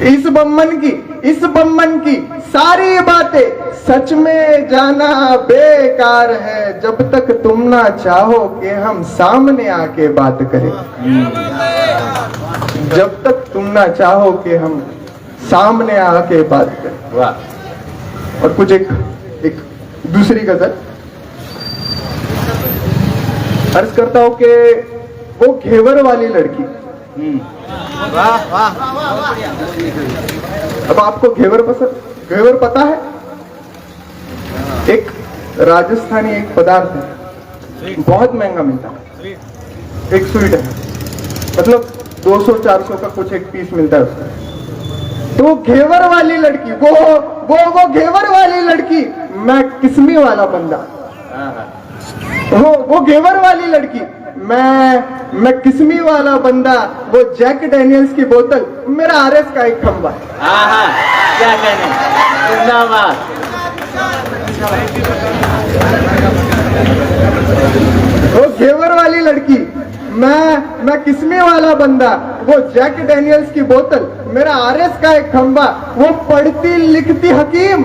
इस बम्बन की सारी बातें सच में जाना बेकार है, जब तक तुम ना चाहो कि हम सामने आके बात करें। जब तक तुम ना चाहो कि हम सामने आके बात करें। वाह। और कुछ एक दूसरी गजल अर्ज करता हूं कि वो घेवर वाली लड़की। अब आपको घेवर पता है? एक राजस्थानी एक पदार्थ है, बहुत महंगा मिलता है, एक स्वीट है, मतलब 200-400 का कुछ एक पीस मिलता है उसमें। तो घेवर वाली लड़की, वो घेवर वाली लड़की, मैं किस्मी वाला बंदा। वो घेवर वाली लड़की, मैं किस्मी वाला बंदा, वो जैक डैनियल्स की बोतल, मेरा आरएस का एक खंबा। क्या कहने, जिंदाबाद। वो घेवर वाली लड़की, मैं किस्मी वाला बंदा, वो जैक डैनियल्स की बोतल, मेरा आरएस का एक खंबा, वो पढ़ती लिखती हकीम।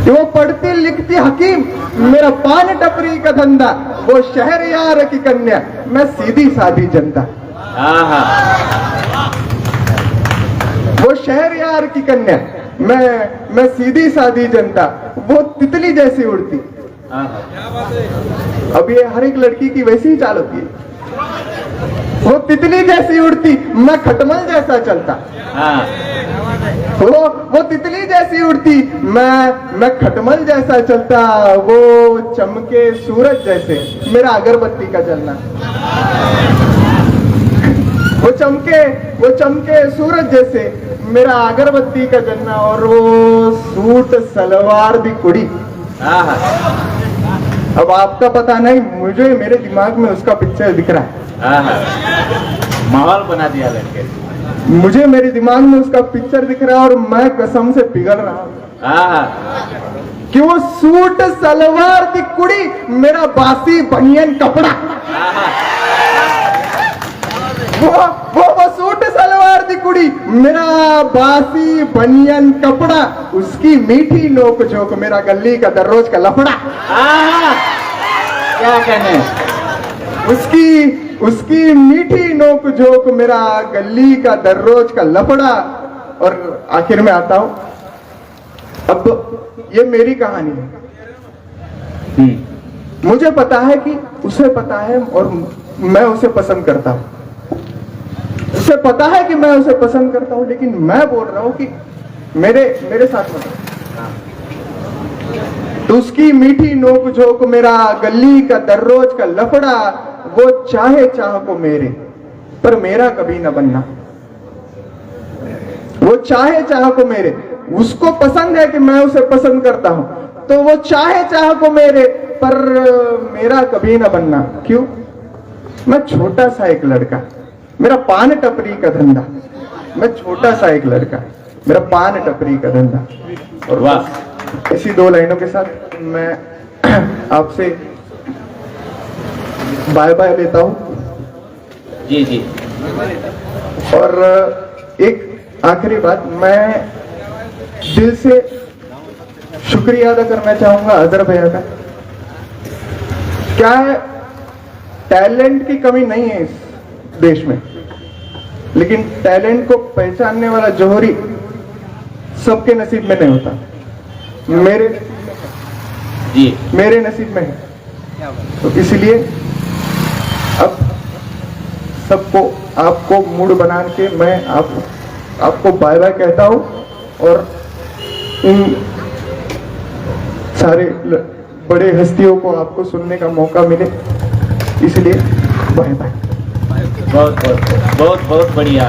वो पढ़ती लिखती हकीम, मेरा पान टपरी का धंधा, वो शहर यार की कन्या, मैं सीधी सादी जनता। वो शहर यार की कन्या, मैं सीधी सादी जनता, वो तितली जैसी उड़ती। अब ये हर एक लड़की की वैसी ही चाल होती है। वो तितली जैसी उड़ती, मैं खटमल जैसा चलता। वो तितली जैसी उड़ती, मैं खटमल जैसा चलता। वो चमके सूरज जैसे, मेरा अगरबत्ती का जलना। वो चमके सूरज जैसे, मेरा अगरबत्ती का जलना। और वो सूट सलवार दी कुड़ी। अब आपका पता नहीं, मुझे मेरे दिमाग में उसका पिक्चर दिख रहा है। माहौल बना दिया लड़के। मुझे मेरे दिमाग में उसका पिक्चर दिख रहा है और मैं कसम से पिघल रहा हूँ कि वो सूट सलवार दी कुड़ी, मेरा बासी बनियन कपड़ा। वो सूट सलवार दी कुड़ी, मेरा बासी बनियन कपड़ा, उसकी मीठी नोक झोंक, मेरा गली का दररोज का लफड़ा। क्या कहने, उसकी मीठी नोक झोंक, मेरा गली का दररोज का लफड़ा। और आखिर में आता हूं, अब ये मेरी कहानी है। मुझे पता है कि उसे पता है और मैं उसे पसंद करता हूं। उसे पता है कि मैं उसे पसंद करता हूं, लेकिन मैं बोल रहा हूं कि मेरे साथ मत। तो उसकी मीठी नोक झोंक, मेरा गली का दररोज का लफड़ा, वो चाहे चाह को मेरे, पर मेरा कभी न बनना। वो चाहे चाह को मेरे, उसको पसंद है कि मैं उसे पसंद करता हूं, तो वो चाहे चाह को मेरे, पर मेरा कभी न बनना। क्यों? मैं छोटा सा एक लड़का, मेरा पान टपरी का धंधा। मैं छोटा सा एक लड़का, मेरा पान टपरी का धंधा। और वाह, इसी दो लाइनों के साथ मैं आपसे बाय बाय लेता हूं। जी। और एक आखिरी बात, मैं दिल से शुक्रिया अदा करना चाहूंगा अजहर भैया का। क्या है, टैलेंट की कमी नहीं है इस देश में, लेकिन टैलेंट को पहचानने वाला जौहरी सबके नसीब में नहीं होता। मेरे नसीब में है। तो इसलिए अब सबको, आपको मूड बना के मैं आपको बाय बाय कहता हूं। और इन सारे बड़े हस्तियों को आपको सुनने का मौका मिले, इसलिए बाय बाय। बहुत बहुत बहुत बहुत बढ़िया।